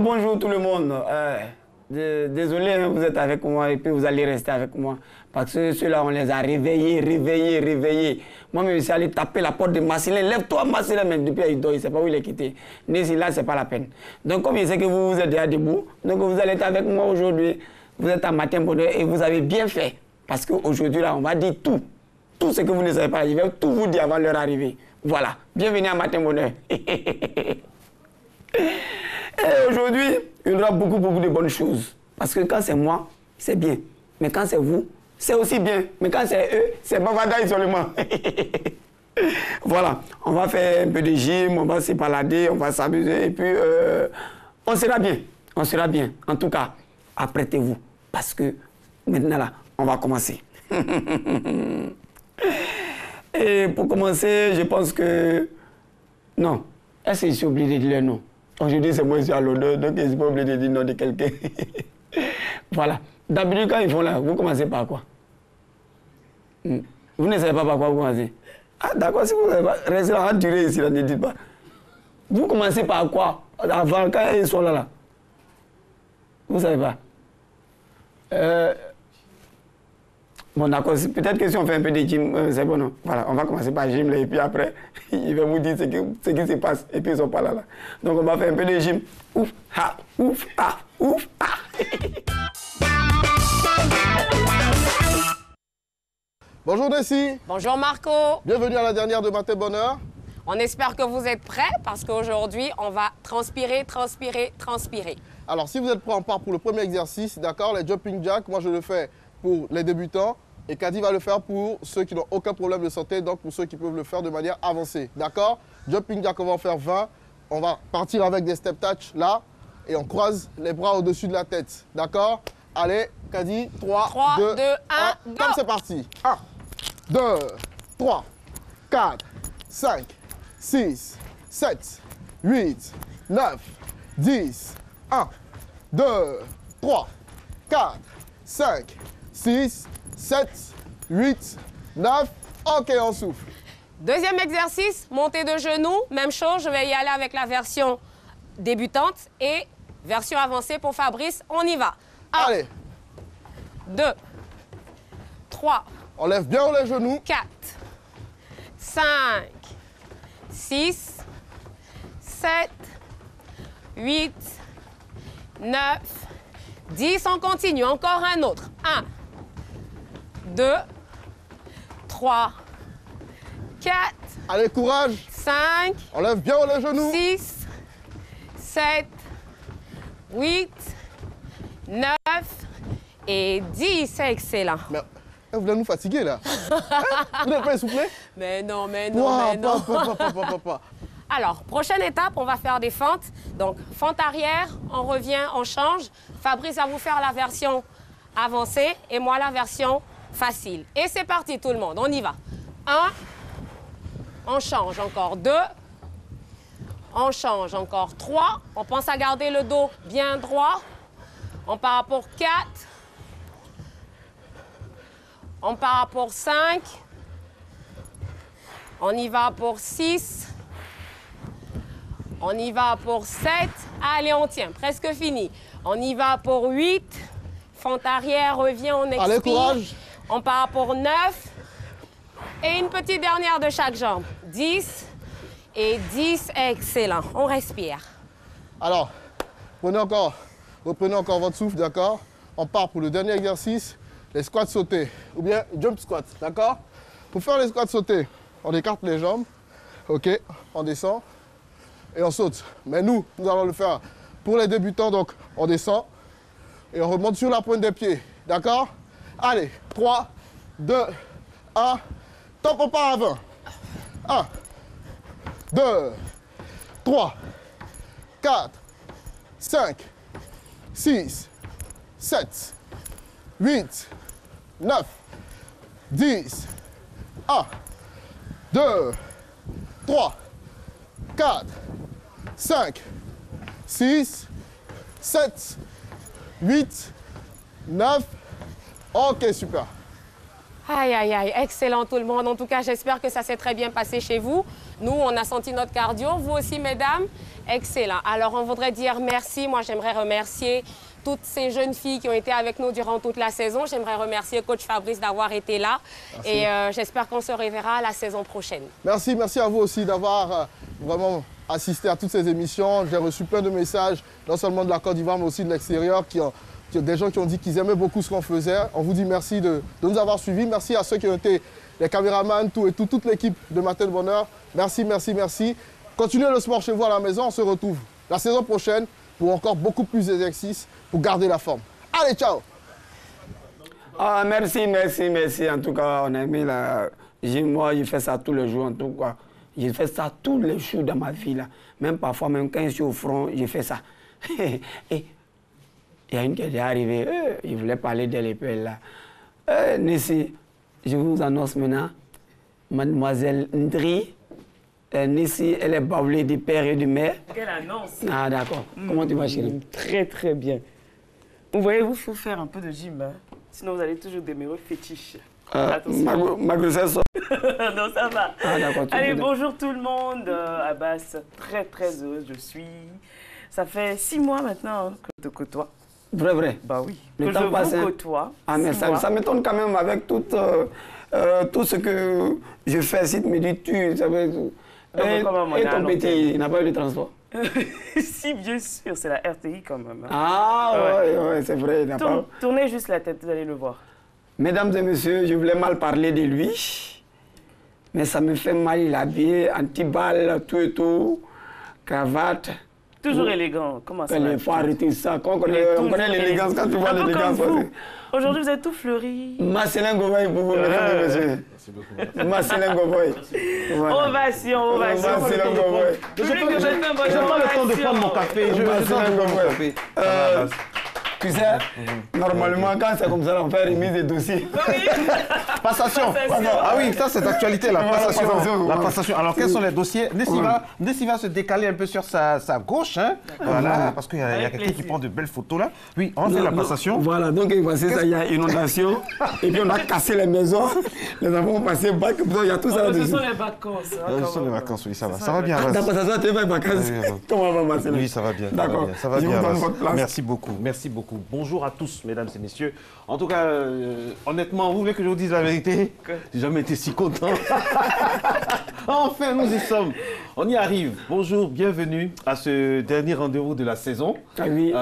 Bonjour tout le monde. Désolé, hein, vous êtes avec moi et puis vous allez rester avec moi. Parce que ceux-là, on les a réveillés. Moi-même, je suis allé taper la porte de Marcelin. Lève-toi, Marcelin, mais depuis il dort, il ne sait pas où il est quitté. N'ici, là, ce n'est pas la peine. Donc, comme je sais que vous êtes déjà debout, donc vous allez être avec moi aujourd'hui. Vous êtes à Matin Bonheur et vous avez bien fait. Parce qu'aujourd'hui, là, on va dire tout. Tout ce que vous ne savez pas, je vais tout vous dire avant leur arrivée. Voilà. Bienvenue à Matin Bonheur. Et aujourd'hui, il y aura beaucoup de bonnes choses. Parce que quand c'est moi, c'est bien. Mais quand c'est vous, c'est aussi bien. Mais quand c'est eux, c'est bavardage seulement. Voilà. On va faire un peu de gym, on va se balader, on va s'amuser. Et puis, on sera bien. On sera bien. En tout cas, apprêtez-vous. Parce que maintenant, là, on va commencer. Et pour commencer, je pense que... Non. Est-ce que je suis obligé de dire le nom? Aujourd'hui, c'est moi qui suis à l'honneur, donc je ne suis pas obligé de dire le nom de quelqu'un. Voilà. D'habitude, quand ils font là, vous commencez par quoi? Vous ne savez pas par quoi vous commencez? Ah, d'accord, si vous ne savez pas, restez là, retirez ici, là, ne dites pas. Vous commencez par quoi? Avant, quand ils sont là. Vous ne savez pas? Bon, d'accord, peut-être que si on fait un peu de gym, c'est bon, non? Voilà, on va commencer par gym, là, et puis après, il va vous dire ce qui se passe, et puis ils sont pas là. Donc, on va faire un peu de gym. Ouf, ah, ouf, ah, ouf, ah. Bonjour Nessie. Bonjour Marco. Bienvenue à la dernière de Matin Bonheur. On espère que vous êtes prêts parce qu'aujourd'hui, on va transpirer. Alors, si vous êtes prêts, on part pour le premier exercice, d'accord? Les jumping jacks, moi je le fais pour les débutants et Kadi va le faire pour ceux qui n'ont aucun problème de santé, donc pour ceux qui peuvent le faire de manière avancée, d'accord? Jumping jack, on va en faire 20. On va partir avec des step touch là et on croise les bras au-dessus de la tête, d'accord? Allez, Kadi, 3, 2, 1, comme c'est parti. 1, 2, 3, 4, 5, 6, 7, 8, 9, 10, 1, 2, 3, 4, 5, 6, 7, 8, 9. OK, on souffle. Deuxième exercice, montée de genoux. Même chose, je vais y aller avec la version débutante et version avancée pour Fabrice. On y va. 1, allez. 2, 3. On lève bien les genoux. 4, 5, 6, 7, 8, 9, 10. On continue. Encore un autre. 1, 2, 3, 4. Allez, courage. 5. On lève bien les genoux. 6, 7, 8, 9 et 10. C'est excellent. Mais vous voulez nous fatiguer là? Vous n'êtes pas essoufflé? Mais non. Pas. Alors, prochaine étape, on va faire des fentes. Donc, fente arrière, on revient, on change. Fabrice va vous faire la version avancée et moi la version facile. Et c'est parti tout le monde, on y va. 1, on change encore 2, on change encore 3. On pense à garder le dos bien droit. On part pour 4. On part pour 5. On y va pour 6. On y va pour 7. Allez, on tient, presque fini. On y va pour 8. Fente arrière, revient, on expire. Allez, courage. On part pour 9. Et une petite dernière de chaque jambe. 10 et 10. Excellent. On respire. Alors, reprenez encore votre souffle, d'accord? On part pour le dernier exercice, les squats sautés, ou bien jump squat, d'accord? Pour faire les squats sautés, on écarte les jambes, ok? On descend et on saute. Mais nous allons le faire pour les débutants, donc on descend et on remonte sur la pointe des pieds, d'accord? Allez, 3, 2, 1, top, on part à 20. 1, 2, 3, 4, 5, 6, 7, 8, 9, 10, 1, 2, 3, 4, 5, 6, 7, 8, 9. OK, super. Aïe, aïe, aïe, excellent tout le monde. En tout cas, j'espère que ça s'est très bien passé chez vous. Nous, on a senti notre cardio, vous aussi, mesdames. Excellent. Alors, on voudrait dire merci. Moi, j'aimerais remercier toutes ces jeunes filles qui ont été avec nous durant toute la saison. J'aimerais remercier coach Fabrice d'avoir été là. Merci. Et j'espère qu'on se reverra la saison prochaine. Merci, merci à vous aussi d'avoir vraiment assisté à toutes ces émissions. J'ai reçu plein de messages, non seulement de la Côte d'Ivoire, mais aussi de l'extérieur, des gens qui ont dit qu'ils aimaient beaucoup ce qu'on faisait. On vous dit merci de nous avoir suivis. Merci à ceux qui ont été les caméramans, toute l'équipe de Matin de Bonheur. Merci, merci, merci. Continuez le sport chez vous à la maison. On se retrouve la saison prochaine pour encore beaucoup plus d'exercices pour garder la forme. Allez, ciao! Ah, merci, merci, merci. En tout cas, on a aimé la... Moi, je fais ça tous les jours, en tout cas. Je fais ça tous les jours dans ma vie, là. Même parfois, même quand je suis au front, je fais ça. Et il y a une qui est arrivée, il voulait parler de l'épée, là. Nessie, je vous annonce maintenant, mademoiselle Ndri, Nessie, elle est baoulée du père et du mère. Quelle annonce! Ah, d'accord. Comment tu vas, chérie? Très, très bien. Vous voyez, il faut faire un peu de gym, hein? Sinon vous allez toujours demeurer fétiche. Ma grossesse. Non, ça va. Ah, d'accord. Allez, bonjour tout le monde. Abbas, très, très heureuse je suis. Ça fait 6 mois maintenant que je te côtoie. Vrai, vrai. Bah oui. Le que temps je passe. vous côtoie. Ah, mais ça m'étonne quand même avec tout ce que je fais. Si tu me dis tu, ça veut dire... Et ton petit, il n'a pas eu de transport? Si, bien sûr, c'est la RTI quand même. Hein. Ah, ouais, c'est vrai. Il n'a pas... Tournez juste la tête, vous allez le voir. Mesdames et messieurs, je voulais mal parler de lui, mais ça me fait mal. Il est habillé, anti-balle, tout et tout, cravate. Toujours élégant, comment ça va? Il faut arrêter ça. On connaît l'élégance quand tu vois l'élégance. Aujourd'hui, vous êtes tout fleuri. Marcelin Govoy pour vous, mesdames et messieurs. Merci beaucoup. Marcelin Govoy. Voilà. Ovation, ovation. Marcelin Govoy. Je prends le temps de prendre mon café. Je Marcelin Govoy. Tu sais, normalement, quand c'est comme ça, on fait remise des dossiers. Passation. Ah oui, ça c'est d'actualité, la passation. La passation. Alors, quels sont les dossiers? Nessie va se décaler un peu sur sa gauche, hein. Voilà, parce qu'il y a quelqu'un qui prend de belles photos là. Oui, on fait la passation. Voilà, donc voici ça, il y a inondation. Et puis on a cassé les maisons. Les enfants ont passé bac, il y a tout ça là-dessus. Ce sont les vacances. Ce sont les vacances, oui, ça va. Ça va bien. La passation, tu es en vacances. Comment va, Marcelin? Oui, ça va bien. D'accord. Ça va bien. Merci beaucoup. Merci beaucoup. Bonjour à tous, mesdames et messieurs. En tout cas, honnêtement, vous voulez que je vous dise la vérité? J'ai jamais été si content. Enfin, nous y sommes. On y arrive. Bonjour, bienvenue à ce dernier rendez-vous de la saison. Ah oui.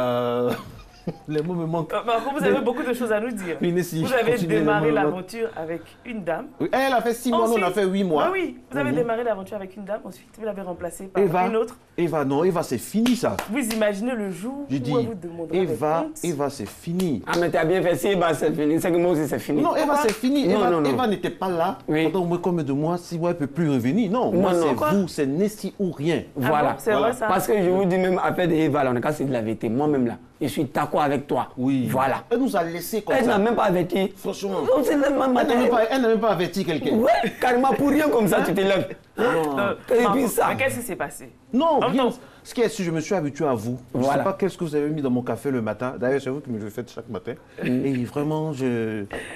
Les mots me manquent. Vous avez beaucoup de choses à nous dire. Oui, Nessie, vous avez démarré l'aventure avec une dame. Oui, elle a fait 6 mois, nous on a fait 8 mois. Ah oui, vous avez démarré l'aventure avec une dame, ensuite vous l'avez remplacée par une autre. Eva, non, Eva, c'est fini ça. Vous imaginez le jour où elle vous demandera Eva, c'est fini. Ah, mais tu as bien fait, si Eva, c'est fini. C'est que moi aussi, c'est fini. Non, Eva, c'est fini. Non. Eva n'était pas là pendant au moins combien de mois, 6 mois, elle ne peut plus revenir. Non, moi, c'est vous, c'est Nessie ou rien. Voilà. C'est vrai ça. Parce que je vous dis même, après Eva, on a cassé de la vérité. Moi-même là, je suis d'accord avec toi. Oui. Voilà. Elle nous a laissé comme ça. Elle n'a même pas averti. Franchement. Elle n'a même pas averti quelqu'un. Ouais, carrément, pour rien comme ça, tu te lèves. Et puis ça. Mais qu'est-ce qui s'est passé? Non, rien. Ce qui est sûr, je me suis habitué à vous. Je ne sais Voilà. pas qu'est-ce que vous avez mis dans mon café le matin. D'ailleurs, c'est vous qui me le faites chaque matin. Et vraiment,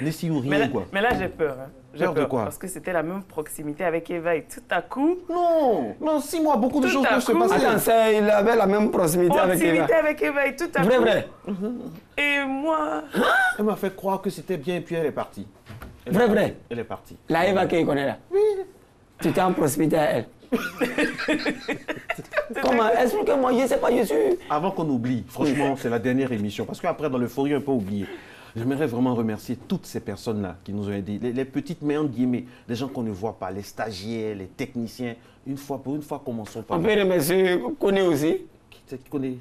Nessie ou rien, quoi. Mais là, j'ai peur. Hein. J'ai Peur de quoi? Parce que c'était la même proximité avec Eva et tout à coup... Non, 6 mois, beaucoup de choses peuvent se passer. Attends, il avait la même proximité avec Eva. Proximité avec Eva et tout à coup... Vrai. Et moi... Elle m'a fait croire que c'était bien et puis elle est partie. Vrai. Elle est partie. La Eva qu'il connaît là. Oui. Tu t'es en proximité à elle. Comment? Explique-moi, je ne sais pas, je suis... Avant qu'on oublie, franchement, c'est la dernière émission. Parce qu'après, dans l'euphorie, on peut oublier. J'aimerais vraiment remercier toutes ces personnes-là qui nous ont aidés. Les petites mains, entre guillemets, les gens qu'on ne voit pas, les stagiaires, les techniciens. Pour une fois, commençons par... On peut remercier Koné aussi. C'est qui connaît?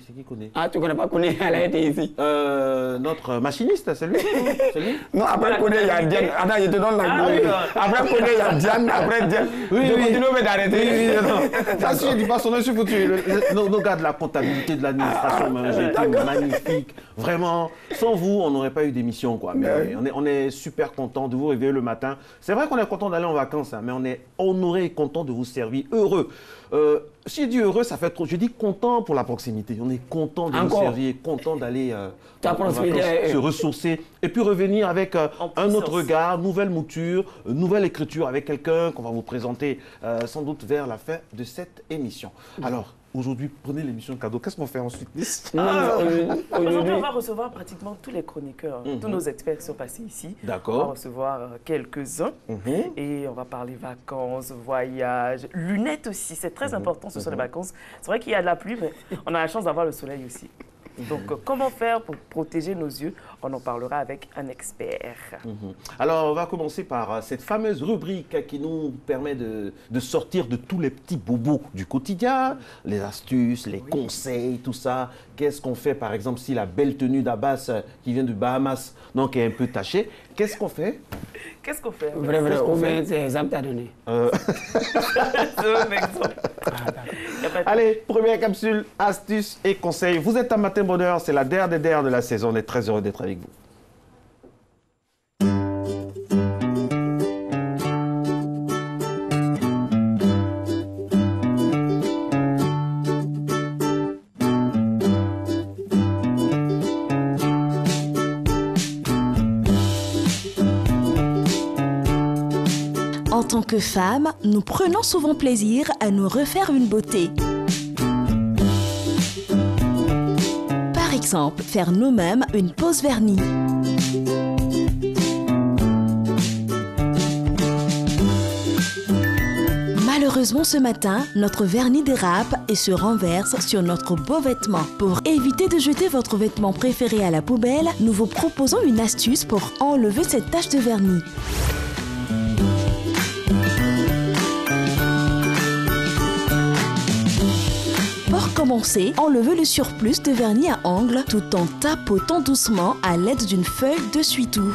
Ah, tu ne connais pas Koné, elle a été ici. Notre machiniste, c'est lui? Non, après Koné, il y a Diane. Attends, je te donne la après Koné, il y a Diane. Après Diane, je continue d'arrêter. Ça, si je ne dis pas son nom, je suis foutu. Nos gars de la comptabilité, de l'administration, j'ai été magnifique. Vraiment, sans vous, on n'aurait pas eu d'émission, quoi. Mais on est super content de vous réveiller le matin. C'est vrai qu'on est content d'aller en vacances, hein, mais on est honoré et content de vous servir. Heureux. Si je dis heureux, ça fait trop. Je dis content pour la proximité. On est content de vous servir, content d'aller se ressourcer et puis revenir avec un autre regard, nouvelle mouture, nouvelle écriture avec quelqu'un qu'on va vous présenter sans doute vers la fin de cette émission. Alors, aujourd'hui, prenez l'émission cadeau. Qu'est-ce qu'on fait ensuite? Aujourd'hui, on va recevoir pratiquement tous les chroniqueurs. Tous nos experts sont passés ici. D'accord. On va recevoir quelques-uns. Et on va parler vacances, voyages, lunettes aussi. C'est très important, ce sont les vacances. C'est vrai qu'il y a de la pluie, mais on a la chance d'avoir le soleil aussi. Donc, comment faire pour protéger nos yeux? On en parlera avec un expert. Alors, on va commencer par cette fameuse rubrique qui nous permet de sortir de tous les petits bobos du quotidien, les astuces, les conseils, tout ça. Qu'est-ce qu'on fait, par exemple, si la belle tenue d'Abbas qui vient du Bahamas donc, est un peu tachée? Qu'est-ce qu'on fait? Qu'est-ce qu'on fait? Vrai, c'est l'exemple à donner. C'est un exemple. Allez, première capsule, astuces et conseils. Vous êtes un matin bonheur, c'est la dernière de la saison. On est très heureux d'être avec vous. En tant que femmes, nous prenons souvent plaisir à nous refaire une beauté. Par exemple, faire nous-mêmes une pose vernis. Malheureusement, ce matin, notre vernis dérape et se renverse sur notre beau vêtement. Pour éviter de jeter votre vêtement préféré à la poubelle, nous vous proposons une astuce pour enlever cette tache de vernis. Pour commencer, enlevez le surplus de vernis à ongles tout en tapotant doucement à l'aide d'une feuille d'essuie-tout.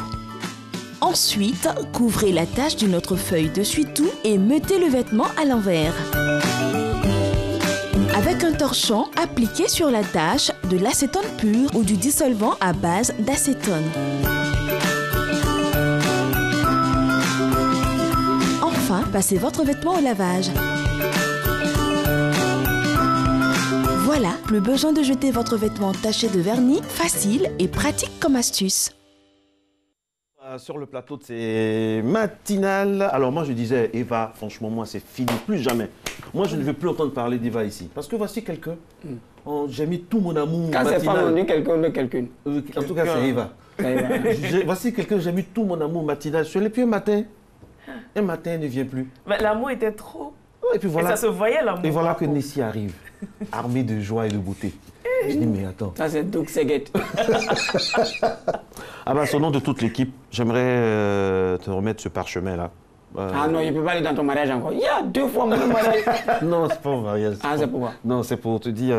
Ensuite, couvrez la tache d'une autre feuille d'essuie-tout et mettez le vêtement à l'envers. Avec un torchon, appliquez sur la tache de l'acétone pur ou du dissolvant à base d'acétone. Enfin, passez votre vêtement au lavage. Voilà, plus besoin de jeter votre vêtement taché de vernis, facile et pratique comme astuce. Sur le plateau de ces matinales, alors moi je disais, Eva, franchement moi c'est fini, plus jamais. Moi je ne veux plus entendre parler d'Eva ici. Parce que voici quelqu'un, j'ai mis tout mon amour Quand matinal. c'est pas on dit quelqu'un de quelqu'un. En tout cas c'est Eva. Voici quelqu'un, j'ai mis tout mon amour matinal. Je suis allé puis un matin elle ne vient plus. Mais l'amour était trop. Et puis voilà. Et ça se voyait l'amour. Et voilà que Nessie arrive, armée de joie et de beauté. Je dis, mais attends. Ça, c'est Doug Seguet. Ah bah, au nom de toute l'équipe, j'aimerais te remettre ce parchemin-là. Ah non, je ne peux pas aller dans ton mariage encore. Il y a 2 fois mon mariage. Non, c'est pas un mariage. Ah, c'est pourquoi? Non, c'est pour te dire,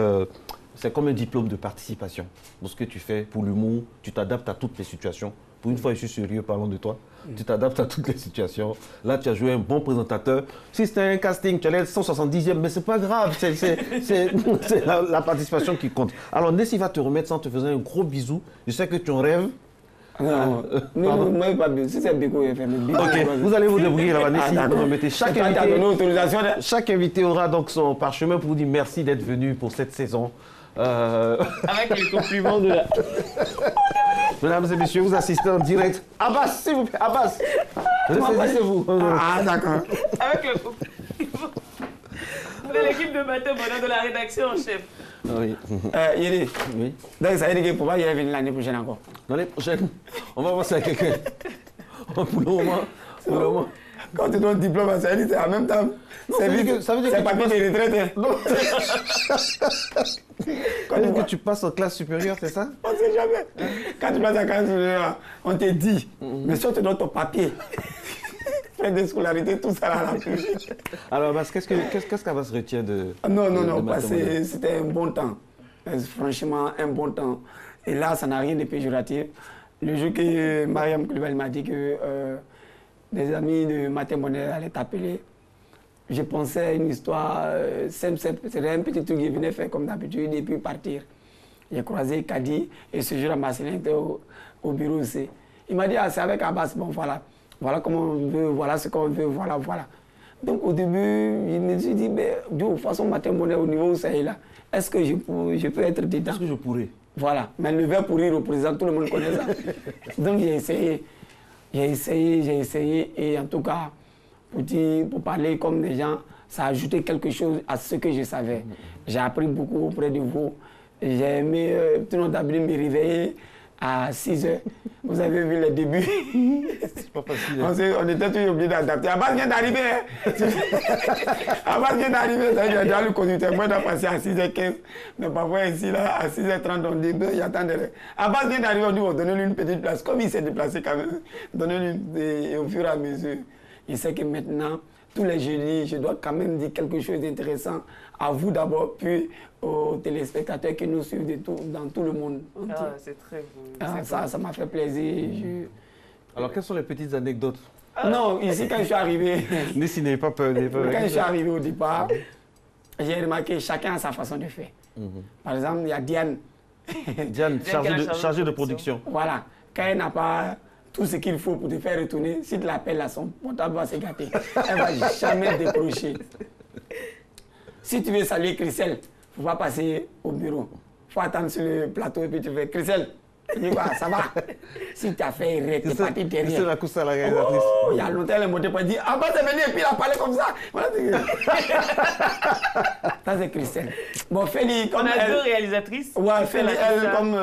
c'est comme un diplôme de participation. Dans ce que tu fais pour l'humour, tu t'adaptes à toutes les situations. Pour une fois, je suis sérieux, parlons de toi. Tu t'adaptes à toutes les situations. Là, tu as joué un bon présentateur. Si c'était un casting, tu allais être 170e, mais c'est pas grave. C'est la participation qui compte. Alors, Nessie va te remettre ça en te faisant un gros bisou. Je sais que tu en rêves. Non, moi, pas bien. Si c'est Biko, il fait bisou. Ok, vous allez vous débrouiller là-bas, Nessie. Ah, Vous remettez chaque invité aura donc son parchemin pour vous dire merci d'être venu pour cette saison. Avec les compliments de la... Mesdames et messieurs, vous assistez en direct. Abbas, s'il vous plaît, Abbas. Ressaisissez-vous. Ah, d'accord. Avec le compliment de l'équipe de matin bonheur de la rédaction en chef. Oui. Yéli, Oui. donc ça veut dire que pour moi, il va venir l'année prochaine encore. L'année prochaine, on va voir ça à quelqu'un. Pour le moment. Quand tu donnes diplôme à Saïd, c'est en même temps. Ça veut dire que c'est papier de retraite. Non. Ça veut dire que tu passes en classe supérieure, c'est ça? On ne sait jamais. Quand tu passes en classe supérieure, on te dit, mais si on te donne ton papier, frais de scolarité, tout ça là, la plus. Alors, qu'est-ce qu'elle va se retenir de... Non, parce que c'était un bon temps. Franchement, un bon temps. Et là, ça n'a rien de péjoratif. Le jour que Mariam Koulibaly m'a dit que des amis de Matin Bonheur allaient t'appeler, je pensais à une histoire simple. C'était un petit truc qui venait faire comme d'habitude et puis partir. J'ai croisé Kadi et ce jour-là, Marcelin était au bureau aussi. Il m'a dit, ah, c'est avec Abbas, bon voilà. Voilà comment on veut, voilà ce qu'on veut, voilà. Donc au début, je me suis dit, de toute façon, Matin Bonheur au niveau où ça est là, est-ce que je peux être dedans? Est-ce que je pourrais? Voilà, mais le verbe pourrir au président, tout le monde connaît ça. Donc j'ai essayé, et en tout cas, pour parler comme des gens, ça a ajouté quelque chose à ce que je savais. J'ai appris beaucoup auprès de vous. J'ai aimé tout le monde d'habitude me réveiller à 6 heures. Vous avez vu les débuts. C'est pas facile. On était toujours obligé d'adapter. Abbas vient d'arriver. Hein. Abbas vient d'arriver. J'ai déjà le conducteur. Moi, je dois passer à 6h15. Mais parfois, ici, là, à 6h30, on dit, j'attends derrière. Abbas vient d'arriver. On dit, donnez-lui une petite place. Comme il s'est déplacé quand même, donnez-lui. Et au fur et à mesure, il sait que maintenant, tous les jeudis, je dois quand même dire quelque chose d'intéressant à vous d'abord, puis aux téléspectateurs qui nous suivent dans tout le monde. Ah, c'est très beau. Ça m'a fait plaisir. Alors, quelles sont les petites anecdotes? Non, ici, quand je suis arrivé... Nessi n'avez pas peur. Quand je suis arrivé au départ, j'ai remarqué que chacun a sa façon de faire. Par exemple, il y a Diane. Diane, chargée de production. Voilà. Quand elle n'a pas tout ce qu'il faut pour te faire retourner, si tu l'appelles à son portable, va se gâter. Elle ne va jamais décrocher. Si tu veux saluer Christelle, il ne faut pas passer au bureau. Il faut attendre sur le plateau et puis tu fais Christelle. Tu dis quoi, ça va? Si tu as fait erreur, tu es parti derrière. Christelle Akoussa, la réalisatrice. Oh, il y a longtemps, elle est montée pour dire ah, bah, c'est venu et puis il a parlé comme ça. Voilà, ça, c'est Christelle. Bon, Félix, comme on a deux réalisatrices. Ouais, Félix, elle, comme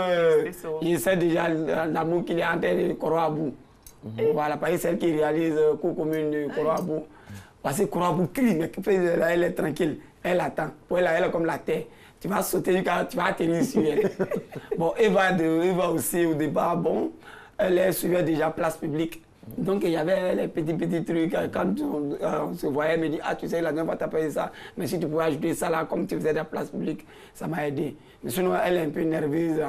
il sait déjà l'amour qu'il est en train de Koroabou. Voilà, parce que c'est elle qui réalise cours commune de Koroabou. Parce que Koroabou crie, mais elle est tranquille. Elle attend. Pour elle, elle est comme la terre. Tu vas sauter, tu vas atterrir sur elle. Bon, Eva aussi, au départ, bon, elle suivait déjà place publique. Donc, il y avait les petits trucs. Quand on se voyait, elle me dit, ah, tu sais, la dernière fois, tu as payé ça. Mais si tu pouvais ajouter ça là, comme tu faisais de la place publique, ça m'a aidé. Mais sinon, elle est un peu nerveuse.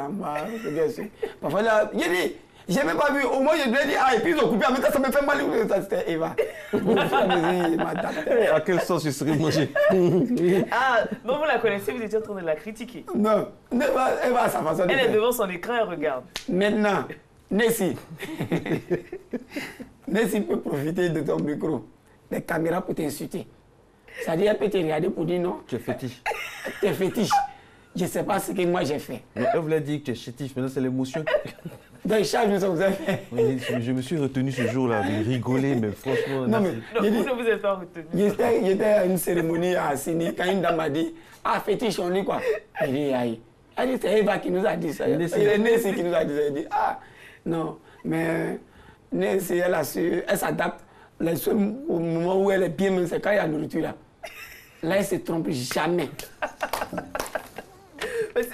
Parfois, là, j'ai dit, je n'ai même pas vu. Au moins, je lui ai dit, ah, et puis ils ont coupé. En même temps, ça me fait mal. Ça, c'était Eva. À quel sens je serais mangé? Ah, donc vous la connaissez, vous étiez en train de la critiquer. Non, Eva a sa façon de faire. Elle est devant son écran, elle regarde. Maintenant, Nessi. Nessi peut profiter de ton micro, des caméras pour t'insulter. C'est-à-dire, elle peut te regarder pour dire non. Tu es fétiche. Tu es fétiche. Je ne sais pas ce que moi j'ai fait. Mais elle voulait dire que tu es chétif, maintenant c'est l'émotion. Donc, chaque jour, ça vous a fait. Je me suis retenu ce jour-là de rigoler, mais franchement. Non, mais vous ne vous êtes pas retenu. J'étais à une cérémonie à Sini, quand une dame m'a dit ah, fétiche, on dit quoi? Elle dit aïe. Elle dit c'est Eva qui nous a dit ça. C'est Nessi qui nous a dit ça. Elle dit ah, non, mais Nessi, elle s'adapte. Le seul moment où elle est bien, c'est quand il y a la nourriture là. Là, elle ne se trompe jamais. Mais si,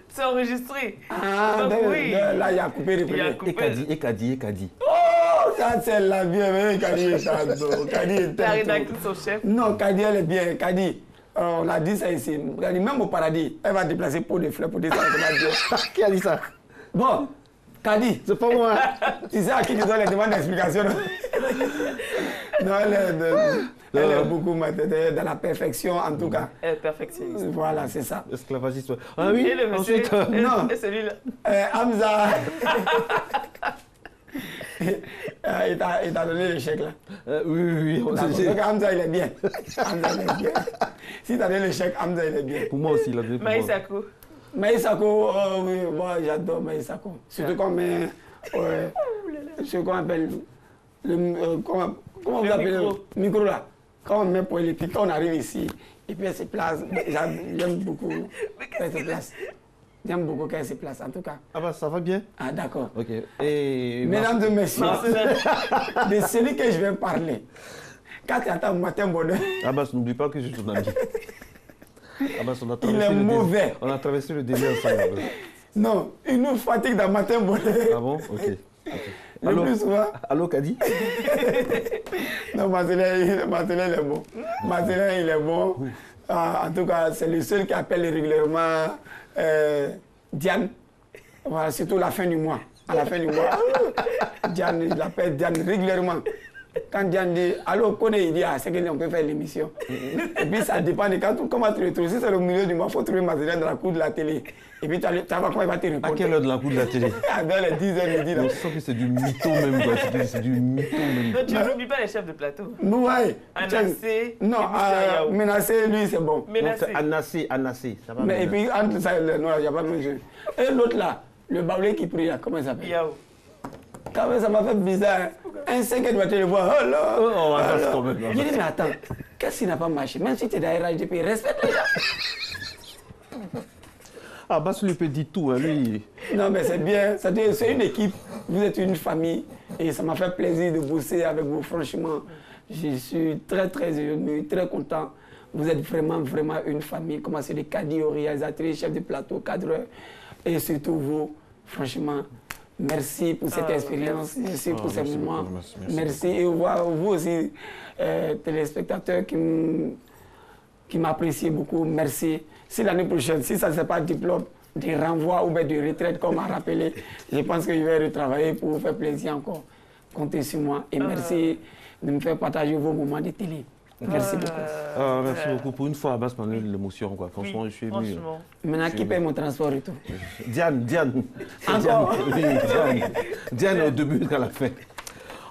c'est enregistré. Ah, oui. Là, il y a coupé le Ekadi. Oh, ça, c'est la bien. Kadi est tantôt. La rédactrice au chef. Non, Kadi, elle est bien. Kadi, on a dit ça ici. Même au paradis, elle va déplacer pot de fleurs pour dire ça. Qui a dit ça? Bon, Kadi, c'est pas moi. Tu sais à qui tu dois les demander d'explication? Non, elle est beaucoup dans la perfection, en tout cas. Elle est perfectionniste. Voilà, c'est ça. Esclavagiste. Ah oui, ensuite. Non. Et celui-là. Hamza. Il t'a donné le chèque là. Oui. Donc Hamza, il est bien. Hamza, il est bien. Si tu as donné le chèque, Hamza, il est bien. Pour moi aussi, il a donné. Maïsako. Maïsako, oh oui, moi j'adore Maïsako. Surtout quand on met ce qu'on appelle comment vous appelez le micro là. Quand on met pour les pics, quand on arrive ici, et puis elle se place, j'aime beaucoup qu'elle se place. J'aime beaucoup qu'elle se place, en tout cas. Ah bah ça va bien. Ah d'accord. Ok. Et mesdames et messieurs, de celui que je vais parler, quand tu attends matin bonheur. Ah bah n'oublie pas que je suis ton ami. Ah bah, il est mauvais. On a traversé le délai ensemble. Non, il nous fatigue dans matin bonheur. Ah bon? Ok. Le plus souvent. Allô, Kadi? Non, Marcelin, il est bon. Marcelin, il est bon. En tout cas, c'est le seul qui appelle régulièrement Diane. Voilà, surtout la fin du mois. À la fin du mois, Diane, il appelle Diane régulièrement. Quand Diane dit allô, connais, il dit ah, c'est qu'on peut faire l'émission. Et puis ça dépend de comment tu le trouves. Si c'est le milieu du mois, il faut trouver Marcelin dans la cour de la télé. Et puis tu vas voir comment il va te répondre. À quelle heure de la cour de la télé? Dans les 10h midi. On sent que c'est du mytho même. C'est du mytho même. Non, tu n'oublies pas les chefs de plateau. Oui. Anassé. Non, Menacé, lui, c'est bon. Anassé. Ça va. Mais et puis, entre ça, non, il n'y a pas de jeu. Et l'autre là, le baoulé qui prie là, comment il s'appelle? Yao. Quand même, ça m'a fait bizarre. Un 5 doit te le voir. Oh là. Oh, attends, quand même. J'ai dit, mais attends. Qu'est-ce qui n'a pas marché? Même si tu es dans la RHDP, respecte les gens. Ah, Bass lui peut dire tout, hein, lui. Non, mais c'est bien. C'est une équipe. Vous êtes une famille. Et ça m'a fait plaisir de bosser avec vous. Franchement, je suis très, très ému, très content. Vous êtes vraiment, vraiment une famille. Comment c'est les cadres, réalisatrices, chefs de plateau, cadreurs. Et surtout vous, franchement, merci pour cette expérience. Merci pour ces moments. Merci. Et vous aussi, téléspectateurs qui m'apprécient beaucoup. Merci. Si l'année prochaine, si ça ne s'est pas diplôme, de renvoi ou de retraite, comme on m'a rappelé, je pense que je vais retravailler pour vous faire plaisir encore. Comptez sur moi. Et merci de me faire partager vos moments de télé. Merci beaucoup. Merci beaucoup. Pour une fois, Abbas m'a donné l'émotion, quoi. Franchement, je suis ému. Maintenant, qui paye mon transport et tout? Diane. Encore? Diane au début qu'à la fin.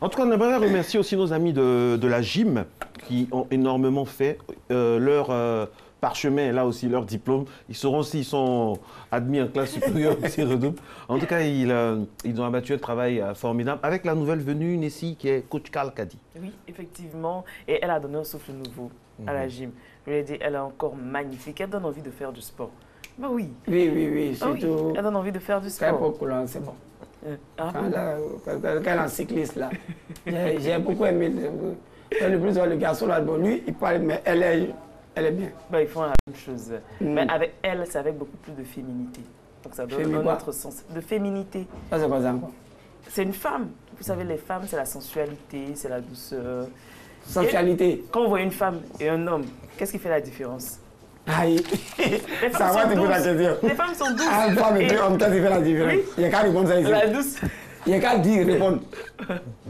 En tout cas, on aimerait remercier aussi nos amis de la gym qui ont énormément fait leur parchemin, là aussi, leur diplôme. Ils sauront s'ils sont admis en classe supérieure ou s'ils redoublent. En tout cas, ils ont abattu un travail formidable avec la nouvelle venue, Nessie, qui est coach Carl Kadi. Oui, effectivement. Et elle a donné un souffle nouveau à la gym. Je lui ai dit, elle est encore magnifique. Elle donne envie de faire du sport. Bah oui. Oui, Ah oui, surtout. elle donne envie de faire du Quand sport. c'est bon. Ah, Quand elle est en cycliste, là, j'ai beaucoup aimé. Le plus, le garçon, là, bon, lui, il parle, mais elle est bien. bah, ils font la même chose. Mais avec elle, c'est avec beaucoup plus de féminité. Donc ça donne un autre sens. De féminité. Ça, c'est quoi ça encore? C'est une femme. Vous savez, les femmes, c'est la sensualité, c'est la douceur. Sensualité. Et quand on voit une femme et un homme, qu'est-ce qui fait la différence? Aïe. Les Ça femmes va, sont tu peux la douces. question. Les femmes sont douces. Ah, femme et puis homme, qu'est-ce qui fait la différence? Oui. Il n'y a qu'à répondre ça ici. La douce. Il n'y a qu'à dire, répondre.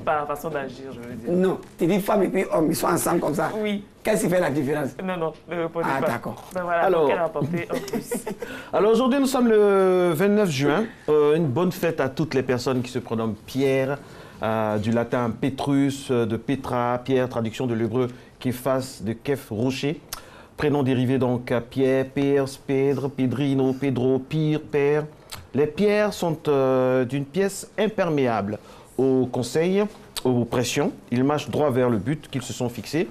Par la façon d'agir, je veux dire. Non, tu dis femme et puis homme, ils sont ensemble comme ça. Oui. Qu'est-ce qui fait la différence? Non, ne répondez pas. Ah, d'accord. Ben voilà, Alors- donc elle a apporté un plus. Alors aujourd'hui, nous sommes le 29 juin. Une bonne fête à toutes les personnes qui se prénomment Pierre, du latin Petrus, de Petra, Pierre, traduction de l'hébreu Képhas, de Kef, rocher. Prénom dérivé donc à Pierre, Pers, Pedre, Pedrino, Pedro, Pire, Père. Les pierres sont d'une pièce imperméable aux conseils, aux pressions. Ils marchent droit vers le but qu'ils se sont fixés,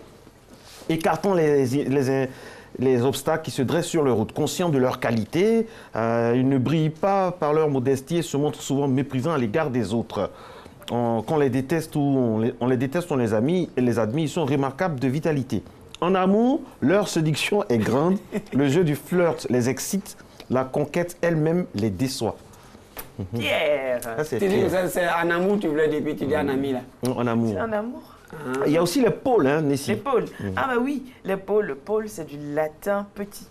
écartant les obstacles qui se dressent sur leur route. Conscients de leur qualité, ils ne brillent pas par leur modestie et se montrent souvent méprisants à l'égard des autres. Quand on les déteste ou on les déteste, on les admire, ils sont remarquables de vitalité. En amour, leur séduction est grande, le jeu du flirt les excite, la conquête elle-même les déçoit. Pierre. Ça, c'est Tu dis Pierre. que c'est en amour, tu voulais dire, puis tu dis en ami, là. En amour. C'est un amour. Il y a aussi les pôles, hein, Nessie. Les pôles. Ah bah oui, les pôles. Le pôle, c'est du latin petit.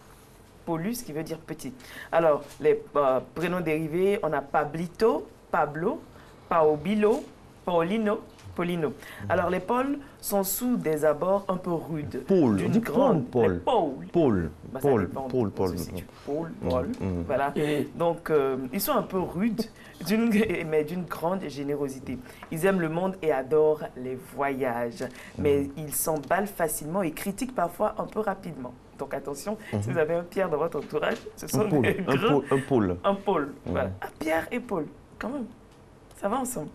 Polus, qui veut dire petit. Alors, les prénoms dérivés, on a Pablito, Pablo, Paobilo, Paulino, Paulino. Alors, les pôles sont sous des abords un peu rudes. Pôle, on dit grande... pôle. Les pôles. Pôle, Bah, ça pôle, dépend pôle, de pôle. ce que c'est. Pôle, pôle, voilà. Et- Donc, ils sont un peu rudes, mais d'une grande générosité. Ils aiment le monde et adorent les voyages, mais ils s'emballent facilement et critiquent parfois un peu rapidement. Donc, attention, si vous avez un Pierre dans votre entourage, ce sont Un pôle, des un grands... pôle, un pôle. Un pôle, voilà. Ah, Pierre et Paul, quand même. Ça va ensemble.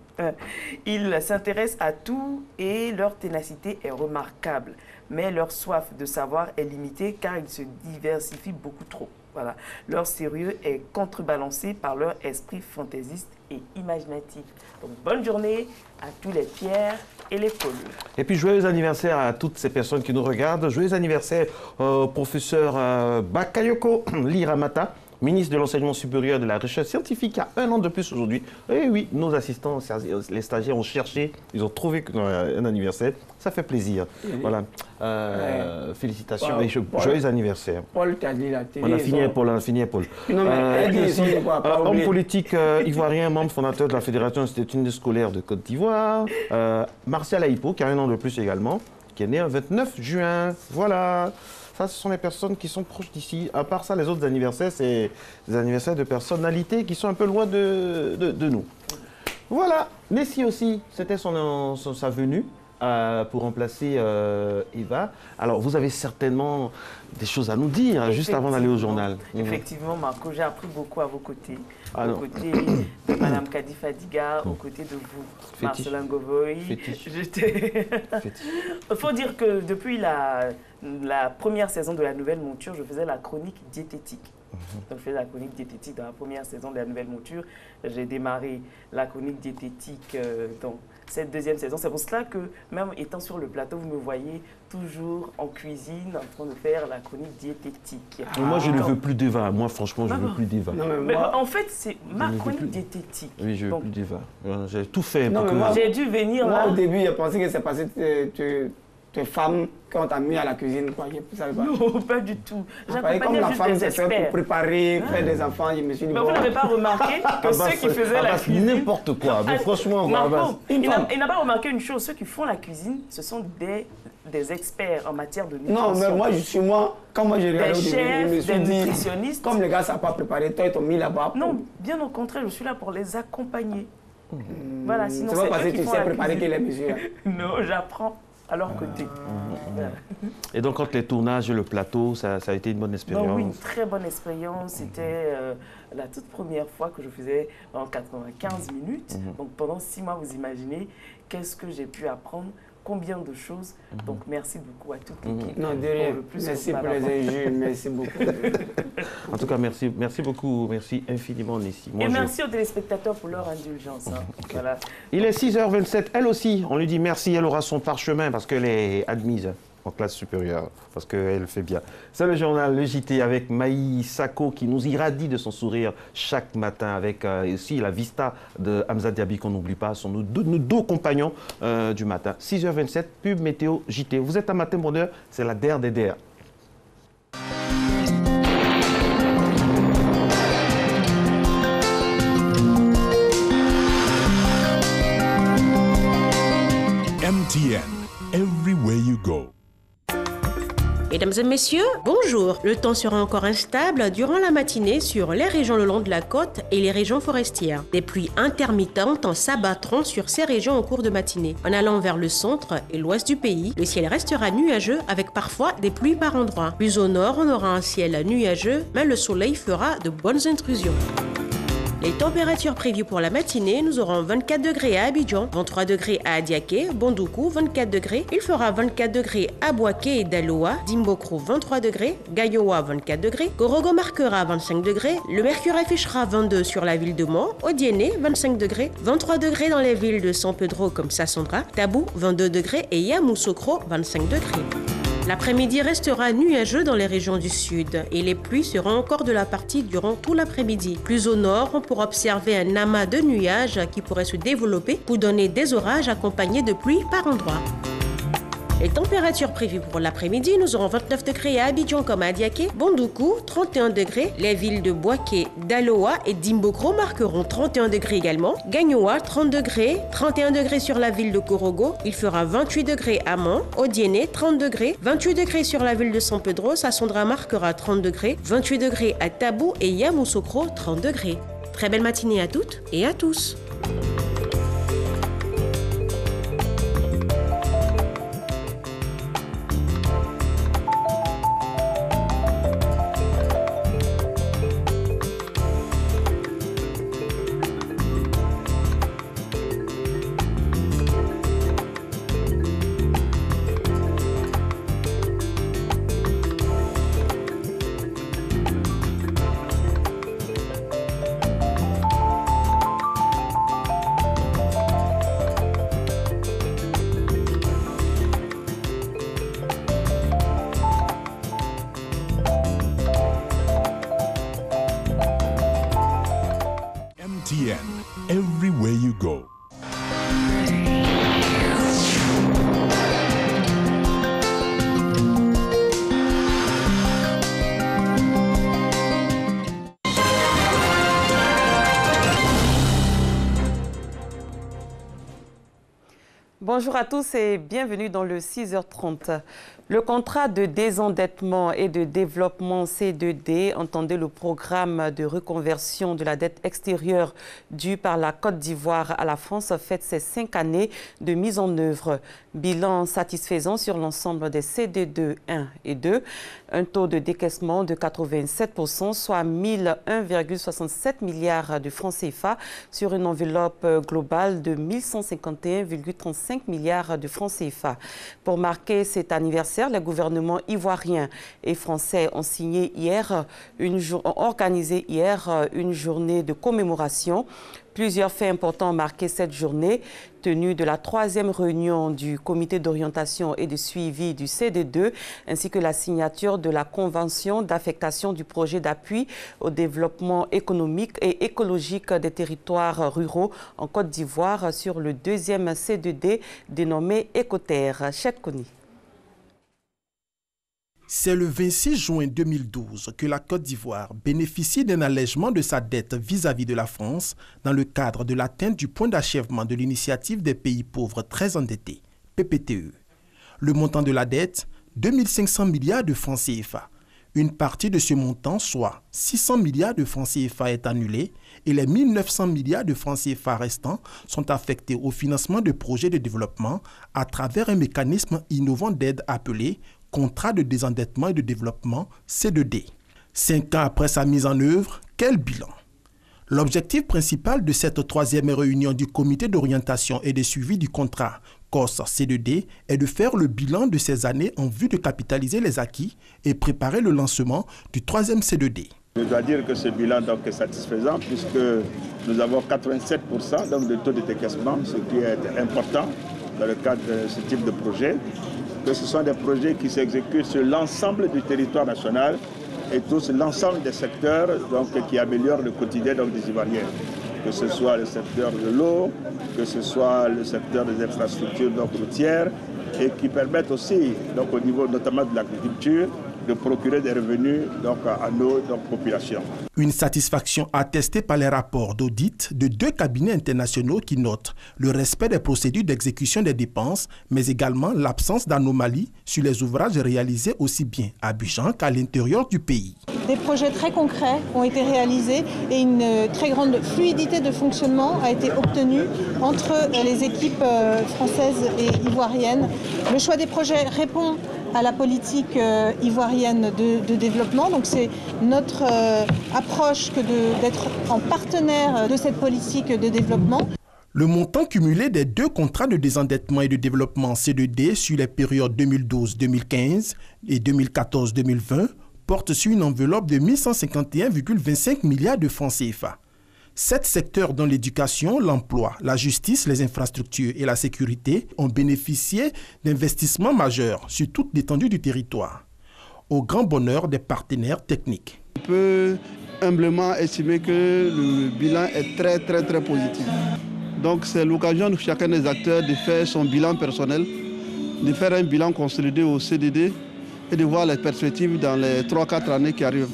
Ils s'intéressent à tout et leur ténacité est remarquable. Mais leur soif de savoir est limitée car ils se diversifient beaucoup trop. Voilà. Leur sérieux est contrebalancé par leur esprit fantaisiste et imaginatif. Donc, bonne journée à tous les Pierres et les Pauls. Et puis, joyeux anniversaire à toutes ces personnes qui nous regardent. Joyeux anniversaire au professeur Bakayoko Liramata, ministre de l'Enseignement supérieur et de la Recherche scientifique, qui a 1 an de plus aujourd'hui. Et oui, nos assistants, les stagiaires ont cherché, ils ont trouvé un anniversaire. Ça fait plaisir. Voilà. Félicitations Wow. et joyeux anniversaire. Paul t'a dit la télé. On a fini, Paul, on a fini, Paul. Non, mais elle dit Merci. ici, quoi, pas Homme oublier. politique ivoirien, membre fondateur de la Fédération institutionnelle scolaire de Côte d'Ivoire. Martial Aïpo, qui a 1 an de plus également, qui est né le 29 juin. Voilà. Ça, ce sont les personnes qui sont proches d'ici. À part ça, les autres anniversaires, c'est des anniversaires de personnalités qui sont un peu loin de nous. Voilà. Nessie aussi, c'était sa venue. pour remplacer Eva. Alors, vous avez certainement des choses à nous dire juste avant d'aller au journal. Effectivement, Marco, j'ai appris beaucoup à vos côtés. Aux côtés de Mme Kadi Fadiga, aux côtés de vous, Marcelin Govoy. Il faut dire que depuis la première saison de la Nouvelle Mouture, je faisais la chronique diététique. Donc, je faisais la chronique diététique dans la première saison de la Nouvelle Mouture. J'ai démarré la chronique diététique dans cette deuxième saison. C'est pour cela que, même étant sur le plateau, vous me voyez toujours en cuisine en train de faire la chronique diététique. Moi, je ne veux plus d'Eva. Moi, franchement, je ne veux plus d'Eva. Mais en fait, c'est ma chronique diététique. Oui, je ne veux plus d'Eva. J'ai tout fait. J'ai dû venir là. Au début, j'ai pensé que c'est parce que tu es femme quand on t'a mis à la cuisine. Quoi. Je savais pas. Non, pas du tout. Comme la femme, c'est fait pour préparer, faire des enfants. Je me suis dit, mais vous n'avez pas remarqué que ceux qui faisaient la cuisine... N'importe quoi. Mais franchement, Marco, il n'a pas remarqué une chose. Ceux qui font la cuisine, ce sont des experts en matière de nutrition. Non, mais moi, quand moi j'ai regardé au début, je me suis dit, nutritionnistes. Comme les gars ne savent pas préparer, toi, ils t'ont mis là-bas. Non, bien au contraire, je suis là pour les accompagner. Voilà, sinon c'est pas parce que tu sais préparer que les mesures. Non, j'apprends à leur côté. Et donc, entre les tournages et le plateau, ça a été une bonne expérience? Oui, une très bonne expérience. C'était la toute première fois que je faisais en 95 minutes. Donc, pendant 6 mois, vous imaginez qu'est-ce que j'ai pu apprendre, combien de choses. Donc, merci beaucoup à toute l'équipe. Non, de rien. Merci pour les injures. Merci beaucoup. En tout cas, merci beaucoup. Merci infiniment, Nessie. Et merci aux téléspectateurs pour leur indulgence. Okay. Voilà. Il est 6h27. Elle aussi, on lui dit merci. Elle aura son parchemin parce qu'elle est admise en classe supérieure, parce qu'elle fait bien. C'est le journal, le JT, avec Maï Sako qui nous irradie de son sourire chaque matin, avec aussi la vista de Hamza Diaby qu'on n'oublie pas, sont nos deux compagnons du matin. 6h27, pub météo JT. Vous êtes à Matin Bonheur, c'est la DER des DER. MTN, everywhere you go. Mesdames et messieurs, bonjour. Le temps sera encore instable durant la matinée sur les régions le long de la côte et les régions forestières. Des pluies intermittentes s'abattront sur ces régions au cours de matinée. En allant vers le centre et l'ouest du pays, le ciel restera nuageux avec parfois des pluies par endroits. Plus au nord, on aura un ciel nuageux, mais le soleil fera de bonnes intrusions. Les températures prévues pour la matinée, nous aurons 24 degrés à Abidjan, 23 degrés à Adiaké, Bondoukou, 24 degrés. Il fera 24 degrés à Boaké et Daloa, Dimbokro 23 degrés, Gayowa 24 degrés, Gorogo marquera 25 degrés, le mercure affichera 22 sur la ville de Mont, Odiéné 25 degrés, 23 degrés dans les villes de San Pedro comme Sassandra, Tabou 22 degrés et Yamoussoukro 25 degrés. L'après-midi restera nuageux dans les régions du sud et les pluies seront encore de la partie durant tout l'après-midi. Plus au nord, on pourra observer un amas de nuages qui pourrait se développer pour donner des orages accompagnés de pluie par endroits. Les températures prévues pour l'après-midi, nous aurons 29 degrés à Abidjan comme à Adiaké, Bondoukou 31 degrés, les villes de Boaké, Daloa et Dimbokro marqueront 31 degrés également, Gagnoa 30 degrés, 31 degrés sur la ville de Gorogo, il fera 28 degrés à Mont, Odiéné 30 degrés, 28 degrés sur la ville de San Pedro, Sassandra marquera 30 degrés, 28 degrés à Tabou et Yamoussoukro 30 degrés. Très belle matinée à toutes et à tous. MTN, everywhere you go. Bonjour à tous et bienvenue dans le 6h30. Le contrat de désendettement et de développement C2D, entendez le programme de reconversion de la dette extérieure due par la Côte d'Ivoire à la France, fête ses 5 années de mise en œuvre. Bilan satisfaisant sur l'ensemble des CD2 1 et 2. Un taux de décaissement de 87%, soit 1,67 milliards de francs CFA sur une enveloppe globale de 1151,35 milliards de francs CFA. Pour marquer cet anniversaire, les gouvernements ivoiriens et français ont organisé hier une journée de commémoration. Plusieurs faits importants ont marqué cette journée, tenue de la 3e réunion du comité d'orientation et de suivi du CD2, ainsi que la signature de la convention d'affectation du projet d'appui au développement économique et écologique des territoires ruraux en Côte d'Ivoire sur le 2e C2D dénommé Écoterre. Cheikh Koni. C'est le 26 juin 2012 que la Côte d'Ivoire bénéficie d'un allègement de sa dette vis-à-vis de la France dans le cadre de l'atteinte du point d'achèvement de l'initiative des pays pauvres très endettés, PPTE. Le montant de la dette, 2500 milliards de francs CFA. Une partie de ce montant, soit 600 milliards de francs CFA, est annulée et les 1900 milliards de francs CFA restants sont affectés au financement de projets de développement à travers un mécanisme innovant d'aide appelé Contrat de désendettement et de développement C2D. 5 ans après sa mise en œuvre, quel bilan? L'objectif principal de cette 3e réunion du comité d'orientation et de suivi du contrat COS C2D est de faire le bilan de ces années en vue de capitaliser les acquis et préparer le lancement du 3e C2D. Je dois dire que ce bilan donc, est satisfaisant puisque nous avons 87% donc, de taux de décaissement, ce qui est important dans le cadre de ce type de projet. Que ce sont des projets qui s'exécutent sur l'ensemble du territoire national et tous l'ensemble des secteurs donc, qui améliorent le quotidien donc, des Ivoiriens. Que ce soit le secteur de l'eau, que ce soit le secteur des infrastructures donc, routières et qui permettent aussi, donc, au niveau notamment de l'agriculture, de procurer des revenus donc, à nos populations. Une satisfaction attestée par les rapports d'audit de 2 cabinets internationaux qui notent le respect des procédures d'exécution des dépenses, mais également l'absence d'anomalies sur les ouvrages réalisés aussi bien à Abidjan qu'à l'intérieur du pays. Des projets très concrets ont été réalisés et une très grande fluidité de fonctionnement a été obtenue entre les équipes françaises et ivoiriennes. Le choix des projets répond à la politique ivoirienne de développement. Donc c'est notre approche que d'être en partenaire de cette politique de développement. Le montant cumulé des 2 contrats de désendettement et de développement C2D sur les périodes 2012-2015 et 2014-2020 porte sur une enveloppe de 1151,25 milliards de francs CFA. 7 secteurs dont l'éducation, l'emploi, la justice, les infrastructures et la sécurité ont bénéficié d'investissements majeurs sur toute l'étendue du territoire, au grand bonheur des partenaires techniques. On peut humblement estimer que le bilan est très positif. Donc c'est l'occasion de chacun des acteurs de faire son bilan personnel, de faire un bilan consolidé au CDD et de voir les perspectives dans les 3-4 années qui arrivent.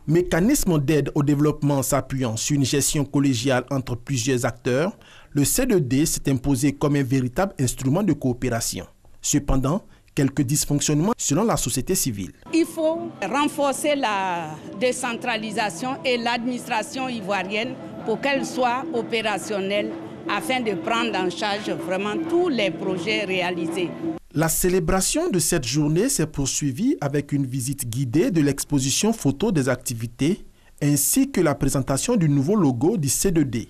Mécanisme d'aide au développement s'appuyant sur une gestion collégiale entre plusieurs acteurs, le C2D s'est imposé comme un véritable instrument de coopération. Cependant, quelques dysfonctionnements selon la société civile. Il faut renforcer la décentralisation et l'administration ivoirienne pour qu'elle soit opérationnelle afin de prendre en charge vraiment tous les projets réalisés. La célébration de cette journée s'est poursuivie avec une visite guidée de l'exposition photo des activités ainsi que la présentation du nouveau logo du C2D.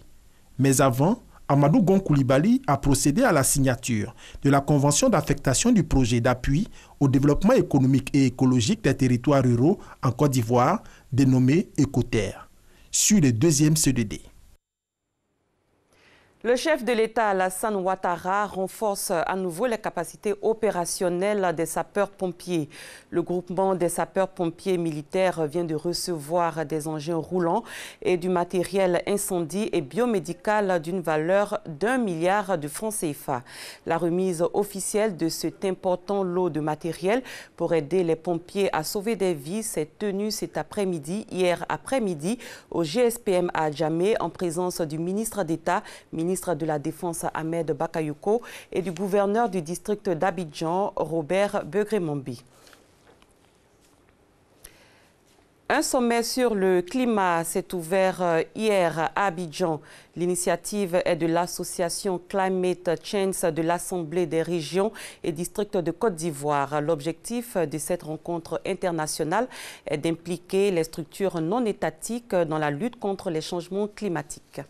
Mais avant, Amadou Gon Coulibaly a procédé à la signature de la convention d'affectation du projet d'appui au développement économique et écologique des territoires ruraux en Côte d'Ivoire, dénommé Écoterre, sur le 2e C2D. Le chef de l'État, Alassane Ouattara, renforce à nouveau les capacités opérationnelles des sapeurs-pompiers. Le groupement des sapeurs-pompiers militaires vient de recevoir des engins roulants et du matériel incendie et biomédical d'une valeur d'1 milliard de francs CFA. La remise officielle de cet important lot de matériel pour aider les pompiers à sauver des vies s'est tenue cet après-midi, hier après-midi, au GSPM à Djamé, en présence du ministre d'État, ministre ministre de la Défense Ahmed Bakayoko et du gouverneur du district d'Abidjan, Robert Begré-Mombi. Un sommet sur le climat s'est ouvert hier à Abidjan. L'initiative est de l'association Climate Change de l'Assemblée des régions et districts de Côte d'Ivoire. L'objectif de cette rencontre internationale est d'impliquer les structures non étatiques dans la lutte contre les changements climatiques.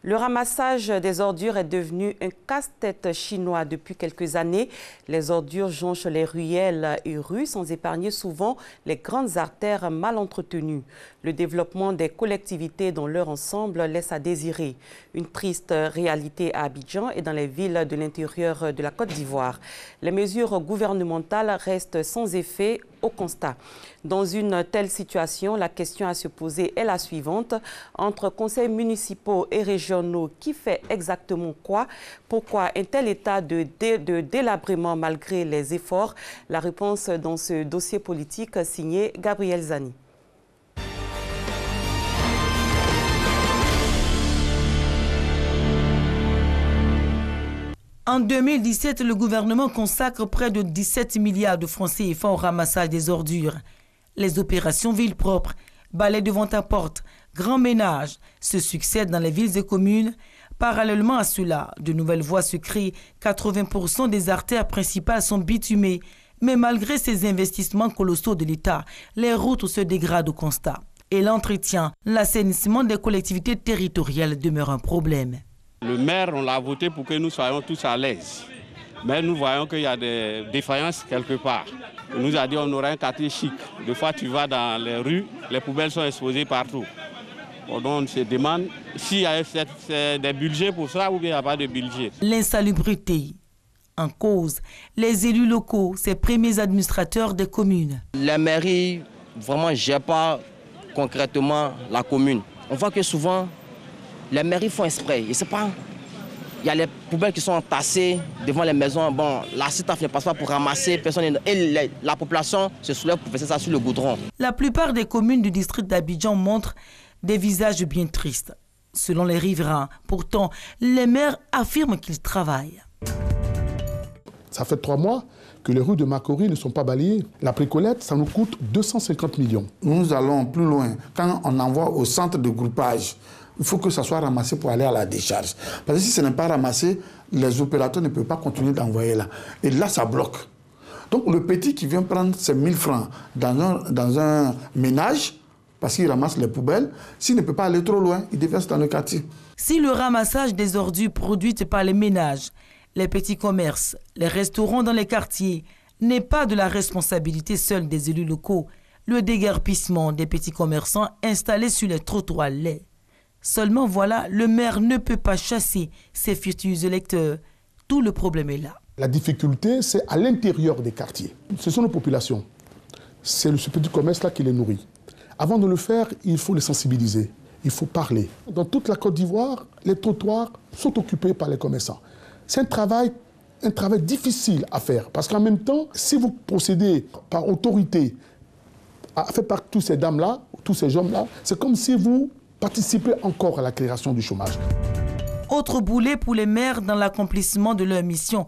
Le ramassage des ordures est devenu un casse-tête chinois depuis quelques années. Les ordures jonchent les ruelles et rues sans épargner souvent les grandes artères mal entretenues. Le développement des collectivités dans leur ensemble laisse à désirer. Une triste réalité à Abidjan et dans les villes de l'intérieur de la Côte d'Ivoire. Les mesures gouvernementales restent sans effet au constat. Dans une telle situation, la question à se poser est la suivante. Entre conseils municipaux et régionaux, qui fait exactement quoi? Pourquoi un tel état de délabrement malgré les efforts? La réponse dans ce dossier politique signé Gabriel Zani. En 2017, le gouvernement consacre près de 17 milliards de francs CFA au ramassage des ordures. Les opérations villes propres, balais devant ta porte, grands ménages se succèdent dans les villes et communes. Parallèlement à cela, de nouvelles voies se créent. 80% des artères principales sont bitumées. Mais malgré ces investissements colossaux de l'État, les routes se dégradent au constat. Et l'entretien, l'assainissement des collectivités territoriales demeure un problème. Le maire, on l'a voté pour que nous soyons tous à l'aise. Mais nous voyons qu'il y a des défaillances quelque part. Il nous a dit qu'on aura un quartier chic. Des fois, tu vas dans les rues, les poubelles sont exposées partout. Donc, on se demande s'il y a des budgets pour ça ou bien il n'y a pas de budget. L'insalubrité. En cause, les élus locaux, ces premiers administrateurs des communes. La mairie, vraiment, ne gère pas concrètement la commune. On voit que souvent, les mairies font exprès. Et c'est pas... Il y a les poubelles qui sont entassées devant les maisons. Bon, la CITAF ne passe pas pour ramasser. Personne et la population se soulève pour faire ça sur le goudron. La plupart des communes du district d'Abidjan montrent des visages bien tristes. Selon les riverains, pourtant, les maires affirment qu'ils travaillent. Ça fait 3 mois que les rues de Makori ne sont pas balayées. La précollecte, ça nous coûte 250 millions. Nous allons plus loin. Quand on envoie au centre de groupage, il faut que ça soit ramassé pour aller à la décharge. Parce que si ce n'est pas ramassé, les opérateurs ne peuvent pas continuer d'envoyer là. Et là, ça bloque. Donc le petit qui vient prendre ses 1000 francs dans un ménage, parce qu'il ramasse les poubelles, s'il ne peut pas aller trop loin, il déverse dans le quartier. Si le ramassage des ordures produites par les ménages, les petits commerces, les restaurants dans les quartiers n'est pas de la responsabilité seule des élus locaux, le déguerpissement des petits commerçants installés sur les trottoirs laids. Seulement voilà, le maire ne peut pas chasser ses futurs électeurs. Tout le problème est là. La difficulté, c'est à l'intérieur des quartiers. Ce sont nos populations. C'est ce petit commerce-là qui les nourrit. Avant de le faire, il faut les sensibiliser. Il faut parler. Dans toute la Côte d'Ivoire, les trottoirs sont occupés par les commerçants. C'est un travail difficile à faire. Parce qu'en même temps, si vous procédez par autorité, fait par tous ces dames-là, tous ces hommes-là, c'est comme si vous participez encore à la création du chômage. Autre boulet pour les maires dans l'accomplissement de leur mission.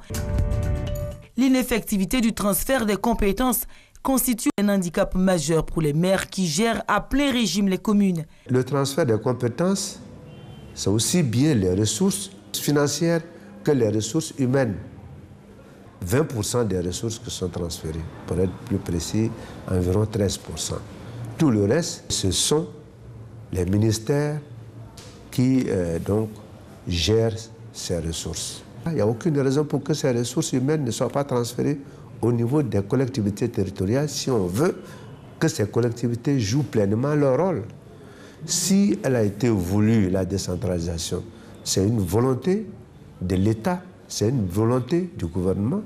L'ineffectivité du transfert des compétences constitue un handicap majeur pour les maires qui gèrent à plein régime les communes. Le transfert des compétences, c'est aussi bien les ressources financières que les ressources humaines. 20% des ressources qui sont transférées, pour être plus précis, environ 13%. Tout le reste, ce sont les ministères qui donc gèrent ces ressources. Il n'y a aucune raison pour que ces ressources humaines ne soient pas transférées au niveau des collectivités territoriales si on veut que ces collectivités jouent pleinement leur rôle. Si elle a été voulue, la décentralisation, c'est une volonté de l'État, c'est une volonté du gouvernement.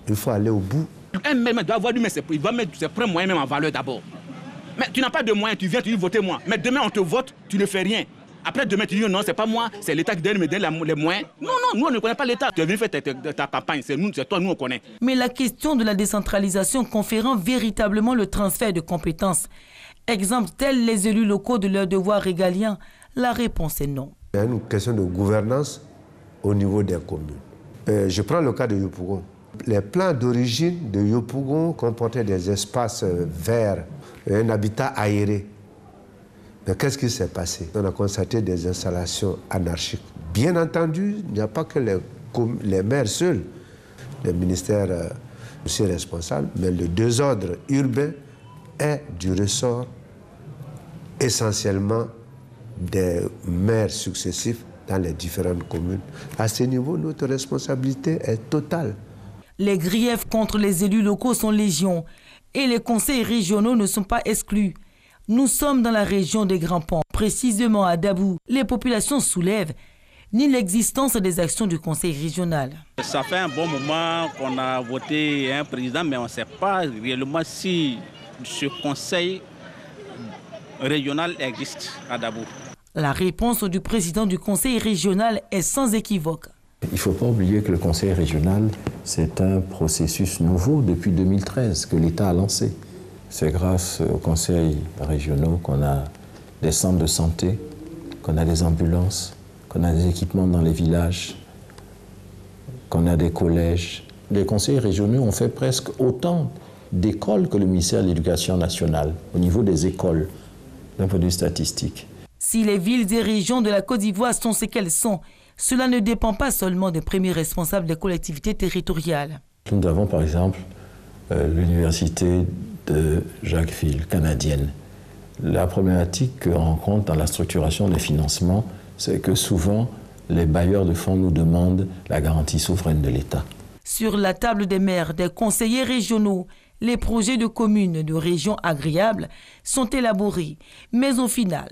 Il faut aller au bout. Un maire doit avoir il va mettre ses propres moyens même en valeur d'abord. Mais tu n'as pas de moyens, tu viens, tu dis votez moi. Mais demain on te vote, tu ne fais rien. Après demain tu dis non, c'est pas moi, c'est l'État qui donne les moyens. Non, nous on ne connaît pas l'État. Tu es venu faire ta campagne, c'est toi, nous on connaît. Mais la question de la décentralisation conférant véritablement le transfert de compétences, exemple tel les élus locaux de leurs devoirs régaliens, la réponse est non. Il y a une question de gouvernance au niveau des communes. Je prends le cas de Yopougon. Les plans d'origine de Yopougon comportaient des espaces verts, un habitat aéré. Mais qu'est-ce qui s'est passé? On a constaté des installations anarchiques. Bien entendu, il n'y a pas que les maires seuls, les ministères aussi responsables, mais le désordre urbain est du ressort essentiellement des maires successifs dans les différentes communes. À ce niveau, notre responsabilité est totale. Les griefs contre les élus locaux sont légion et les conseils régionaux ne sont pas exclus. Nous sommes dans la région des Grands Ponts, précisément à Dabou. Les populations soulèvent ni l'existence des actions du conseil régional. Ça fait un bon moment qu'on a voté un président, mais on ne sait pas réellement si ce conseil régional existe à Dabou. La réponse du président du conseil régional est sans équivoque. Il ne faut pas oublier que le conseil régional, c'est un processus nouveau depuis 2013 que l'État a lancé. C'est grâce aux conseils régionaux qu'on a des centres de santé, qu'on a des ambulances, qu'on a des équipements dans les villages, qu'on a des collèges. Les conseils régionaux ont fait presque autant d'écoles que le ministère de l'Éducation nationale, au niveau des écoles, d'un point de vue statistique. Si les villes et régions de la Côte d'Ivoire sont ce qu'elles sont, cela ne dépend pas seulement des premiers responsables des collectivités territoriales. Nous avons par exemple l'université de Jacquesville, canadienne. La problématique qu'on rencontre dans la structuration des financements, c'est que souvent, les bailleurs de fonds nous demandent la garantie souveraine de l'État. Sur la table des maires, des conseillers régionaux, les projets de communes de régions agréables sont élaborés. Mais au final,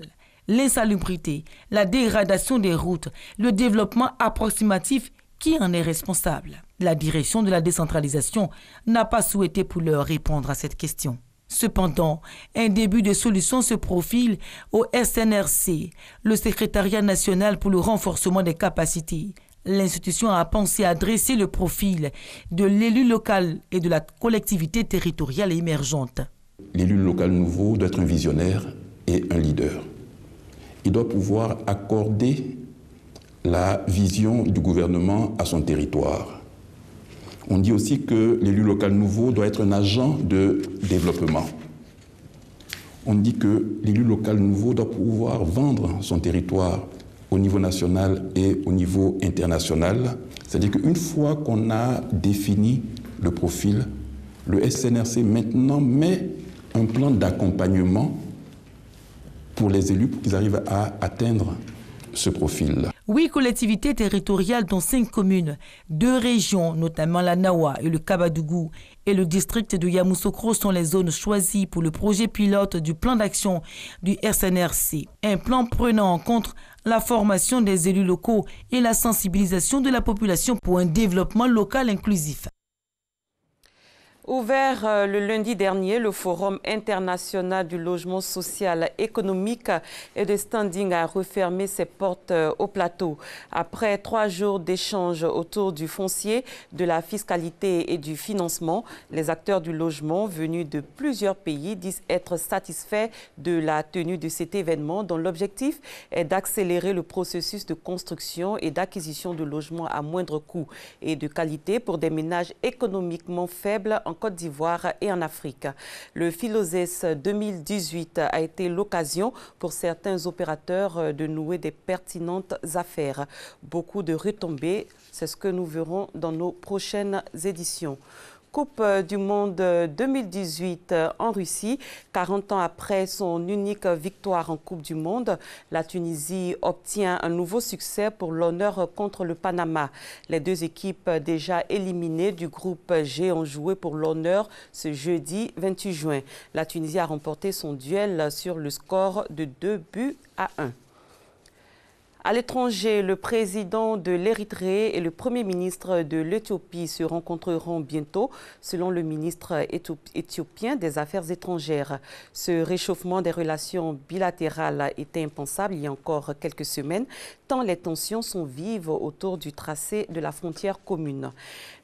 l'insalubrité, la dégradation des routes, le développement approximatif, qui en est responsable? La direction de la décentralisation n'a pas souhaité pour l'heure répondre à cette question. Cependant, un début de solution se profile au SNRC, le Secrétariat national pour le renforcement des capacités. L'institution a pensé à dresser le profil de l'élu local et de la collectivité territoriale émergente. L'élu local nouveau doit être un visionnaire et un leader. Il doit pouvoir accorder la vision du gouvernement à son territoire. On dit aussi que l'élu local nouveau doit être un agent de développement. On dit que l'élu local nouveau doit pouvoir vendre son territoire au niveau national et au niveau international. C'est-à-dire qu'une fois qu'on a défini le profil, le SNRC maintenant met un plan d'accompagnement pour les élus pour qu'ils arrivent à atteindre ce profil. 8 collectivités territoriales dont 5 communes, 2 régions, notamment la Nawa et le Kabadougou, et le district de Yamoussoukro sont les zones choisies pour le projet pilote du plan d'action du SNRC. Un plan prenant en compte la formation des élus locaux et la sensibilisation de la population pour un développement local inclusif. Ouvert le lundi dernier, le Forum international du logement social, économique et de standing a refermé ses portes au plateau. Après 3 jours d'échanges autour du foncier, de la fiscalité et du financement, les acteurs du logement venus de plusieurs pays disent être satisfaits de la tenue de cet événement dont l'objectif est d'accélérer le processus de construction et d'acquisition de logements à moindre coût et de qualité pour des ménages économiquement faibles en Côte d'Ivoire et en Afrique. Le Philosès 2018 a été l'occasion pour certains opérateurs de nouer des pertinentes affaires. Beaucoup de retombées, c'est ce que nous verrons dans nos prochaines éditions. Coupe du Monde 2018 en Russie. 40 ans après son unique victoire en Coupe du Monde, la Tunisie obtient un nouveau succès pour l'honneur contre le Panama. Les 2 équipes déjà éliminées du groupe G ont joué pour l'honneur ce jeudi 28 juin. La Tunisie a remporté son duel sur le score de 2-1. À l'étranger, le président de l'Érythrée et le premier ministre de l'Éthiopie se rencontreront bientôt, selon le ministre éthiopien des Affaires étrangères. Ce réchauffement des relations bilatérales était impensable il y a encore quelques semaines, tant les tensions sont vives autour du tracé de la frontière commune.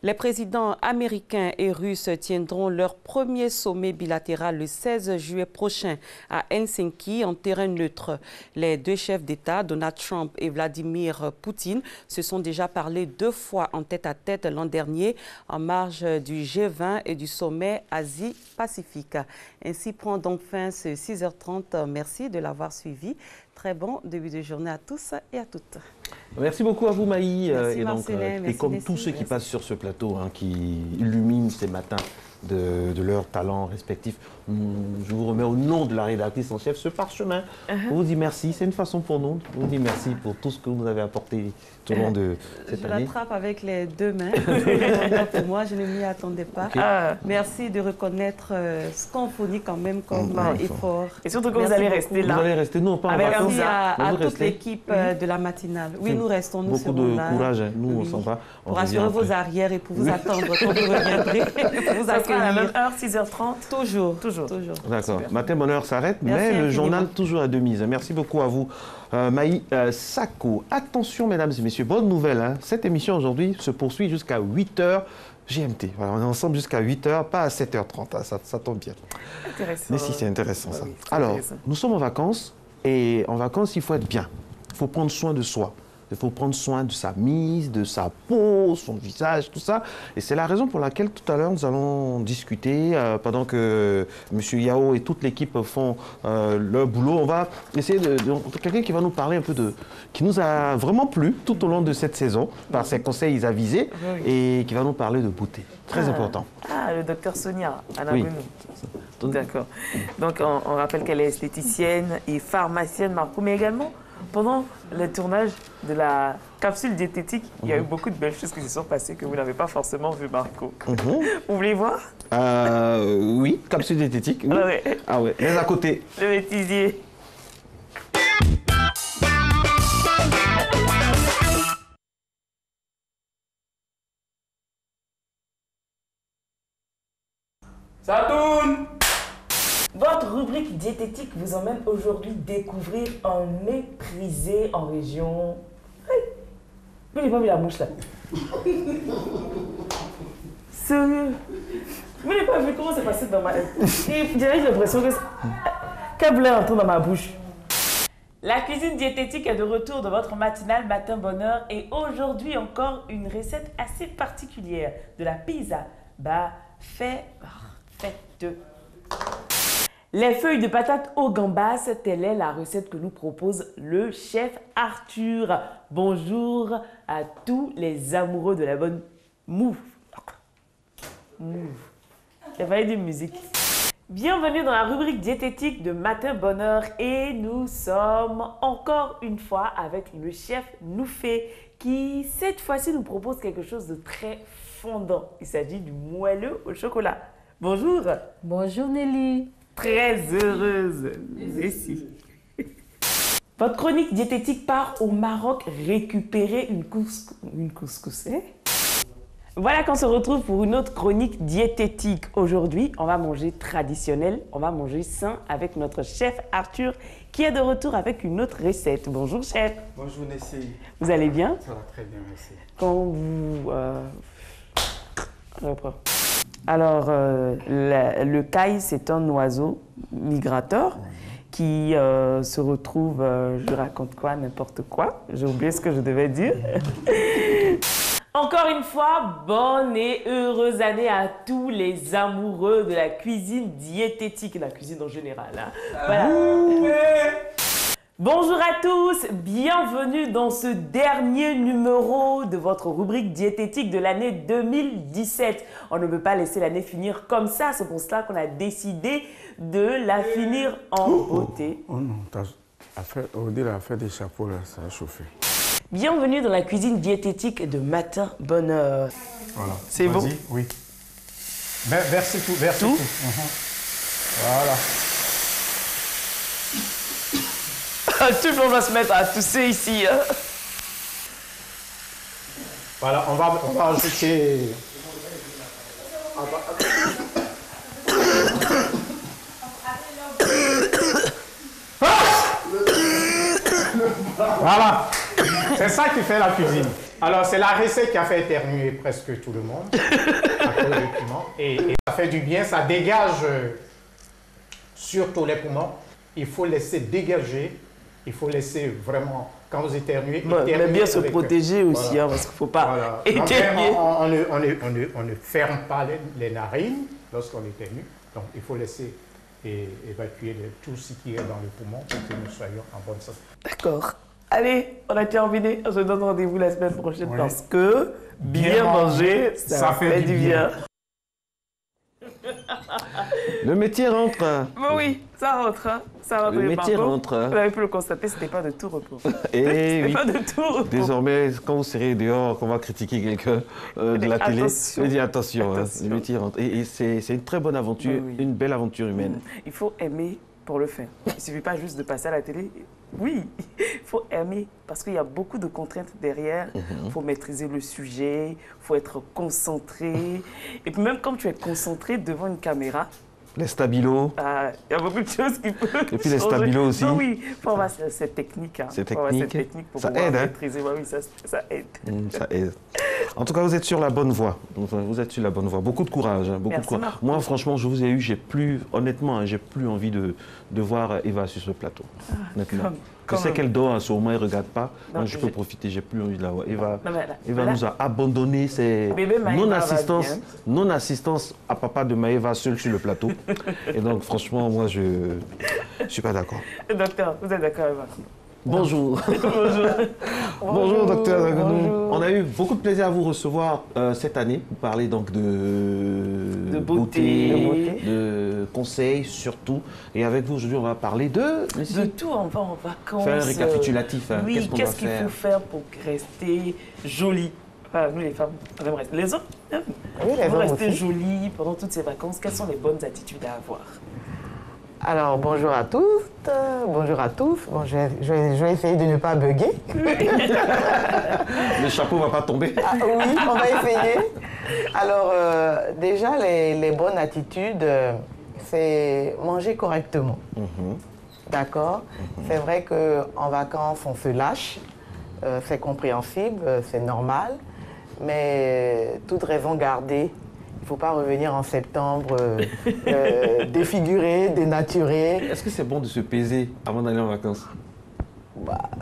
Les présidents américains et russes tiendront leur premier sommet bilatéral le 16 juillet prochain à Helsinki en terrain neutre. Les 2 chefs d'État, Donald Trump Trump et Vladimir Poutine se sont déjà parlé 2 fois en tête-à-tête l'an dernier en marge du G20 et du sommet Asie-Pacifique. Ainsi prend donc fin ce 6h30. Merci de l'avoir suivi. Très bon début de journée à tous et à toutes. Merci beaucoup à vous, Maï. Merci, et donc, Marcelin, et comme tous ceux qui passent sur ce plateau, qui illuminent ces matins de leurs talents respectifs, je vous remets au nom de la rédactrice en chef ce parchemin. On vous dit merci. C'est une façon pour nous. On vous dit merci pour tout ce que vous avez apporté tout au long de cette année. Je l'attrape avec les 2 mains. Pour moi, je ne m'y attendais pas. Okay. Merci de reconnaître ce qu'on fournit quand même comme effort. Et surtout que vous allez rester là. Vous allez rester, nous, pas en vacances. Merci à toute l'équipe de la matinale. Oui, nous restons, nous beaucoup de là. courage, nous, on s'en va. Pour assurer vos arrières et pour vous attendre quand vous reviendrez. Vous à la même heure, 6h30. Toujours. D'accord. Matin Bonheur s'arrête, mais le journal toujours à demi. Merci beaucoup à vous. Maï Sako. Attention, mesdames et messieurs, bonne nouvelle. Cette émission aujourd'hui se poursuit jusqu'à 8h GMT. Voilà, on est ensemble jusqu'à 8h, pas à 7h30. Ça tombe bien. Intéressant. Mais si, c'est intéressant ça. Oui, alors, intéressant. nous sommes en vacances et en vacances, il faut être bien. Il faut prendre soin de soi. Il faut prendre soin de sa mise, de sa peau, son visage, tout ça. Et c'est la raison pour laquelle tout à l'heure, nous allons discuter pendant que M. Yao et toute l'équipe font leur boulot. On va essayer de quelqu'un qui va nous parler un peu qui nous a vraiment plu tout au long de cette saison par ses conseils avisés et qui va nous parler de beauté. Très important. Le docteur Sonia Oui. D'accord. Donc, on rappelle qu'elle est esthéticienne et pharmacienne, Marco, mais également, pendant le tournage de la capsule diététique, il y a eu beaucoup de belles choses qui se sont passées que vous n'avez pas forcément vu, Marco. Vous voulez voir? Oui, capsule diététique. Oui. Ah ouais, mais à côté. Le bêtisier. Ça tourne! Votre rubrique diététique vous emmène aujourd'hui découvrir un méprisé en région... Mais j'ai pas mis la bouche là. Sérieux? Vous n'avez pas vu comment c'est passé dans ma... J'ai l'impression que... Qu'un blé entre dans ma bouche. La cuisine diététique est de retour de votre matinale Matin Bonheur et aujourd'hui encore une recette assez particulière de la pizza. Faites. Les feuilles de patates aux gambas, telle est la recette que nous propose le chef Arthur. Bonjour à tous les amoureux de la bonne mouve. Il fallait dire musique. Bienvenue dans la rubrique diététique de Matin Bonheur et nous sommes encore une fois avec le chef Noufé qui cette fois-ci nous propose quelque chose de très fondant. Il s'agit du moelleux au chocolat. Bonjour. Bonjour Nelly. Très heureuse. Merci. Votre chronique diététique part au Maroc récupérer une couscous. Voilà qu'on se retrouve pour une autre chronique diététique. Aujourd'hui, on va manger traditionnel, on va manger sain avec notre chef Arthur qui est de retour avec une autre recette. Bonjour chef. Bonjour Nessie. Vous allez bien? Ça va très bien, merci. Quand vous... Reprends. Alors, le caille, c'est un oiseau migrateur qui se retrouve, je raconte quoi, n'importe quoi. J'ai oublié ce que je devais dire. Encore une fois, bonne et heureuse année à tous les amoureux de la cuisine diététique, la cuisine en général. Voilà. Bonjour à tous, bienvenue dans ce dernier numéro de votre rubrique diététique de l'année 2017. On ne peut pas laisser l'année finir comme ça, c'est pour cela qu'on a décidé de la finir en beauté. Oh non, on dit l'affaire des chapeaux là, ça a chauffé. Bienvenue dans la cuisine diététique de Matin Bonheur. Voilà. C'est bon? Oui. Versez tout, versez tout. Voilà. Tout le monde va se mettre à tousser ici. Hein. Voilà, on va ajouter... Voilà, c'est ça qui fait la cuisine. Alors, c'est la recette qui a fait éternuer presque tout le monde à cause du piment. Et ça fait du bien, ça dégage surtout les poumons. Il faut laisser dégager, il faut laisser vraiment quand vous éternuez, mais bien se protéger aussi, voilà. Parce qu'il ne faut pas éternuer. On ne ferme pas les narines lorsqu'on éternue. Donc, il faut laisser évacuer tout ce qui est dans le poumon pour que nous soyons en bonne santé. D'accord. Allez, on a terminé. On se donne rendez-vous la semaine prochaine parce que bien manger, ça fait du bien. Le métier rentre. Mais oui, ça rentre. Hein. Ça rentre. Le métier rentre. Vous avez pu le constater, ce n'était pas de tout repos. Et oui. Pas de tout repos. Désormais, quand vous serez dehors, qu'on va critiquer quelqu'un de la télé, vous dites attention. Hein, le métier rentre. Et c'est une très bonne aventure, une belle aventure humaine. Il faut aimer pour le faire. Il ne suffit pas juste de passer à la télé. Oui, il faut aimer parce qu'il y a beaucoup de contraintes derrière. Il faut maîtriser le sujet, il faut être concentré. Et puis même quand tu es concentré devant une caméra, les stabilos. Il y a beaucoup de choses qui peuvent Et puis les stabilos aussi. Non, oui, il faut avoir cette technique. Hein. Cette technique, pour ça pouvoir aide. maîtriser. Oui, ça aide. Ça aide. En tout cas, vous êtes sur la bonne voie. Vous êtes sur la bonne voie. Beaucoup de courage. Hein, beaucoup de courage. Moi, franchement, je vous ai eu, honnêtement, j'ai plus envie de voir Eva sur ce plateau. Honnêtement. Je sais qu'elle dort à ce moment, elle ne regarde pas. Non, je peux profiter, j'ai plus envie de la voir. Eva nous a abandonné, c'est non-assistance à papa de Maëva seul sur le plateau. Et donc, franchement, moi, je ne suis pas d'accord. Docteur, vous êtes d'accord, Eva? Bonjour. Bonjour, docteur Dagonou. On a eu beaucoup de plaisir à vous recevoir cette année. Vous parlez donc de beauté, de conseils surtout. Et avec vous, aujourd'hui, on va parler de tout. On va en vacances. Faire un récapitulatif. Oui, qu'est-ce qu'il faut faire pour rester jolie? Enfin, nous, les femmes, on aime rester. Les hommes, pour rester jolie pendant toutes ces vacances, quelles sont les bonnes attitudes à avoir? Alors, bonjour à tous. Bonjour à tous. Bon, je vais essayer de ne pas bugger. Le chapeau ne va pas tomber. Oui, on va essayer. Alors, déjà, les bonnes attitudes, c'est manger correctement. D'accord? C'est vrai qu'en vacances, on se lâche. C'est compréhensible, c'est normal. Mais toute raison gardée, il ne faut pas revenir en septembre défiguré, dénaturé. Est-ce que c'est bon de se peser avant d'aller en vacances?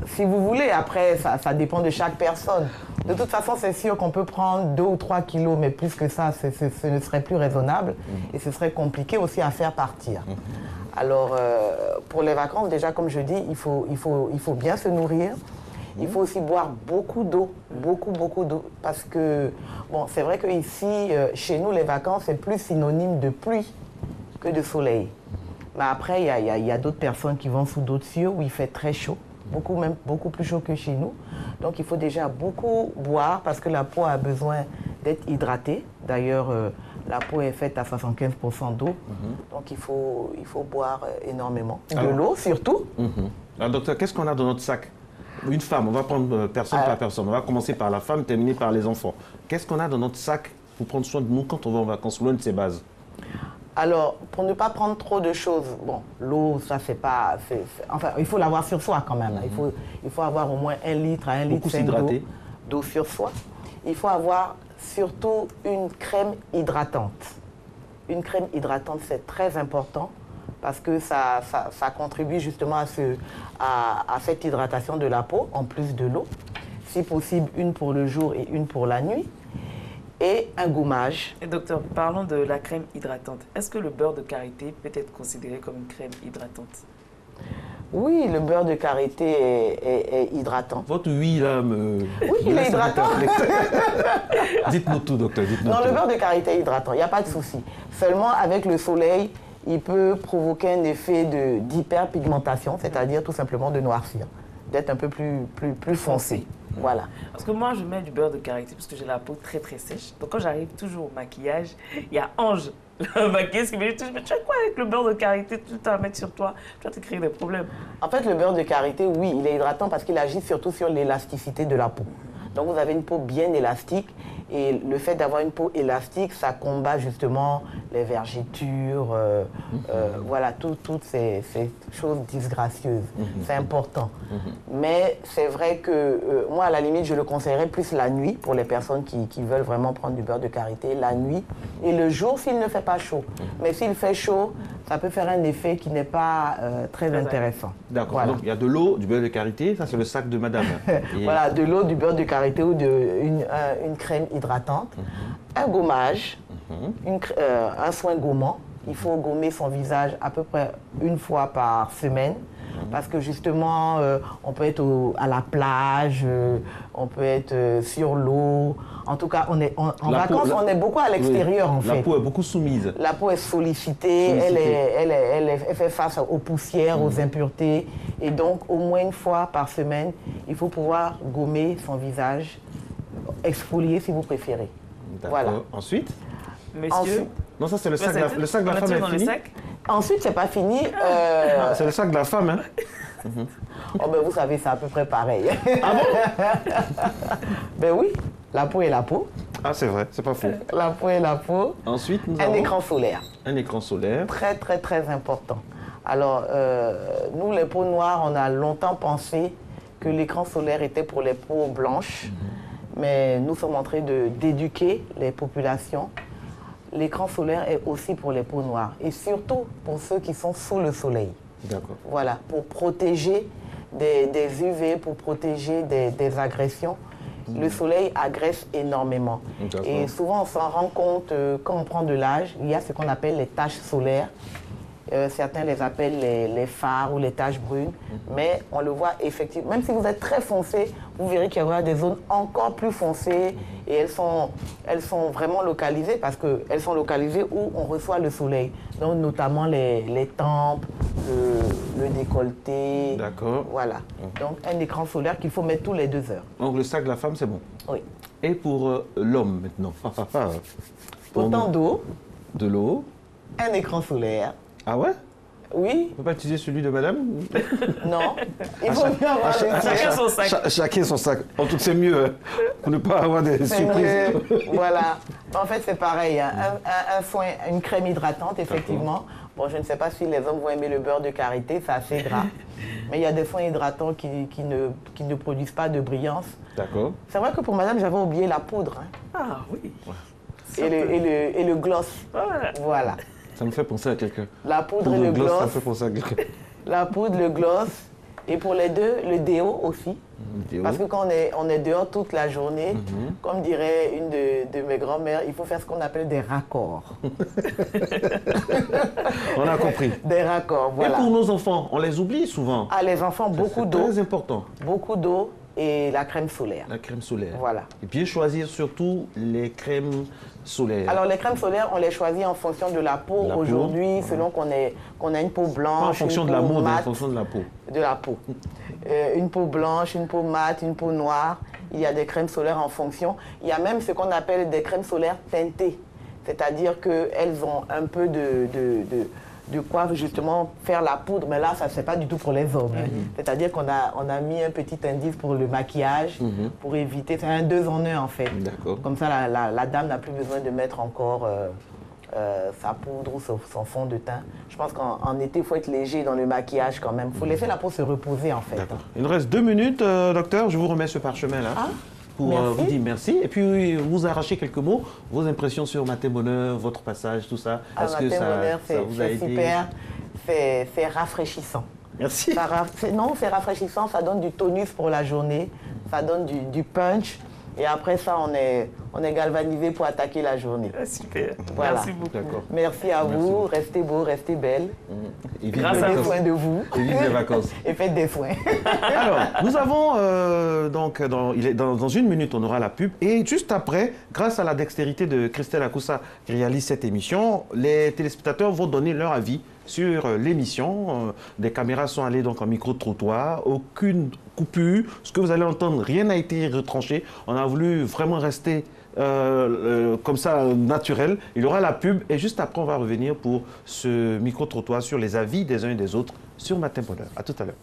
Si vous voulez, après, ça dépend de chaque personne. De toute façon, c'est sûr qu'on peut prendre 2 ou 3 kilos, mais plus que ça, ce ne serait plus raisonnable. Et ce serait compliqué aussi à faire partir. Alors, pour les vacances, déjà, comme je dis, il faut bien se nourrir. Il faut aussi boire beaucoup d'eau, beaucoup d'eau, parce que, bon, c'est vrai qu'ici, chez nous, les vacances, c'est plus synonyme de pluie que de soleil. Mais après, il y a d'autres personnes qui vont sous d'autres cieux où il fait très chaud, beaucoup plus chaud que chez nous. Donc, il faut déjà beaucoup boire, parce que la peau a besoin d'être hydratée. D'ailleurs, la peau est faite à 75% d'eau, donc il faut boire énormément. De l'eau, surtout. Alors, docteur, qu'est-ce qu'on a dans notre sac? Une femme, on va prendre personne par personne. On va commencer par la femme, terminer par les enfants. Qu'est-ce qu'on a dans notre sac pour prendre soin de nous quand on va en vacances? L'une de ces bases. Alors, pour ne pas prendre trop de choses, bon, l'eau, ça c'est pas... Enfin, il faut l'avoir sur soi quand même. Il faut avoir au moins 1 litre à 1 litre 5 d'eau sur soi. Il faut avoir surtout une crème hydratante. Une crème hydratante, c'est très important, parce que ça contribue justement à cette hydratation de la peau, en plus de l'eau. Si possible, une pour le jour et une pour la nuit. Et un gommage. Et docteur, parlons de la crème hydratante. Est-ce que le beurre de karité peut être considéré comme une crème hydratante? Oui, le beurre de karité est hydratant. Votre oui, là, Oui, il est hydratant. Dites-nous tout, docteur. Non, le beurre de karité est hydratant, il n'y a pas de souci. Seulement, avec le soleil, il peut provoquer un effet d'hyperpigmentation, c'est-à-dire tout simplement de noircir, d'être un peu plus foncé. Voilà. Parce que moi, je mets du beurre de karité parce que j'ai la peau très sèche. Donc quand j'arrive toujours au maquillage, il y a Ange, la maquilleuse, qui me dit, mais tu as quoi avec le beurre de karité? Tu vas mettre sur toi, tu vas te créer des problèmes. En fait, le beurre de karité, oui, il est hydratant parce qu'il agit surtout sur l'élasticité de la peau. Donc vous avez une peau bien élastique et le fait d'avoir une peau élastique, ça combat justement les vergetures, voilà, toutes ces choses disgracieuses. C'est important. Mais c'est vrai que moi, à la limite, je le conseillerais plus la nuit pour les personnes qui veulent vraiment prendre du beurre de karité, la nuit et le jour s'il ne fait pas chaud. Mais s'il fait chaud, ça peut faire un effet qui n'est pas très intéressant. D'accord, voilà. Donc il y a de l'eau, du beurre de karité, ça c'est le sac de madame. Voilà, de l'eau, du beurre de karité ou une crème hydratante, un gommage, un soin gommant. Il faut gommer son visage à peu près une fois par semaine. Parce que justement, on peut être à la plage, on peut être sur l'eau. En tout cas, en vacances, on est beaucoup à l'extérieur en fait. La peau est beaucoup soumise. La peau est sollicitée, elle fait face aux poussières, aux impuretés. Et donc, au moins une fois par semaine, il faut pouvoir gommer son visage, exfolier si vous préférez. Voilà. Ensuite, Messieurs. Non, ça c'est le sac de la femme est fini. Ensuite, c'est pas fini. C'est le sac de la femme, hein. Oh ben vous savez, c'est à peu près pareil. Ah bon? Ben oui, la peau est la peau. Ah c'est vrai, c'est pas faux. La peau est la peau. Ensuite, nous avons un écran solaire. Un écran solaire. Très très très important. Alors, nous les peaux noires, on a longtemps pensé que l'écran solaire était pour les peaux blanches. Mais nous sommes en train d'éduquer les populations. L'écran solaire est aussi pour les peaux noires et surtout pour ceux qui sont sous le soleil. D'accord. Voilà, pour protéger des UV, pour protéger des agressions. Le soleil agresse énormément. Et souvent, on s'en rend compte quand on prend de l'âge. Il y a ce qu'on appelle les taches solaires. Certains les appellent les phares ou les taches brunes. Mais on le voit effectivement. Même si vous êtes très foncé, vous verrez qu'il y aura des zones encore plus foncées. Et elles sont vraiment localisées parce qu'elles sont localisées où on reçoit le soleil. Donc notamment les tempes, le décolleté. D'accord. Voilà. Donc un écran solaire qu'il faut mettre tous les 2 heures. Donc le sac de la femme, c'est bon. Oui. Et pour l'homme maintenant. Autant d'eau. De l'eau. Un écran solaire. Ah ouais? Oui. On ne peut pas utiliser celui de madame? Non. Il faut mieux avoir chacun son sac. Chacun son sac. En tout, c'est mieux pour ne pas avoir des surprises. Voilà. En fait, c'est pareil. Hein. Un soin, une crème hydratante, effectivement. Bon, je ne sais pas si les hommes vont aimer le beurre de karité, c'est assez gras. Mais il y a des soins hydratants qui ne produisent pas de brillance. D'accord. C'est vrai que pour madame, j'avais oublié la poudre. Hein. Ah oui. Et le gloss. Voilà. Ça me fait penser à quelqu'un. La poudre et le gloss. Ça me fait penser à quelqu'un. La poudre, le gloss. Et pour les deux, le déo aussi. Parce que quand on est dehors toute la journée, comme dirait une de mes grand-mères, il faut faire ce qu'on appelle des raccords. On a compris. Des raccords, voilà. Et pour nos enfants, on les oublie souvent. Ah, les enfants, beaucoup d'eau. C'est très important. Beaucoup d'eau et la crème solaire. La crème solaire. Voilà. Et bien choisir surtout les crèmes solaires. Alors les crèmes solaires, on les choisit en fonction de la peau aujourd'hui, selon qu'on a une peau blanche. Pas en fonction de la mode, en fonction de la peau. De la peau. Une peau blanche, une peau mate, une peau noire. Il y a des crèmes solaires en fonction. Il y a même ce qu'on appelle des crèmes solaires teintées. C'est-à-dire qu'elles ont un peu de quoi justement faire la poudre, mais là, ça c'est pas du tout pour les hommes. C'est-à-dire qu'on a mis un petit indice pour le maquillage, pour éviter, c'est un 2 en 1 en fait. Comme ça, la dame n'a plus besoin de mettre encore sa poudre ou son fond de teint. Je pense qu'en été, il faut être léger dans le maquillage quand même. Il faut laisser la peau se reposer en fait. Il nous reste 2 minutes, docteur, je vous remets ce parchemin-là. Pour vous dire merci. Et puis, vous arrachez quelques mots, vos impressions sur Matin Bonheur, votre passage, tout ça. Est-ce que ça vous a été super, c'est rafraîchissant. Merci. Non, c'est rafraîchissant, ça donne du tonus pour la journée, ça donne du punch. Et après ça, on est galvanisé pour attaquer la journée. Super. Voilà. Merci beaucoup. Merci à vous. Restez beaux, restez belles. Grâce à vous. Prenez soin de vous. Et vive les vacances. Et faites des soins. Alors, nous avons, donc, dans 1 minute, on aura la pub. Et juste après, grâce à la dextérité de Christelle Akoussa qui réalise cette émission, les téléspectateurs vont donner leur avis sur l'émission. Des caméras sont allées donc en micro-trottoir, aucune coupure. Ce que vous allez entendre, rien n'a été retranché. On a voulu vraiment rester comme ça, naturel. Il y aura la pub et juste après, on va revenir pour ce micro-trottoir sur les avis des uns et des autres sur Matin Bonheur. À tout à l'heure.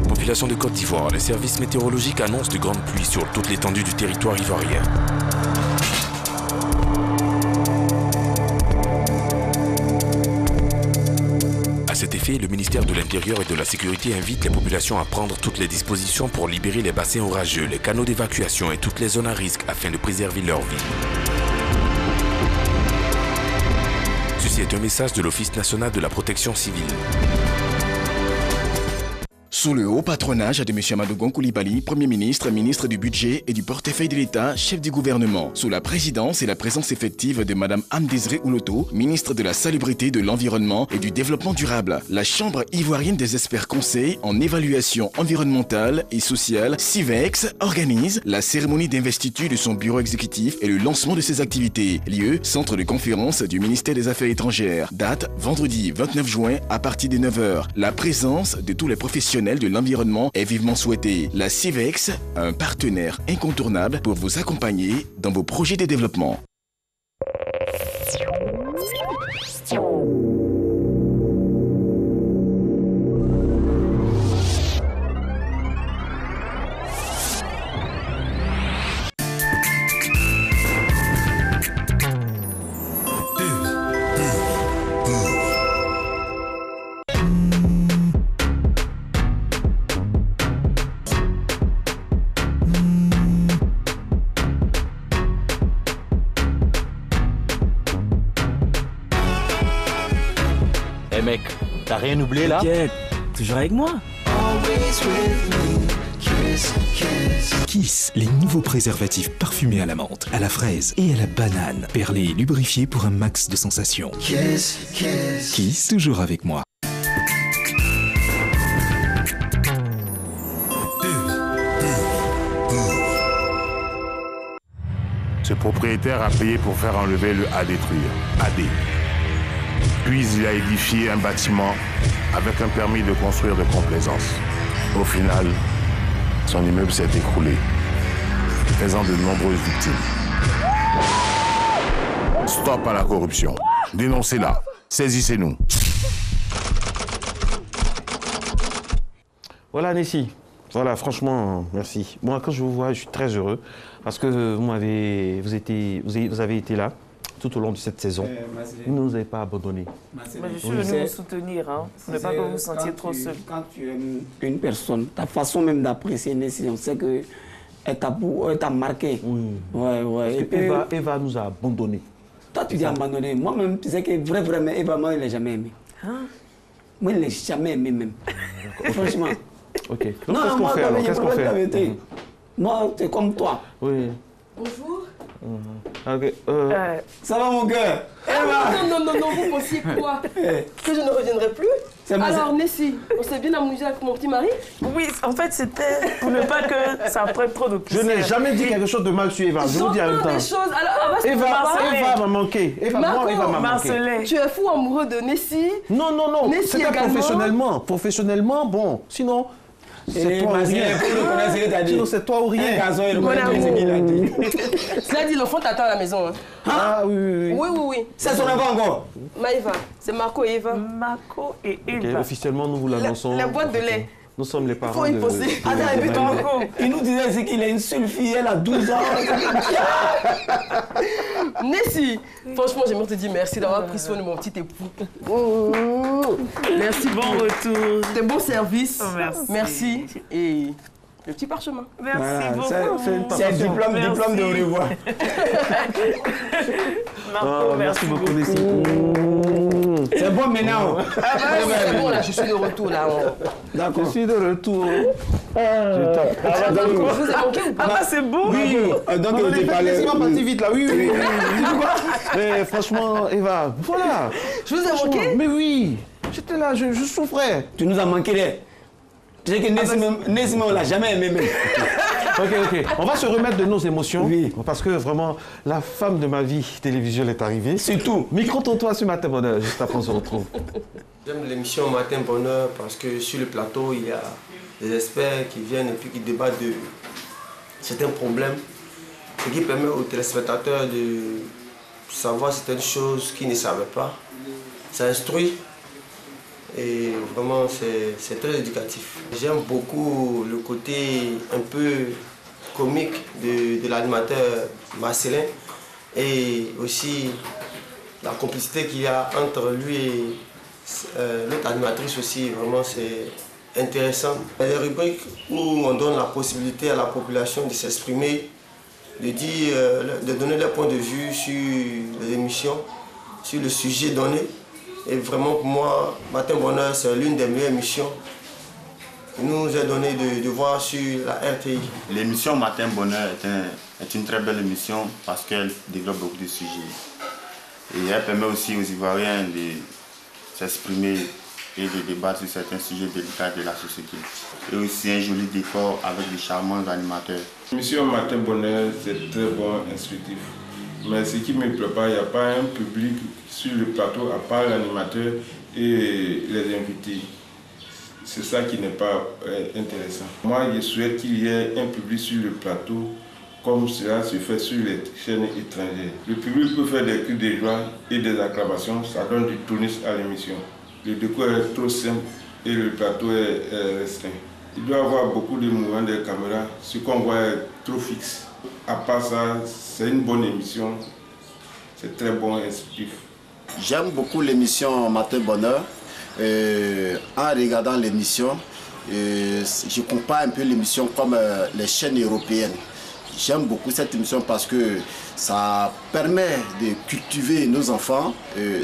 Population de Côte d'Ivoire, les services météorologiques annoncent de grandes pluies sur toute l'étendue du territoire ivoirien. cet effet, le ministère de l'Intérieur et de la Sécurité invite les populations à prendre toutes les dispositions pour libérer les bassins orageux, les canaux d'évacuation et toutes les zones à risque afin de préserver leur vie. Ceci est un message de l'Office national de la protection civile. Sous le haut patronage de M. Amadou Koulibaly, Premier ministre, ministre du Budget et du portefeuille de l'État, chef du gouvernement, sous la présidence et la présence effective de Mme Amdésiré Ouloto, ministre de la Salubrité, de l'Environnement et du Développement durable, la Chambre ivoirienne des experts conseils en évaluation environnementale et sociale, CIVEX, organise la cérémonie d'investiture de son bureau exécutif et le lancement de ses activités. Lieu, centre de conférence du ministère des Affaires étrangères. Date, vendredi 29 juin à partir de 9h. La présence de tous les professionnels de l'environnement est vivement souhaitée. La CIVEX, un partenaire incontournable pour vous accompagner dans vos projets de développement. Mec, t'as rien oublié là? T'inquiète, toujours avec moi. Kiss, les nouveaux préservatifs parfumés à la menthe, à la fraise et à la banane. Perlés et lubrifiés pour un max de sensations. Kiss, toujours avec moi. Ce propriétaire a payé pour faire enlever le à détruire, AD. Puis il a édifié un bâtiment avec un permis de construire de complaisance. Au final, son immeuble s'est écroulé, faisant de nombreuses victimes. Stop à la corruption. Dénoncez-la. Saisissez-nous. Voilà, Nessie. Voilà, franchement, merci. Moi, quand je vous vois, je suis très heureux parce que vous avez été là tout au long de cette saison. Vous ne nous avez pas abandonnés. Je suis venu vous soutenir, hein. Pour ne pas que vous vous sentiez trop seul. Quand tu aimes une personne, ta façon même d'apprécier Nessie, on sait qu'elle t'a marqué. Ouais. Et puis, Eva nous a abandonnés. Toi, tu dis abandonné. Moi-même, tu sais que vraiment, Eva, moi, je ne l'ai jamais aimé. Hein? Moi, je ne l'ai jamais aimé même. Franchement. Ok. Donc, qu'est-ce qu'on fait alors? Qu'est-ce qu'on fait? Moi, c'est comme toi. Oui. Bonjour. Okay. Ça va mon cœur? Non, vous pensiez quoi? Que je ne reviendrai plus? Alors Nessie, on s'est bien amusé avec mon petit mari? Oui, en fait c'était pour ne pas que ça prenne trop de poussière. Je n'ai jamais dit quelque chose de mal sur Eva, je vous dis en même temps. Des choses. Alors, Eva m'a manqué. Eva m'a manqué. Tu es fou amoureux de Nessie? Non, c'était professionnellement. Professionnellement, bon, sinon... C'est toi ou rien. Sinon, c'est toi ou rien. Cela dit, l'enfant t'attend à la maison. Ah oui. Oui. C'est son enfant encore? Maëva, c'est Marco et Eva. Marco et Eva. Okay, officiellement, nous vous l'annonçons. La boîte de lait. Nous sommes les parents de... Attends, et puis Marco, il nous disait qu'il a une seule fille, elle a 12 ans. Nessie, franchement, j'aimerais te dire merci d'avoir pris soin de mon petit époux. Merci, bon retour. Tes bons services. Merci. Et le petit parchemin. Merci beaucoup. C'est un diplôme de au revoir. Marco, merci beaucoup, Nessie. C'est bon maintenant. C'est bon là, je suis de retour là. D'accord. Je suis de retour. Je vous ai manqué ou pas? C'est beau. Oui. Donc laissez-moi partir vite là. Oui. Mais franchement, Eva, voilà. Je vous ai manqué? Mais oui. J'étais là, je souffrais. Tu nous as manqué là. Tu sais que Nessie, on l'a jamais aimé même. Ok. On va se remettre de nos émotions. Oui. Parce que vraiment, la femme de ma vie télévisuelle est arrivée. C'est tout. Micro-toi sur Matin Bonheur, juste après on se retrouve. J'aime l'émission Matin Bonheur parce que sur le plateau, il y a des experts qui viennent et puis qui débattent de certains problèmes et qui permettent aux téléspectateurs de savoir certaines choses qu'ils ne savaient pas. Ça instruit. Et vraiment, c'est très éducatif. J'aime beaucoup le côté un peu comique de l'animateur Marcelin et aussi la complicité qu'il y a entre lui L'autre animatrice aussi, vraiment, c'est intéressant. Il y a des rubriques où on donne la possibilité à la population de s'exprimer, de dire, de donner leur point de vue sur les émissions, sur le sujet donné. Et vraiment, pour moi, Matin Bonheur, c'est l'une des meilleures émissions qui nous est donné de voir sur la RTI. L'émission Matin Bonheur est une très belle émission parce qu'elle développe beaucoup de sujets. Et elle permet aussi aux Ivoiriens de s'exprimer et de débattre sur certains sujets délicats de la société. Et aussi un joli décor avec de charmants animateurs. L'émission Matin Bonheur, c'est très bon, instructif. Mais ce qui ne me plaît pas, il n'y a pas un public sur le plateau à part l'animateur et les invités. C'est ça qui n'est pas intéressant. Moi, je souhaite qu'il y ait un public sur le plateau comme cela se fait sur les chaînes étrangères. Le public peut faire des cris de joie et des acclamations, ça donne du tonus à l'émission. Le décor est trop simple et le plateau est restreint. Il doit y avoir beaucoup de mouvements de caméra, ce qu'on voit est trop fixe. À part ça, c'est une bonne émission, c'est très bon et instructif. J'aime beaucoup l'émission Matin Bonheur. En regardant l'émission, je compare un peu l'émission comme les chaînes européennes. J'aime beaucoup cette émission parce que ça permet de cultiver nos enfants,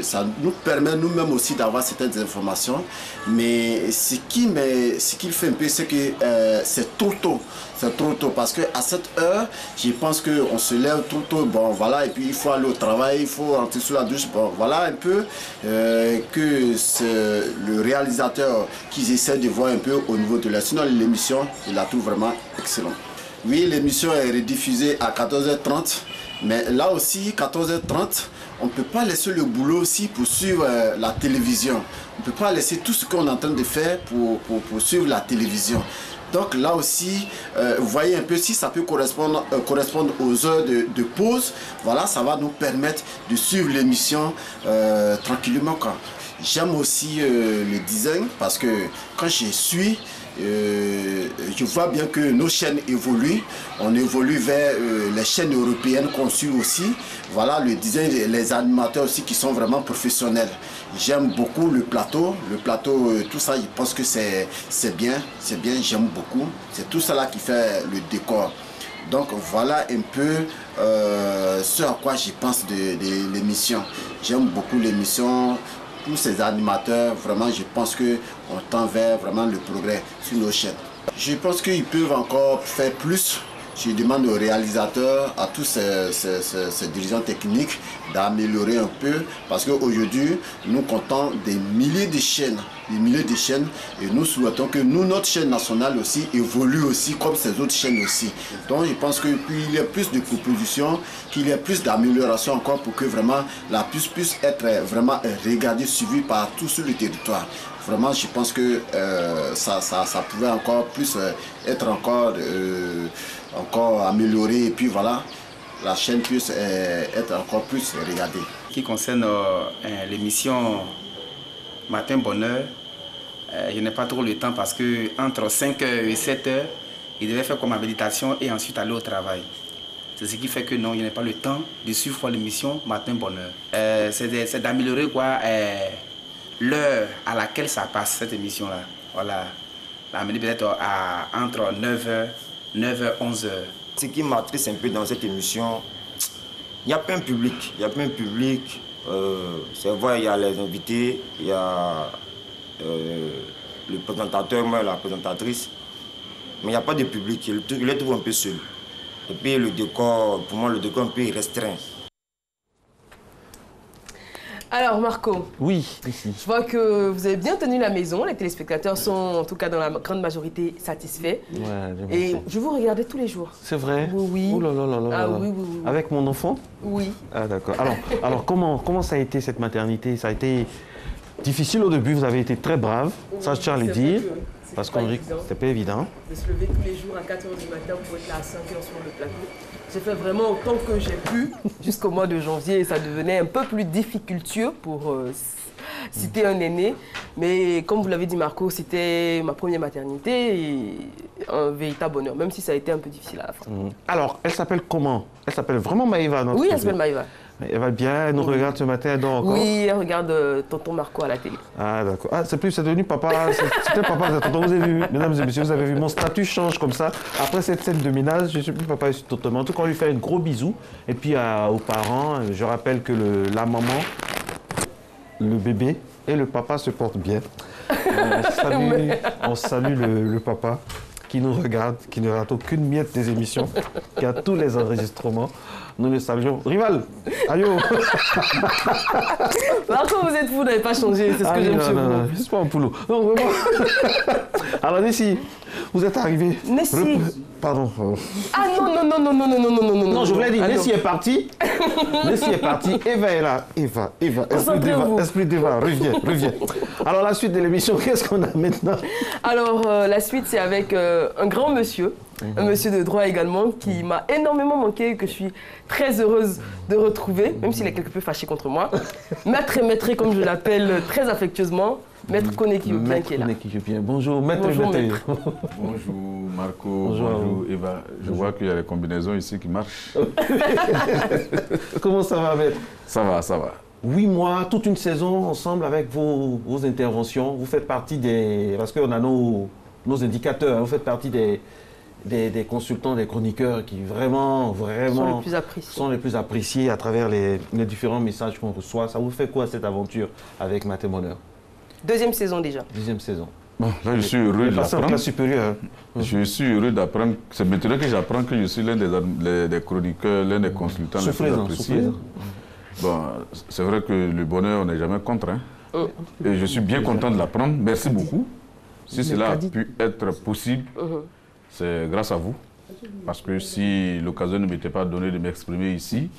ça nous permet nous-mêmes aussi d'avoir certaines informations. Mais ce qui fait un peu, c'est que c'est trop tôt. C'est trop tôt parce qu'à cette heure, je pense qu'on se lève trop tôt. Bon, voilà, et puis il faut aller au travail, il faut rentrer sous la douche. Bon, voilà un peu que le réalisateur qu'ils essaient de voir un peu au niveau de la. Sinon, l'émission, je la trouve vraiment excellente. Oui, l'émission est rediffusée à 14h30, mais là aussi, 14h30, on ne peut pas laisser le boulot aussi pour suivre la télévision. On ne peut pas laisser tout ce qu'on est en train de faire pour suivre la télévision. Donc là aussi, vous voyez un peu si ça peut correspondre aux heures de pause. Voilà, ça va nous permettre de suivre l'émission tranquillement. J'aime aussi le design parce que quand je suis, je vois bien que nos chaînes évoluent. On évolue vers les chaînes européennes qu'on suit aussi. Voilà, le design, les animateurs aussi qui sont vraiment professionnels. J'aime beaucoup le plateau. Le plateau, tout ça, je pense que c'est bien, j'aime beaucoup. C'est tout ça là qui fait le décor. Donc voilà un peu ce à quoi je pense de l'émission. J'aime beaucoup l'émission. Tous ces animateurs, vraiment, je pense qu'on tend vers vraiment le progrès sur nos chaînes. Je pense qu'ils peuvent encore faire plus. Je demande aux réalisateurs, à tous ces dirigeants techniques d'améliorer un peu parce qu'aujourd'hui, nous comptons des milliers de chaînes et nous souhaitons que notre chaîne nationale aussi évolue aussi comme ces autres chaînes aussi. Donc je pense qu'il y a plus de propositions, qu'il y ait plus d'amélioration encore pour que vraiment la puisse être vraiment regardée, suivie par tous sur le territoire. Vraiment, je pense que ça pouvait encore plus être encore amélioré et puis voilà, la chaîne puisse être encore plus regardée. Qui concerne l'émission Matin Bonheur, je n'ai pas trop le temps parce que entre 5h et 7h, il devait faire comme ma méditation et ensuite aller au travail. C'est ce qui fait que non, je n'ai pas le temps de suivre l'émission Matin Bonheur. C'est d'améliorer quoi l'heure à laquelle ça passe cette émission-là. Voilà, l'amener peut-être entre 9h, 11h. Ce qui m'attriste un peu dans cette émission, il n'y a pas un public. C'est vrai, il y a les invités, il y a le présentateur, moi, la présentatrice, mais il n'y a pas de public. Je les trouve un peu seul. Et puis le décor, pour moi, le décor est un peu restreint. Alors Marco, oui, ici. Je vois que vous avez bien tenu la maison, les téléspectateurs sont en tout cas dans la grande majorité satisfaits. Ouais, et je vous regardais tous les jours. C'est vrai? Oui. Oh là là là là. Ah, oui. Avec mon enfant? Oui. Ah d'accord. Alors comment ça a été cette maternité? Ça a été difficile au début, vous avez été très brave, ça je tiens à le dire. Parce qu'on dit que c'était pas évident. De se lever tous les jours à 4h du matin pour être là à 5h sur le plateau. J'ai fait vraiment autant que j'ai pu jusqu'au mois de janvier et ça devenait un peu plus difficultueux pour citer un aîné. Mais comme vous l'avez dit Marco, c'était ma première maternité et un véritable bonheur, même si ça a été un peu difficile à la fin. Alors, elle s'appelle comment? Elle s'appelle vraiment Maïva? Oui, elle s'appelle Maïva. Elle va bien, elle nous regarde ce matin, elle dort encore. Oui, elle regarde tonton Marco à la télé. Ah d'accord. Ah, c'est devenu papa, c'était papa, tonton, vous avez vu, mesdames et messieurs, vous avez vu, mon statut change comme ça. Après cette scène de ménage, je ne suis plus papa, je suis tonton. En tout cas, on lui fait un gros bisou. Et puis aux parents, je rappelle que la maman, le bébé et le papa se portent bien. On salue le papa qui nous regarde, qui ne rate aucune miette des émissions, qui a tous les enregistrements. Nous le saluons. Rival, aïe. Marco, vous êtes fou, vous n'avez pas changé, c'est ce que j'aime chez vous. Non, c'est pas un poulot. Non, vraiment. Alors, Nessie, vous êtes arrivé. Nessie. Pardon. Ah non. Non, je voulais dire, Nessie est partie. Nessie est partie. Eva est là. Eva. Esprit d'Eva, reviens. Alors, la suite de l'émission, qu'est-ce qu'on a maintenant? Alors, la suite, c'est avec un grand monsieur. Un monsieur de droit également qui m'a énormément manqué et que je suis très heureuse de retrouver, même s'il est quelque peu fâché contre moi. Maître, comme je l'appelle très affectueusement, Maître Koné Kijopien qui est là. Bonjour, Maître. Bonjour Marco, bonjour Eva. Je vois qu'il y a des combinaisons ici qui marchent. Comment ça va, Maître? Ça va. 8 mois, toute une saison ensemble avec vos interventions. Vous faites partie des... Parce qu'on a nos indicateurs, vous faites partie des consultants, des chroniqueurs qui vraiment sont les plus appréciés à travers les différents messages qu'on reçoit. Ça vous fait quoi cette aventure avec Matin Bonheur? Deuxième saison déjà. Deuxième saison. Bon, là, je suis heureux d'apprendre. Supérieure. Je suis heureux d'apprendre. C'est maintenant que j'apprends que je suis l'un des chroniqueurs, l'un des consultants les plus appréciés. Bon, c'est vrai que le bonheur, on n'est jamais contre. Hein. Et je suis bien content de l'apprendre. Merci beaucoup. Si cela a pu être possible, c'est grâce à vous. Parce que si l'occasion ne m'était pas donnée de m'exprimer ici,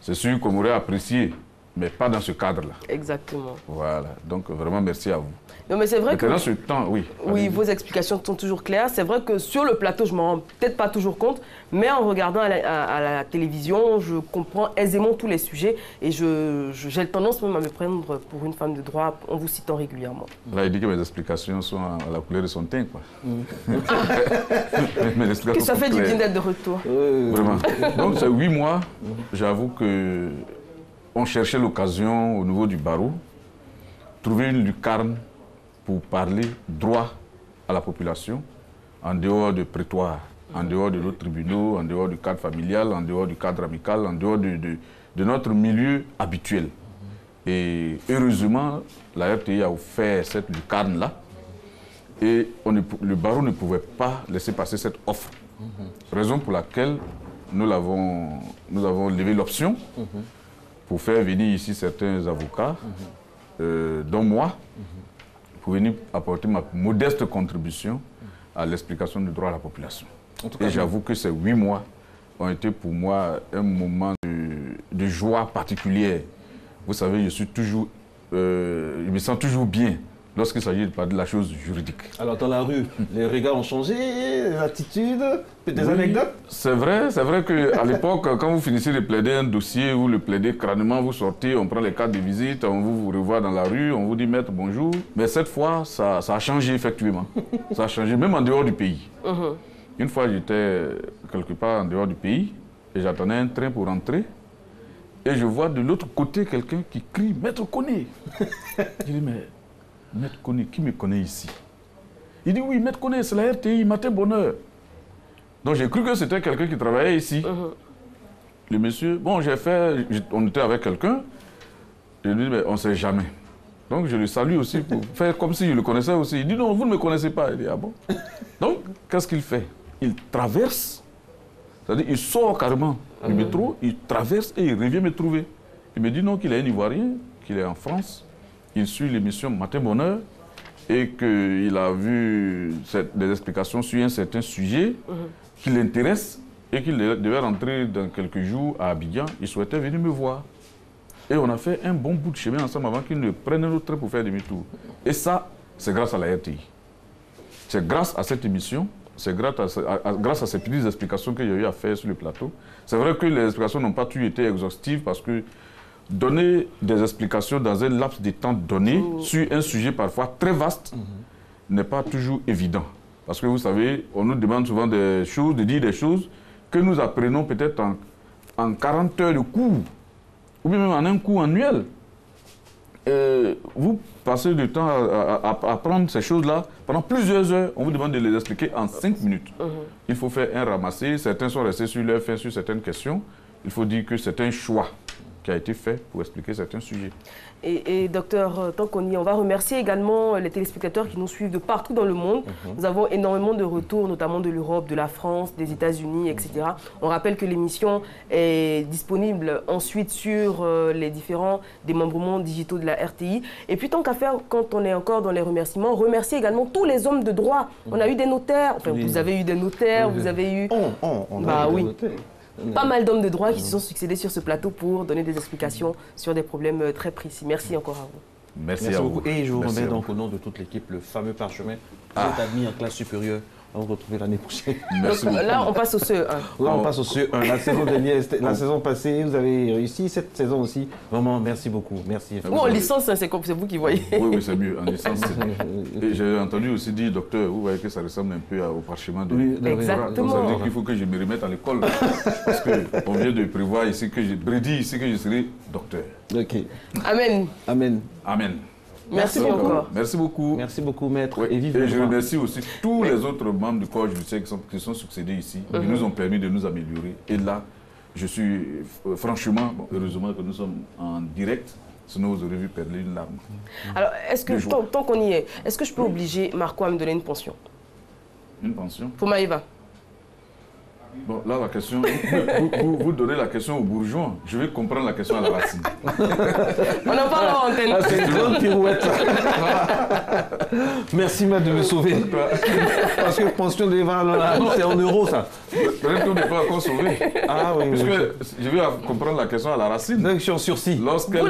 c'est sûr qu'on m'aurait apprécié, mais pas dans ce cadre-là. Exactement. Voilà. Donc, vraiment, merci à vous. Non, mais c'est vrai que... Dans ce temps, oui. Oui, vos explications sont toujours claires. C'est vrai que sur le plateau, je ne m'en rends peut-être pas toujours compte, mais en regardant à la télévision, je comprends aisément tous les sujets et j'ai tendance même à me prendre pour une femme de droit en vous citant régulièrement. Là, il dit que mes explications sont à la couleur de son teint, quoi. Que ça fait du bien d'être de retour. Vraiment. Donc, c'est 8 mois. J'avoue qu'on cherchait l'occasion au niveau du barreau, trouver une lucarne pour parler droit à la population, en dehors de prétoire, en dehors de nos tribunaux, en dehors du cadre familial, en dehors du cadre amical, en dehors de notre milieu habituel. Et heureusement, la RTI a offert cette lucarne-là et le barreau ne pouvait pas laisser passer cette offre. Raison pour laquelle nous avons levé l'option pour faire venir ici certains avocats, dont moi, pour venir apporter ma modeste contribution à l'explication du droit à la population. Et j'avoue que ces 8 mois ont été pour moi un moment de joie particulière. Vous savez, je me sens toujours bien lorsqu'il s'agit de parler de la chose juridique. Alors dans la rue, les regards ont changé, les attitudes, des anecdotes? C'est vrai qu'à l'époque, quand vous finissez de plaider un dossier ou le plaider crânement, vous sortez, on prend les cartes de visite, on vous revoit dans la rue, on vous dit maître bonjour. Mais cette fois, ça a changé effectivement. Ça a changé même en dehors du pays. Une fois, j'étais quelque part en dehors du pays et j'attendais un train pour rentrer. Et je vois de l'autre côté quelqu'un qui crie « Maître Koné !» Je dis « Mais Maître Koné, qui me connaît ici ?» Il dit « Oui, Maître Koné, c'est la RTI, Matin Bonheur. » Donc j'ai cru que c'était quelqu'un qui travaillait ici. Le monsieur, bon, on était avec quelqu'un. Je lui dis « Mais on ne sait jamais. » Donc je le salue aussi pour faire comme si je le connaissais aussi. Il dit « Non, vous ne me connaissez pas. » Il dit « Ah bon ?» Donc, qu'est-ce qu'il fait? Il traverse. C'est-à-dire, il sort carrément du métro, il traverse et il revient me trouver. Il me dit non, qu'il est un Ivoirien, qu'il est en France, il suit l'émission Matin Bonheur et qu'il a vu des explications sur un certain sujet qui l'intéresse et qu'il devait rentrer dans quelques jours à Abidjan. Il souhaitait venir me voir. Et on a fait un bon bout de chemin ensemble avant qu'il ne prenne un autre train pour faire demi-tour. Et ça, c'est grâce à la RTI. C'est grâce à cette émission. C'est grâce à ces petites explications qu'il y a eu à faire sur le plateau. C'est vrai que les explications n'ont pas toujours été exhaustives parce que donner des explications dans un laps de temps donné sur un sujet parfois très vaste n'est pas toujours évident. Parce que vous savez, on nous demande souvent des choses, de dire des choses que nous apprenons peut-être en 40 heures de cours. ou bien même en un coût annuel. Vous passez du temps à apprendre ces choses-là pendant plusieurs heures. On vous demande de les expliquer en 5 minutes. Il faut faire un ramassé. Certains sont restés sur leur fin sur certaines questions. Il faut dire que c'est un choix qui a été fait pour expliquer certains sujets. Et docteur, tant qu'on y est, on va remercier également les téléspectateurs qui nous suivent de partout dans le monde. Nous avons énormément de retours, notamment de l'Europe, de la France, des États-Unis, etc. On rappelle que l'émission est disponible ensuite sur les différents démembrements digitaux de la RTI. Et puis tant qu'à faire, quand on est encore dans les remerciements, remercier également tous les hommes de droit. On a eu des notaires, enfin vous avez eu des notaires, vous avez eu... Bah oui. Pas mal d'hommes de droit qui se sont succédés sur ce plateau pour donner des explications sur des problèmes très précis. Merci encore à vous. Merci à vous. beaucoup. Et je vous remets donc au nom de toute l'équipe le fameux parchemin. Vous êtes admis en classe supérieure. On va retrouver l'année prochaine. Donc, là, on passe au CE1. Là, on passe au CE1. La saison dernière, la saison passée, vous avez réussi. Cette saison aussi, vraiment, merci beaucoup. Merci. Ou en licence, c'est vous qui voyez. Oui, c'est mieux. En licence, et j'ai entendu aussi dire, docteur, vous voyez que ça ressemble un peu au parchemin de... Oui, exactement. Ça veut dire qu'il faut que je me remette à l'école. Parce qu'on vient de prévoir ici que je prédis ici que je serai docteur. Ok. Amen. Amen. Amen. Merci encore. Merci beaucoup. Merci beaucoup, maître. Oui. Et vive je remercie aussi tous les autres membres du corps judiciaire qui sont succédés ici, qui nous ont permis de nous améliorer. Et là, je suis franchement, heureusement que nous sommes en direct, sinon vous aurez vu perdre une larme. Alors, est-ce que, tant qu'on y est, est-ce que je peux obliger Marco à me donner une pension? Une pension? Pour Maïva. Bon, là, la question, vous donnez la question aux bourgeois. Je vais comprendre la question à la racine. On en parle en antenne. C'est une grande pirouette. Merci, maître, de me sauver. Parce que pension de c'est en euros, ça. Peut-être qu'on n'est pas encore sauvé. Ah oui. Parce que je vais comprendre la question à la racine. Donc, je suis en sursis. Lorsqu'elle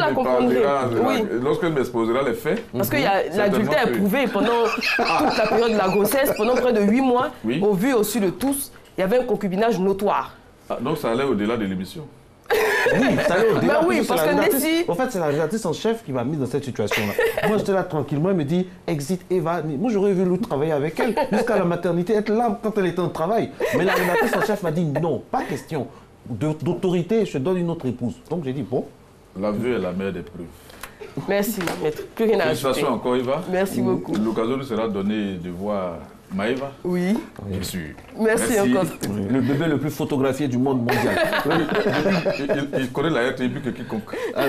m'exposera les faits. Parce que l'adultère est prouvé pendant toute la période de la grossesse, pendant près de 8 mois, au vu au su de tous. Il y avait un concubinage notoire. Ah, donc ça allait au-delà de l'émission. Oui, ça allait au-delà. Ben oui, parce que Nessie... En fait, c'est la rédactrice en chef qui m'a mis dans cette situation-là. Moi, j'étais là tranquillement, elle me dit, exit Eva. Moi, j'aurais voulu travailler avec elle jusqu'à la maternité, être là quand elle était en travail. Mais la rédactrice en chef m'a dit, non, pas question d'autorité, je te donne une autre épouse. Donc, j'ai dit, bon. La vue est la mère des preuves. Merci, maître. Plus rien à ajouter. Félicitations encore, Eva. Merci beaucoup. L'occasion nous sera donnée de voir Maïva. Oui. Bien sûr. Merci encore. Le bébé le plus photographié du monde mondial. Il connaît la RTI plus que quiconque. Ah,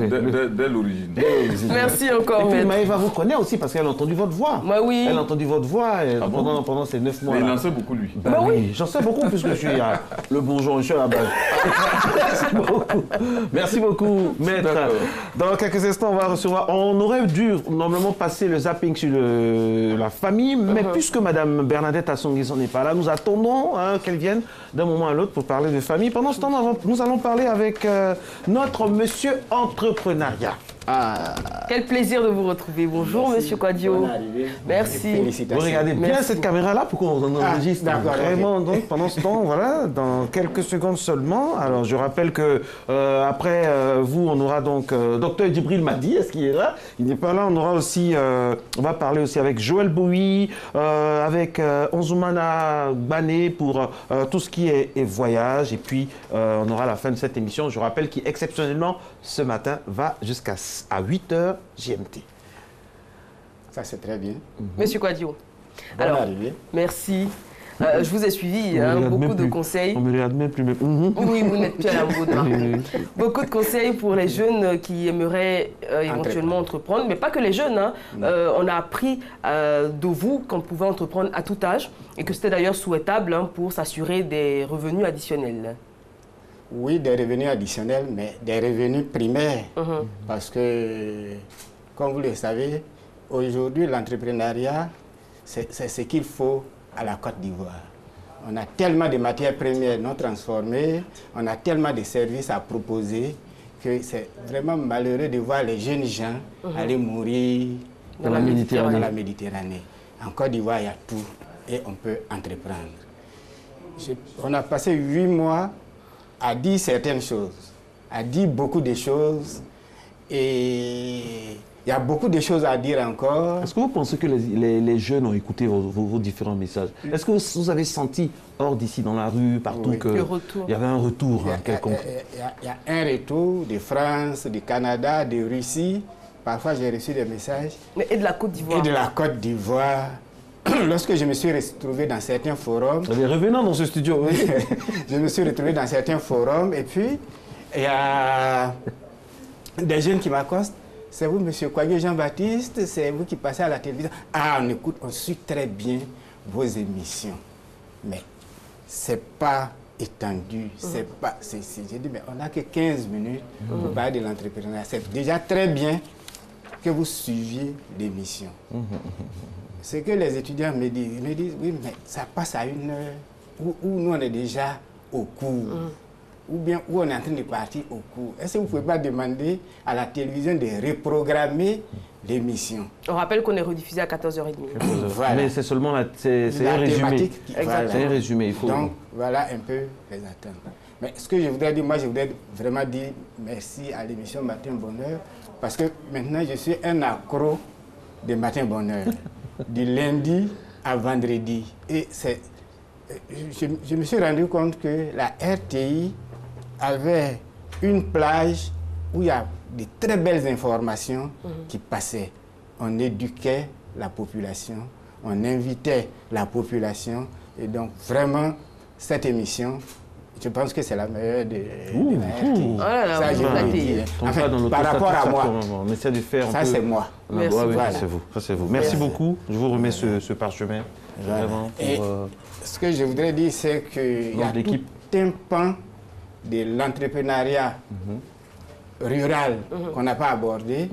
oui. Dès l'origine. Merci encore, maître. Maïva vous connaît aussi parce qu'elle a entendu votre voix. Moi, oui. Elle a entendu votre voix pendant ces 9 mois. Mais il en sait beaucoup, lui. Ben oui, j'en sais beaucoup puisque je suis le bourgeois, je suis à la base. Merci beaucoup. Merci beaucoup, maître. Dans quelques instants, on va recevoir... On aurait dû normalement passer le zapping sur la famille, mais puisque Madame Bernadette Assonguizon n'est pas là, nous attendons qu'elle vienne d'un moment à l'autre pour parler de famille. Pendant ce temps, nous allons parler avec notre monsieur entrepreneuriat. Quel plaisir de vous retrouver. Bonjour, monsieur Quadio. Merci. Vous regardez bien cette caméra-là pour qu'on enregistre. Vraiment, donc, pendant ce temps, voilà, dans quelques secondes seulement. Alors, je rappelle que après vous, on aura donc Dr Djibril Madi, est-ce qu'il est là? Il n'est pas là. On aura aussi, on va parler aussi avec Joël Boui, avec Onzoumana Bané pour tout ce qui est voyage. Et puis, on aura la fin de cette émission. Je rappelle qu'exceptionnellement, ce matin, va jusqu'à 8h GMT. Ça, c'est très bien. Monsieur Quadio. Alors, merci. Je vous ai suivi, beaucoup de conseils. On me regarde même plus. Oui, vous n'êtes plus à la mode. Beaucoup de conseils pour les jeunes qui aimeraient éventuellement entreprendre, mais pas que les jeunes. On a appris de vous qu'on pouvait entreprendre à tout âge et que c'était d'ailleurs souhaitable pour s'assurer des revenus additionnels. Oui, des revenus additionnels, mais des revenus primaires. Parce que, comme vous le savez, aujourd'hui, l'entrepreneuriat, c'est ce qu'il faut à la Côte d'Ivoire. On a tellement de matières premières non transformées, on a tellement de services à proposer que c'est vraiment malheureux de voir les jeunes gens aller mourir dans la Méditerranée. En Côte d'Ivoire, il y a tout et on peut entreprendre. On a passé 8 mois à dire certaines choses, à dire beaucoup de choses et il y a beaucoup de choses à dire encore. Est-ce que vous pensez que les jeunes ont écouté vos différents messages? Est-ce que vous avez senti, hors d'ici, dans la rue, partout, Oui. qu'il y avait un retour quelconque? Il y a un retour de France, du Canada, de Russie. Parfois, j'ai reçu des messages. Et de la Côte d'Ivoire. Et de la Côte d'Ivoire. Lorsque je me suis retrouvé dans certains forums... Revenons dans ce studio, oui. Je me suis retrouvé dans certains forums et puis il y a des jeunes qui m'accostent. C'est vous, M. Kouadio Jean-Baptiste, c'est vous qui passez à la télévision. Ah, on écoute, on suit très bien vos émissions. Mais c'est pas étendu, c'est pas... J'ai dit, mais on n'a que 15 minutes pour parler de l'entrepreneuriat. C'est déjà très bien que vous suiviez l'émission. Ce que les étudiants me disent, oui, mais ça passe à 1 heure, où nous on est déjà au cours, ou bien où on est en train de partir au cours. Est-ce que vous ne pouvez pas demander à la télévision de reprogrammer l'émission? On rappelle qu'on est rediffusé à 14h30. Voilà. Mais c'est seulement c'est un résumé. C'est un résumé, il faut... Donc, voilà un peu les attentes. Mais ce que je voudrais dire, moi, je voudrais vraiment dire merci à l'émission Matin Bonheur, parce que maintenant, je suis un accro de Matin Bonheur. Du lundi à vendredi. Et je me suis rendu compte que la RTI avait une plage où il y a de très belles informations qui passaient. On éduquait la population, on invitait la population. Et donc, vraiment, cette émission, je pense que c'est la meilleure de la RTI. Ça, je vous le dis. Enfin, par rapport à moi, on essaie de faire ça, c'est moi. Merci. Oui, voilà. C'est vous. Merci beaucoup. Je vous remets ce parchemin. Voilà. Et ce que je voudrais dire, c'est qu'il y a tout un pan de l'entrepreneuriat rural qu'on n'a pas abordé,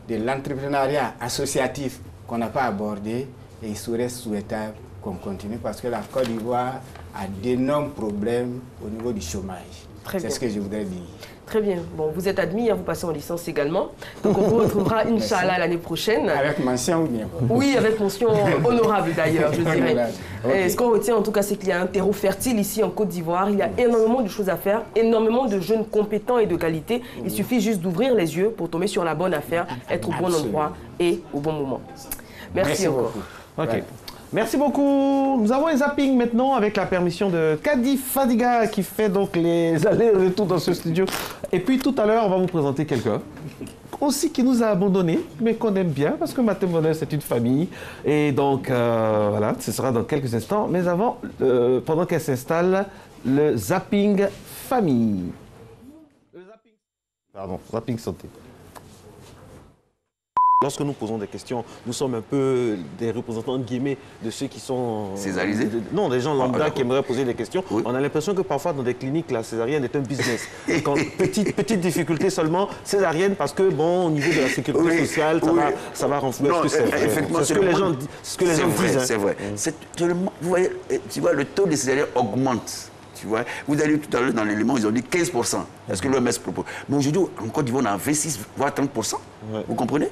de l'entrepreneuriat associatif qu'on n'a pas abordé, et il serait souhaitable qu'on continue parce que la Côte d'Ivoire a d'énormes problèmes au niveau du chômage. C'est ce que je voudrais dire. Très bien. Bon, vous êtes admis, vous passez en licence également. Donc on vous retrouvera, Inch'Allah, l'année prochaine. Avec mention ou bien? Oui, avec mention honorable d'ailleurs, je dirais. Okay. Et ce qu'on retient en tout cas, c'est qu'il y a un terreau fertile ici en Côte d'Ivoire. Il y a énormément de choses à faire, énormément de jeunes compétents et de qualité. Il suffit juste d'ouvrir les yeux pour tomber sur la bonne affaire, être au bon endroit et au bon moment. Merci encore. Beaucoup. Ok. Merci beaucoup. Nous avons un zapping maintenant avec la permission de Kadi Fadiga qui fait donc les allers-retours dans ce studio. Et puis tout à l'heure, on va vous présenter quelqu'un aussi qui nous a abandonnés, mais qu'on aime bien parce que Matin Bonheur, c'est une famille. Et donc, voilà, ce sera dans quelques instants. Mais avant, pendant qu'elle s'installe, le zapping famille. Pardon, zapping santé. Lorsque nous posons des questions, nous sommes un peu des représentants de guillemets de ceux qui sont... Césarisés? Non, des gens lambda qui aimeraient poser des questions. Oui. On a l'impression que parfois dans des cliniques, la césarienne est un business. Quand, petite difficulté seulement, césarienne parce que, bon, au niveau de la sécurité sociale, ça va renflouer. Non, effectivement, c'est ce que les gens disent. C'est vrai. Vous voyez, tu vois, le taux de césarienne augmente. Tu vois, vous allez tout à l'heure dans l'élément, ils ont dit 15%. Est-ce que l'OMS propose? Mais aujourd'hui, en Côte d'Ivoire, on a 26, voire 30%. Ouais. Vous comprenez?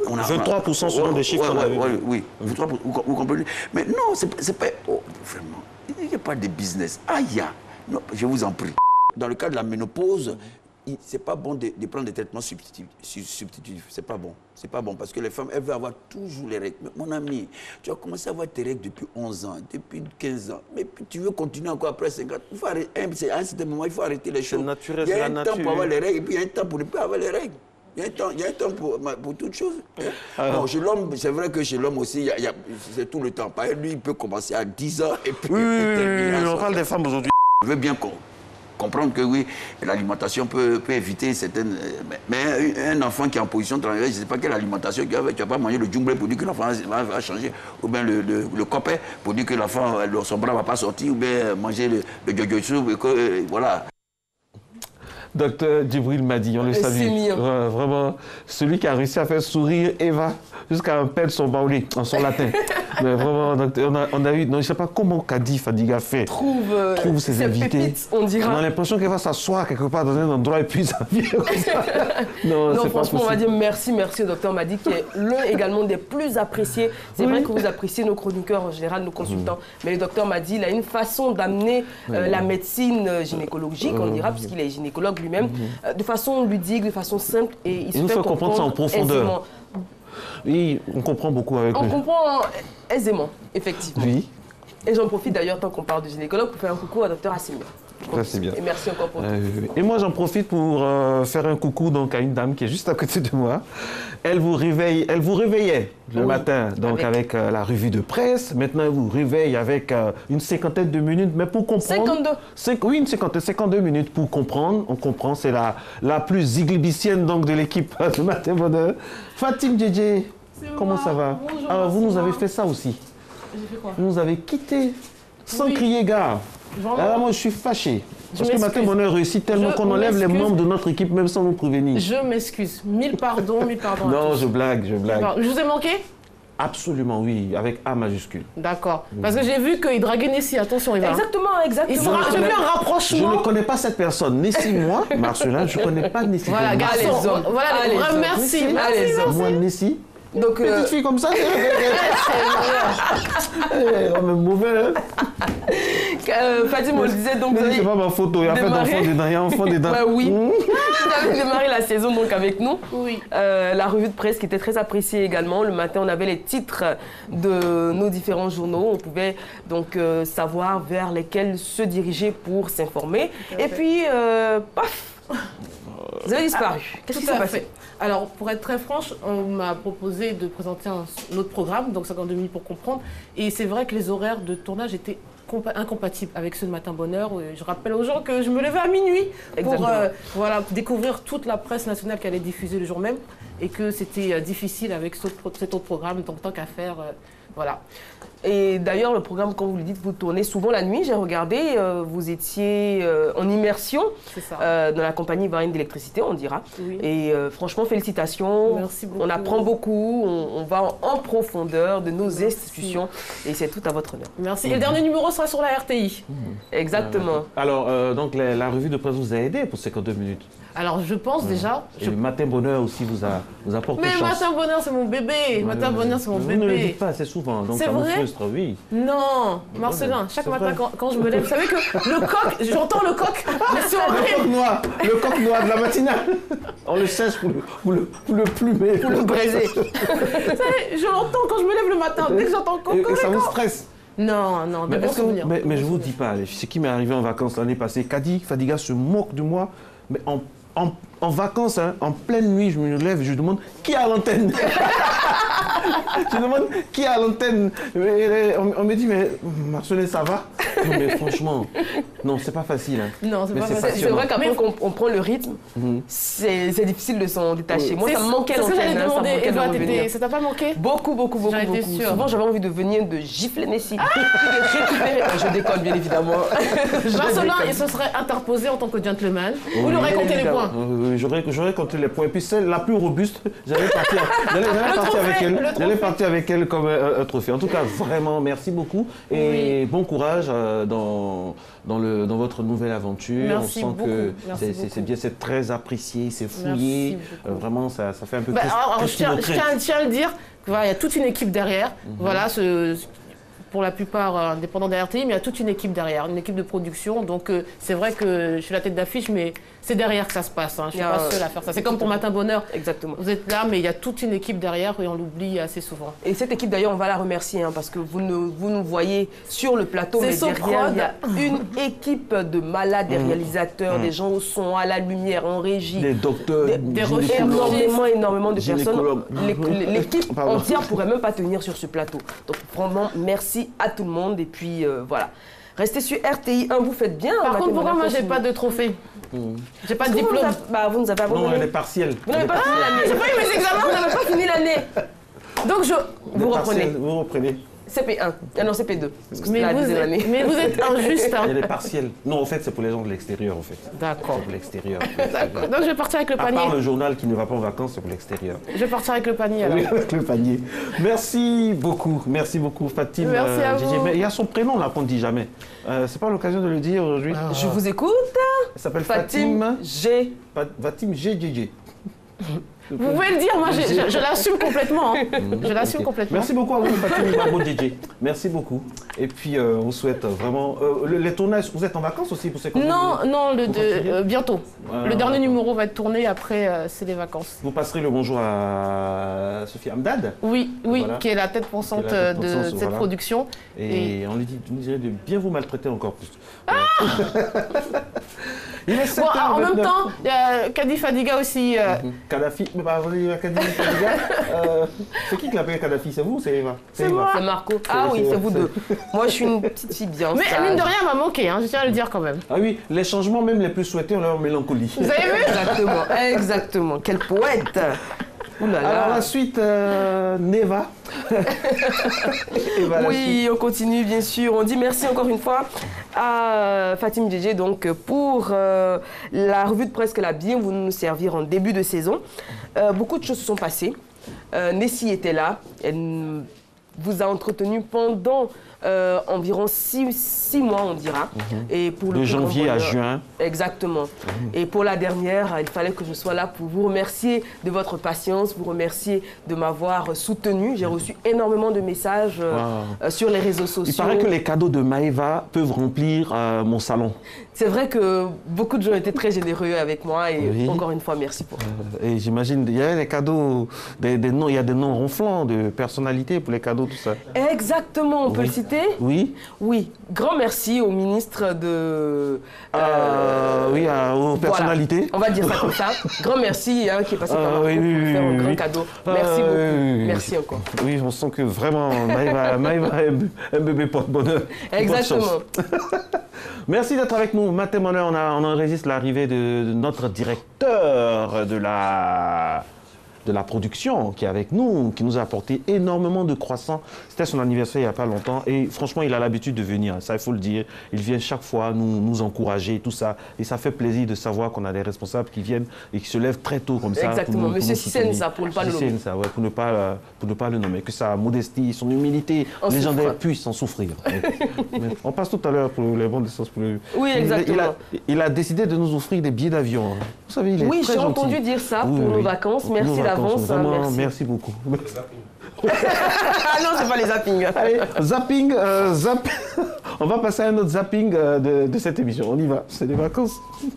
On a 23% selon des chiffres qu'on a vus. Oui, vous comprenez? Mais non, c'est pas... Oh, vraiment, il n'y a pas de business. Aïe, non, je vous en prie. Dans le cas de la ménopause, c'est pas bon de prendre des traitements substitutifs. C'est pas bon. C'est pas bon parce que les femmes, elles veulent avoir toujours les règles. Mais mon ami, tu as commencé à avoir tes règles depuis 11 ans, depuis 15 ans. Mais puis tu veux continuer encore après 50 ans. Il faut arrêter. À un certain moment, il faut arrêter les choses. C'est naturel, il y a un temps pour avoir les règles et puis il y a un temps pour ne plus avoir les règles. Il y a un temps pour toutes choses. Bon, chez l'homme, c'est vrai que chez l'homme aussi, c'est tout le temps. Par exemple, lui, il peut commencer à 10 ans et puis... Oui, on parle des femmes aujourd'hui. Je veux bien comprendre que oui, l'alimentation peut éviter certaines... Mais un enfant qui est en position de travail, je ne sais pas quelle alimentation tu vas pas manger le djumble pour dire que l'enfant va changer, ou bien le copain pour dire que l'enfant, son bras ne va pas sortir, ou bien manger le jojo, voilà. Docteur Djibril Madi, on le salue. Vraiment, celui qui a réussi à faire sourire Eva jusqu'à perdre son baoulé en son latin. Mais vraiment, on a eu, non, je ne sais pas comment Kadi Fadiga fait. Trouve ses invités. Pépites, on dira. On a l'impression qu'elle va s'asseoir quelque part dans un endroit et puis ça vient comme ça. Non, franchement, on va dire merci au docteur Madi, qui est l'un également des plus appréciés. C'est vrai que vous appréciez nos chroniqueurs en général, nos consultants, mais le docteur Madi, il a une façon d'amener la médecine gynécologique, on dira, puisqu'il est gynécologue lui-même, de façon ludique, de façon simple, et il se fait comprendre ça en profondeur. aisément. Oui, on comprend beaucoup avec lui. On comprend aisément, effectivement. Oui. Et j'en profite d'ailleurs, tant qu'on parle de gynécologue, pour faire un coucou à docteur Assimir. Ça, c'est bien. Et merci encore pour tout. Et moi, j'en profite pour faire un coucou donc, à une dame qui est juste à côté de moi. Elle vous réveillait le matin donc, avec la revue de presse. Maintenant, elle vous réveille avec une cinquantaine de minutes. Mais pour comprendre... 52. Oui, une cinquantaine, 52 minutes pour comprendre. On comprend, c'est la plus ziglibicienne donc, de l'équipe ce matin. Fatim Djedje, comment ça va? Bonjour. Alors, vous nous avez fait ça aussi. J'ai fait quoi? Vous nous avez quitté sans crier gare. Alors moi, je suis fâché. Parce que Matin Bonheur réussit tellement qu'on enlève les membres de notre équipe même sans nous prévenir. Je m'excuse. Mille pardons. Non, je blague. Je vous ai manqué? Absolument, oui, avec A majuscule. D'accord. Parce que j'ai vu qu'il draguait Nessie. Attention, il va. Exactement. J'ai vu un rapprochement. Je ne connais pas cette personne. Nessie, moi, Marcelin, je ne connais pas Nessie. Voilà, garçon. Voilà, les vrais merci. Moi, Nessie. Donc, petite fille comme ça, c'est mauvais. Fatim, on le disait donc. C'est pas ma photo, il y a fait enfant dedans. Bah oui. Vous avez démarré la saison donc avec nous. Oui. La revue de presse qui était très appréciée également. Le matin, on avait les titres de nos différents journaux. On pouvait donc savoir vers lesquels se diriger pour s'informer. Et puis, paf, vous avez disparu. Qu'est-ce qui s'est passé? Alors, pour être très franche, on m'a proposé de présenter un autre programme, donc 52 minutes pour comprendre. Et c'est vrai que les horaires de tournage étaient incompatibles avec ceux de Matin Bonheur. Je rappelle aux gens que je me levais à minuit pour découvrir toute la presse nationale qui allait diffuser le jour même et que c'était difficile avec cet autre programme, donc tant qu'à faire, voilà. Et d'ailleurs, le programme, quand vous le dites, vous tournez souvent la nuit. J'ai regardé, vous étiez en immersion dans la compagnie ivoirienne d'électricité, on dira. Oui. Et franchement, félicitations. Merci beaucoup. On apprend beaucoup, on va en profondeur de nos institutions et c'est tout à votre honneur. Merci. Et le dernier numéro sera sur la RTI. Exactement. Alors, donc la revue de presse vous a aidé pour 52 minutes. Alors, je pense déjà... Et le Matin Bonheur aussi vous a porté chance. Mais Matin Bonheur, c'est mon bébé. Matin Bonheur, c'est mon bébé. Vous ne le dites pas assez souvent, donc ça vous frustre, oui. Non, Marcelin, chaque matin quand je me lève, vous savez que le coq, j'entends le coq, mais c'est horrible. Le coq noir de la matinale. On le sèche pour le plumer. Pour le braiser. Vous savez, je l'entends quand je me lève le matin, dès que j'entends coq. Et ça vous stresse? Non, mais je ne vous dis pas, ce qui m'est arrivé en vacances l'année passée, Kadi Fadiga se moque de moi, mais en vacances, hein, en pleine nuit, je me lève et je demande qui est à l'antenne. Je demande qui est à l'antenne. On me dit, mais Marcelin, ça va? Non, mais franchement, non, c'est pas facile. Hein. Non, c'est pas facile. C'est vrai qu'après on prend le rythme, c'est difficile de s'en détacher. Moi, ça me manquait l'antenne. Ça t'a pas manqué? Beaucoup. Souvent, j'avais envie de venir de gifler Nessie. Je déconne, bien évidemment. Marcelin, il se serait interposé en tant que gentleman. Vous l'aurez compté les points. J'aurais compté les points. Et puis celle la plus robuste, j'allais partir avec elle comme un trophée. En tout cas, vraiment, merci beaucoup. Et bon courage dans votre nouvelle aventure. Merci on sent que c'est bien, c'est très apprécié, c'est fouillé. Vraiment, ça fait un peu plus. Je tiens à le dire, il y a toute une équipe derrière. Voilà, pour la plupart indépendants de la RTI, mais il y a toute une équipe derrière, une équipe de production. Donc c'est vrai que je suis la tête d'affiche, mais c'est derrière que ça se passe. Hein. Je ne suis pas seule à faire ça. C'est comme pour Matin Bonheur. Exactement. Vous êtes là, mais il y a toute une équipe derrière et on l'oublie assez souvent. Et cette équipe, d'ailleurs, on va la remercier parce que vous nous voyez sur le plateau, mais derrière, il y a une équipe de malades, des réalisateurs, des gens au son, à la lumière, en régie. Des docteurs, des recherches. Énormément de personnes. L'équipe entière ne pourrait même pas tenir sur ce plateau. Donc vraiment, merci à tout le monde et puis voilà. Restez sur RTI 1, vous faites bien. Par contre, pourquoi moi j'ai pas de trophée? J'ai pas de diplôme. Vous nous avez abandonné. Non, elle est partielle. Vous n'avez pas fini l'année. J'ai pas eu mes examens, vous n'avez pas fini l'année. Donc vous reprenez. Vous reprenez. CP1. Ah non, CP2. Parce que mais, vous êtes injuste. Hein. Il y a des partiels. Non, en fait, c'est pour les gens de l'extérieur, en fait. D'accord. C'est pour l'extérieur. Donc, je vais partir avec le panier. À part le journal qui ne va pas en vacances, c'est pour l'extérieur. Je vais partir avec le panier, alors. Oui, avec le panier. Merci beaucoup, Fatim. Merci à vous. Mais il y a son prénom, là, qu'on ne dit jamais. C'est pas l'occasion de le dire aujourd'hui. Je vous écoute. Elle s'appelle Fatim G. Fatim G. Vous pouvez le dire, moi je l'assume complètement. Hein. Je l'assume complètement. Merci beaucoup à vous, Fatim Babo DJ. Merci beaucoup. Et puis on vous souhaite vraiment. Les tournages, vous êtes en vacances aussi pour ces concerts? Non, bientôt. Le dernier numéro va être tourné, après c'est les vacances. Vous passerez le bonjour à Sophie Hamdad? Oui, voilà. Qui est la tête pensante de cette production. Et on lui dirait de bien vous maltraiter encore plus. Il est en même temps, il y a Kadi Fadiga aussi. Kadhafi, mais pas Kadi Fadiga. C'est qui l'appelle Kadhafi? C'est vous ou c'est Eva? C'est moi. C'est Marco. Ah oui, c'est vous deux. Moi, je suis une petite fille bien. Mais mine de rien, elle m'a manqué, hein, je tiens à le dire quand même. Ah oui, les changements même les plus souhaités ont leur mélancolie. Vous avez vu? Exactement. Quel poète. Alors la suite, Neva. Oui, on continue bien sûr. On dit merci encore une fois à Fatim DJ donc, pour la revue de presse qu'elle a bien voulu nous servir en début de saison. Beaucoup de choses se sont passées. Nessie était là. Elle vous a entretenu pendant environ 6 mois, on dira. Et pour de janvier à juin. Exactement. Et pour la dernière, il fallait que je sois là pour vous remercier de votre patience, vous remercier de m'avoir soutenu. J'ai reçu énormément de messages sur les réseaux sociaux. Il paraît que les cadeaux de Maëva peuvent remplir mon salon. C'est vrai que beaucoup de gens étaient très généreux avec moi et encore une fois, merci pour ça. Et j'imagine, il y a des cadeaux, des noms, il y a des noms ronflants de personnalités pour les cadeaux, tout ça. Exactement, on peut le citer. Oui. Oui. Grand merci au ministre de... aux personnalités. Voilà. On va dire ça comme ça. Grand merci qui est passé par là pour faire un grand cadeau. Merci beaucoup. Merci encore. Oui, on sent que vraiment, Maëva est un bébé porte-bonheur. Exactement. Merci d'être avec nous. Matin Bonheur, on enregistre l'arrivée de notre directeur de la production qui est avec nous, qui nous a apporté énormément de croissants. C'était son anniversaire il n'y a pas longtemps et franchement, il a l'habitude de venir, ça il faut le dire. Il vient chaque fois nous encourager, tout ça. Et ça fait plaisir de savoir qu'on a des responsables qui viennent et qui se lèvent très tôt comme ça. Exactement, Monsieur Sissène, ça, pour ne pas le nommer. Pour ne pas le nommer. Que sa modestie, son humilité légendaire puissent en souffrir. On passe tout à l'heure pour les bons sens. Oui, exactement. Il a décidé de nous offrir des billets d'avion. Vous savez, il est très gentil. Oui, j'ai entendu dire ça pour nos vacances. Merci d'avance. Vraiment, merci beaucoup. Ah non, c'est pas les zappings. Allez, zapping. On va passer à un autre zapping de cette émission. On y va, c'est des vacances. Les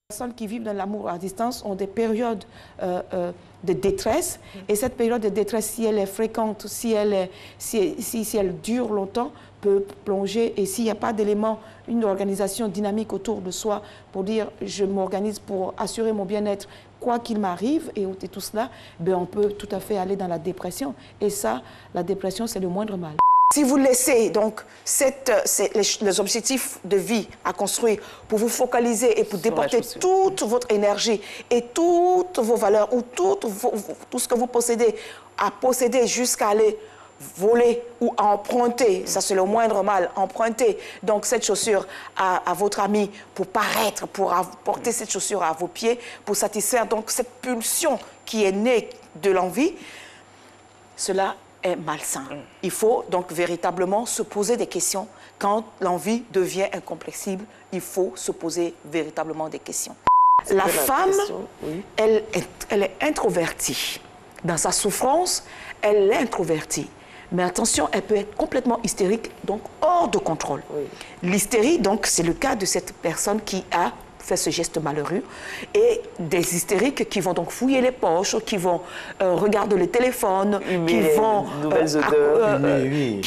personnes qui vivent dans l'amour à distance ont des périodes de détresse. Et cette période de détresse, si elle est fréquente, si elle dure longtemps, peut plonger. Et s'il n'y a pas d'élément, une organisation dynamique autour de soi pour dire je m'organise pour assurer mon bien-être, quoi qu'il m'arrive et tout cela, ben on peut tout à fait aller dans la dépression. Et ça, la dépression, c'est le moindre mal. Si vous laissez donc les objectifs de vie à construire pour vous focaliser et pour déporter toute votre énergie et toutes vos valeurs ou tout ce que vous possédez à posséder jusqu'à aller voler ou emprunter, ça c'est le moindre mal, emprunter donc cette chaussure à votre ami pour paraître, pour porter cette chaussure à vos pieds, pour satisfaire donc cette pulsion qui est née de l'envie, cela est malsain. Il faut donc véritablement se poser des questions. Quand l'envie devient incompressible, il faut se poser véritablement des questions. La femme, elle est introvertie. Dans sa souffrance, elle est introvertie. Mais attention, elle peut être complètement hystérique, donc hors de contrôle. L'hystérie, donc, c'est le cas de cette personne qui a fait ce geste malheureux. Et des hystériques qui vont donc fouiller les poches, qui vont regarder le téléphone, qui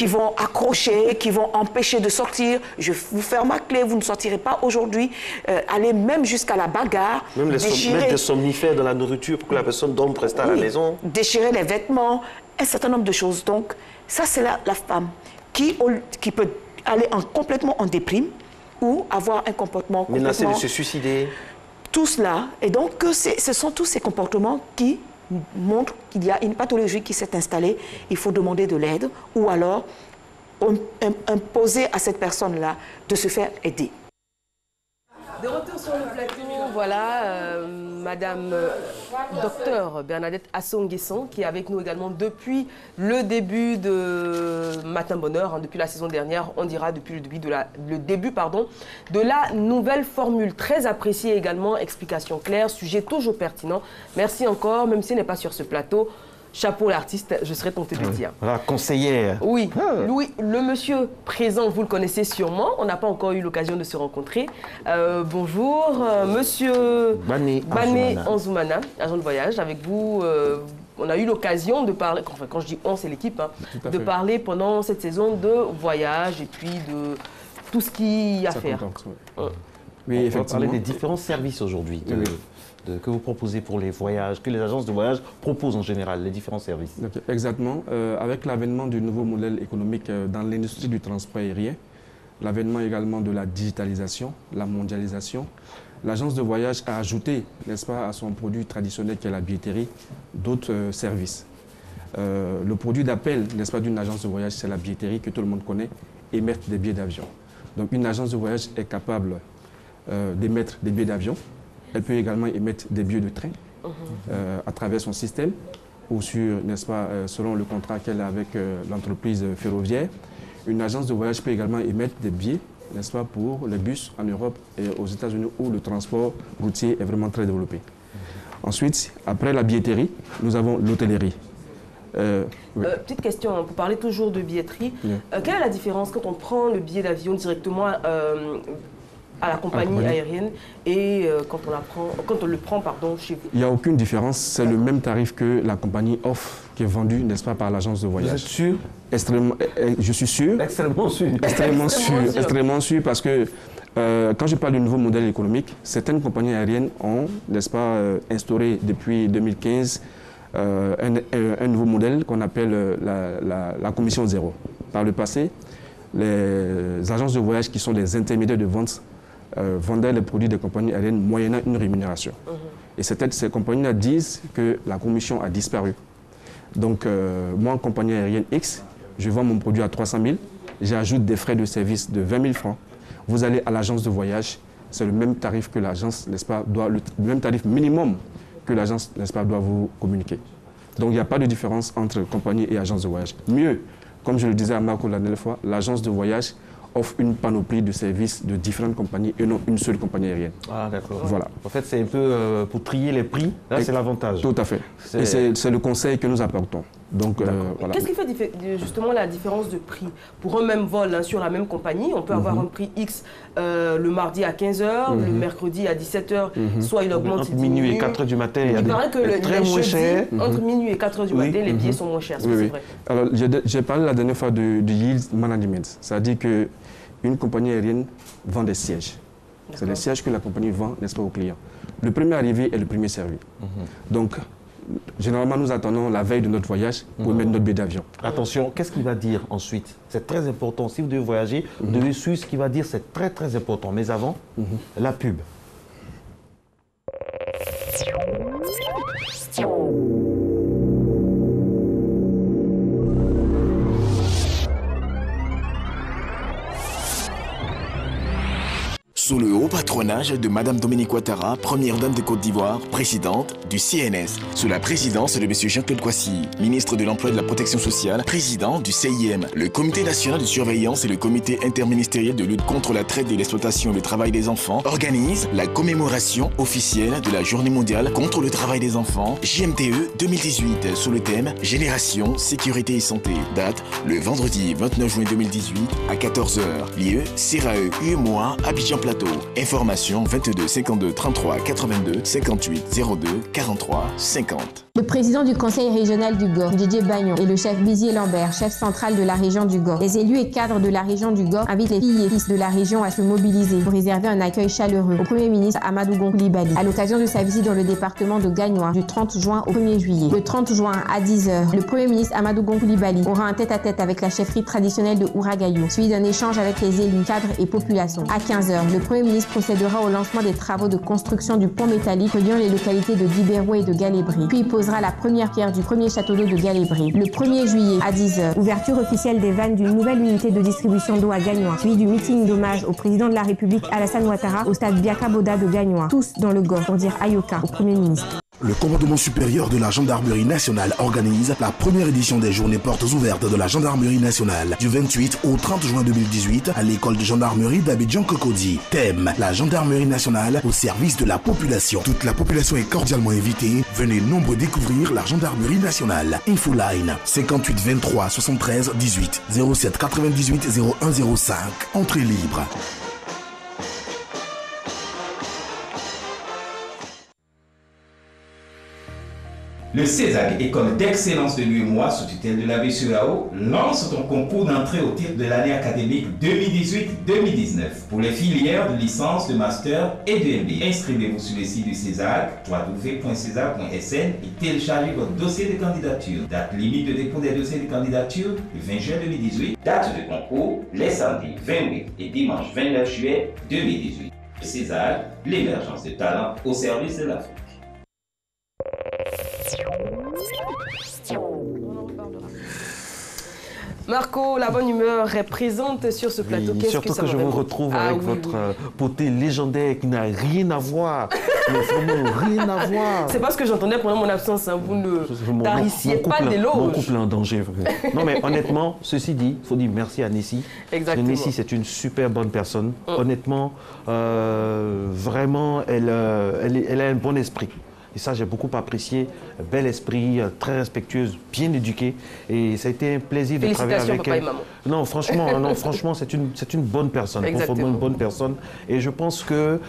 vont accrocher, qui vont empêcher de sortir. Je vais vous faire ma clé, vous ne sortirez pas aujourd'hui. Aller même jusqu'à la bagarre. Même mettre des somnifères dans la nourriture pour que la personne dorme rester à la maison. Déchirer les vêtements, un certain nombre de choses. Donc, ça, c'est la femme qui peut aller complètement en déprime ou avoir un comportement complètement... Menacer de se suicider. Tout cela. Et donc, ce sont tous ces comportements qui montre qu'il y a une pathologie qui s'est installée, il faut demander de l'aide ou alors imposer à cette personne-là de se faire aider. De retour sur le plateau, voilà Madame Docteur Bernadette Assong-Nguesson qui est avec nous également depuis le début de Matin Bonheur, depuis la saison dernière, on dira depuis le début de la nouvelle formule. Très appréciée également, explication claire, sujet toujours pertinent. Merci encore, même si elle n'est pas sur ce plateau. Chapeau l'artiste, je serais tentée de dire. La conseillère. Oui, Louis, le monsieur présent, vous le connaissez sûrement. On n'a pas encore eu l'occasion de se rencontrer. Bonjour, monsieur Bané Anzoumana, agent de voyage. Avec vous, on a eu l'occasion de parler, enfin, quand je dis on, c'est l'équipe, hein, de parler pendant cette saison de voyage et puis de tout ce qu'il y a à faire. Oui, effectivement. On va parler des différents services aujourd'hui. Que vous proposez pour les voyages, que les agences de voyage proposent en général, les différents services. Exactement. Avec l'avènement du nouveau modèle économique dans l'industrie du transport aérien, l'avènement également de la digitalisation, la mondialisation, l'agence de voyage a ajouté, n'est-ce pas, à son produit traditionnel qui est la billetterie, d'autres services. Le produit d'appel, n'est-ce pas, d'une agence de voyage, c'est la billetterie que tout le monde connaît, émettre des billets d'avion. Donc une agence de voyage est capable d'émettre des billets d'avion. Elle peut également émettre des billets de train à travers son système ou sur, n'est-ce pas, selon le contrat qu'elle a avec l'entreprise ferroviaire. Une agence de voyage peut également émettre des billets, n'est-ce pas, pour les bus en Europe et aux États-Unis où le transport routier est vraiment très développé. Ensuite, après la billetterie, nous avons l'hôtellerie. Oui. Petite question, vous parlez toujours de billetterie. Quelle est la différence quand on prend le billet d'avion directement à la compagnie aérienne et quand on le prend chez vous? Il n'y a aucune différence, c'est le même tarif que la compagnie offre qui est vendue, n'est-ce pas, par l'agence de voyage. Vous êtes sûr? Je suis sûr. Extrêmement sûr. Extrêmement sûr parce que quand je parle du nouveau modèle économique, certaines compagnies aériennes ont, n'est-ce pas, instauré depuis 2015 un nouveau modèle qu'on appelle la commission zéro. Par le passé, les agences de voyage qui sont des intermédiaires de vente vendaient les produits des compagnies aériennes moyennant une rémunération. Et ces compagnies-là disent que la commission a disparu. Donc, moi, en compagnie aérienne X, je vends mon produit à 300 000, j'ajoute des frais de service de 20 000 francs. Vous allez à l'agence de voyage, c'est le même tarif que l'agence, n'est-ce pas, le même tarif minimum que l'agence, n'est-ce pas, doit vous communiquer. Donc, il n'y a pas de différence entre compagnie et agence de voyage. Mieux, comme je le disais à Marco la dernière fois, l'agence de voyage offre une panoplie de services de différentes compagnies et non une seule compagnie aérienne. Ah d'accord. Voilà. En fait, c'est un peu pour trier les prix. Là, c'est l'avantage. Tout à fait. Et c'est le conseil que nous apportons. Donc, voilà. Qu'est-ce qui fait justement la différence de prix? Pour un même vol sur la même compagnie, on peut avoir un prix X le mardi à 15h, le mercredi à 17h, soit il augmente, entre minuit et 4h du matin, il paraît que très moins cher. Entre minuit et 4h du matin, les billets sont moins chers, c'est vrai. Alors, j'ai parlé la dernière fois de yield management, c'est-à-dire qu'une compagnie aérienne vend des sièges. C'est les sièges que la compagnie vend, n'est-ce pas, aux clients. Le premier arrivé est le premier servi. Donc, généralement, nous attendons la veille de notre voyage pour mettre notre billet d'avion. Attention, qu'est-ce qu'il va dire ensuite? C'est très important. Si vous devez voyager, vous devez suivre ce qu'il va dire. C'est très, très important. Mais avant, la pub. Sous le haut patronage de Madame Dominique Ouattara, première dame de Côte d'Ivoire, présidente du CNS. Sous la présidence de Monsieur Jean-Claude Kouassi, ministre de l'Emploi et de la Protection sociale, président du CIM, le Comité national de surveillance et le Comité interministériel de lutte contre la traite et l'exploitation et le travail des enfants organisent la commémoration officielle de la Journée mondiale contre le travail des enfants, JMTE 2018, sous le thème Génération, sécurité et santé. Date, le vendredi 29 juin 2018 à 14h. Lieu, CRAE, UEMOA, Abidjan Plateau. Information 22 52 33 82 58 02 43 50. Le président du conseil régional du GOR, Didier Bagnon, et le chef Bizier Lambert, chef central de la région du GOR. Les élus et cadres de la région du GOR invitent les filles et fils de la région à se mobiliser pour réserver un accueil chaleureux au Premier ministre Amadou Gon Coulibaly à l'occasion de sa visite dans le département de Gagnoa du 30 juin au 1er juillet. Le 30 juin à 10h, le Premier ministre Amadou Gon Coulibaly aura un tête-à-tête avec la chefferie traditionnelle de Ouragayou, suivi d'un échange avec les élus, cadres et populations. À 15h, le Premier ministre ministre procédera au lancement des travaux de construction du pont métallique reliant les localités de Dibéroué et de Galébry. Puis il posera la première pierre du premier château d'eau de Galébry. Le 1er juillet à 10h, ouverture officielle des vannes d'une nouvelle unité de distribution d'eau à Gagnois, suivi du meeting d'hommage au président de la République Alassane Ouattara au stade Biaka Boda de Gagnois, tous dans le Gor pour dire Ayoka au Premier ministre. Le commandement supérieur de la gendarmerie nationale organise la première édition des journées portes ouvertes de la gendarmerie nationale du 28 au 30 juin 2018 à l'école de gendarmerie d'Abidjan-Cocody. Thème: la gendarmerie nationale au service de la population. Toute la population est cordialement invitée. Venez nombreux découvrir la gendarmerie nationale. Infoline 58 23 73 18 07 98 01 05. Entrée libre. Le CESAG, École d'excellence de l'UEMOA sous tutelle de la BCEAO, lance son concours d'entrée au titre de l'année académique 2018-2019 pour les filières de licence, de master et de MBA. Inscrivez-vous sur le site du CESAG, www.cesag.sn et téléchargez votre dossier de candidature. Date limite de dépôt des dossiers de candidature, le 20 juin 2018. Date de concours, les samedis 28 et dimanche 29 juillet 2018. Le CESAG, l'émergence de talents au service de l'Afrique. Marco, la bonne humeur est présente sur ce plateau. Oui, surtout que je vous retrouve avec votre beauté légendaire qui n'a rien à voir. Mais vraiment rien à voir. C'est pas ce que j'entendais pendant mon absence. Hein. Vous ne tarissiez pas d'éloges. Mon couple est en danger. Non mais honnêtement, ceci dit, il faut dire merci à Nessie. Exactement. Nessie, c'est une super bonne personne. Honnêtement, vraiment, elle a un bon esprit. Et ça, j'ai beaucoup apprécié. Bel esprit, très respectueuse, bien éduquée. Et ça a été un plaisir de travailler avec elle. Papa et maman. Non, franchement, c'est une bonne personne. Profondément une bonne personne. Et je pense que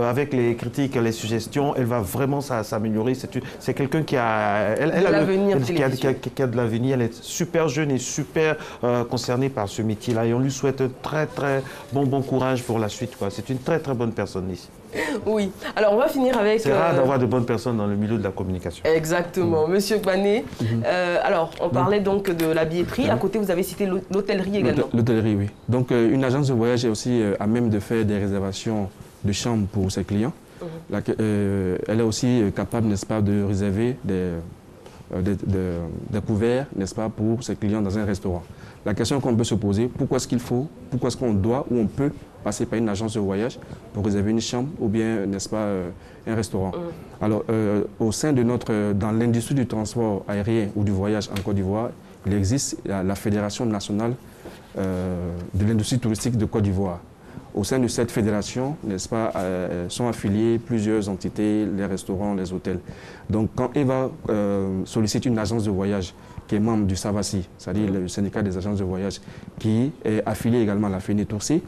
avec les critiques, les suggestions, elle va vraiment s'améliorer. C'est quelqu'un qui a de l'avenir. Elle est super jeune et super concernée par ce métier-là. Et on lui souhaite un très, très bon courage pour la suite. C'est une très, très bonne personne ici. Oui. Alors, on va finir avec... C'est rare d'avoir de bonnes personnes dans le milieu de la communication. Exactement. Monsieur Gbané, alors, on parlait donc de la billetterie. À côté, vous avez cité l'hôtellerie également. L'hôtellerie, oui. Donc, une agence de voyage est aussi à même de faire des réservations de chambres pour ses clients. Elle est aussi capable, n'est-ce pas, de réserver des couverts, n'est-ce pas, pour ses clients dans un restaurant. La question qu'on peut se poser, pourquoi est-ce qu'on doit ou on peut passer par une agence de voyage pour réserver une chambre ou bien, n'est-ce pas, un restaurant. Alors, au sein de dans l'industrie du transport aérien ou du voyage en Côte d'Ivoire, il existe la Fédération nationale de l'industrie touristique de Côte d'Ivoire. Au sein de cette fédération, n'est-ce pas, sont affiliés plusieurs entités, les restaurants, les hôtels. Donc, quand il va solliciter une agence de voyage qui est membre du SAVASI, c'est-à-dire le syndicat des agences de voyage, qui est affilié également à la FENITOURSI,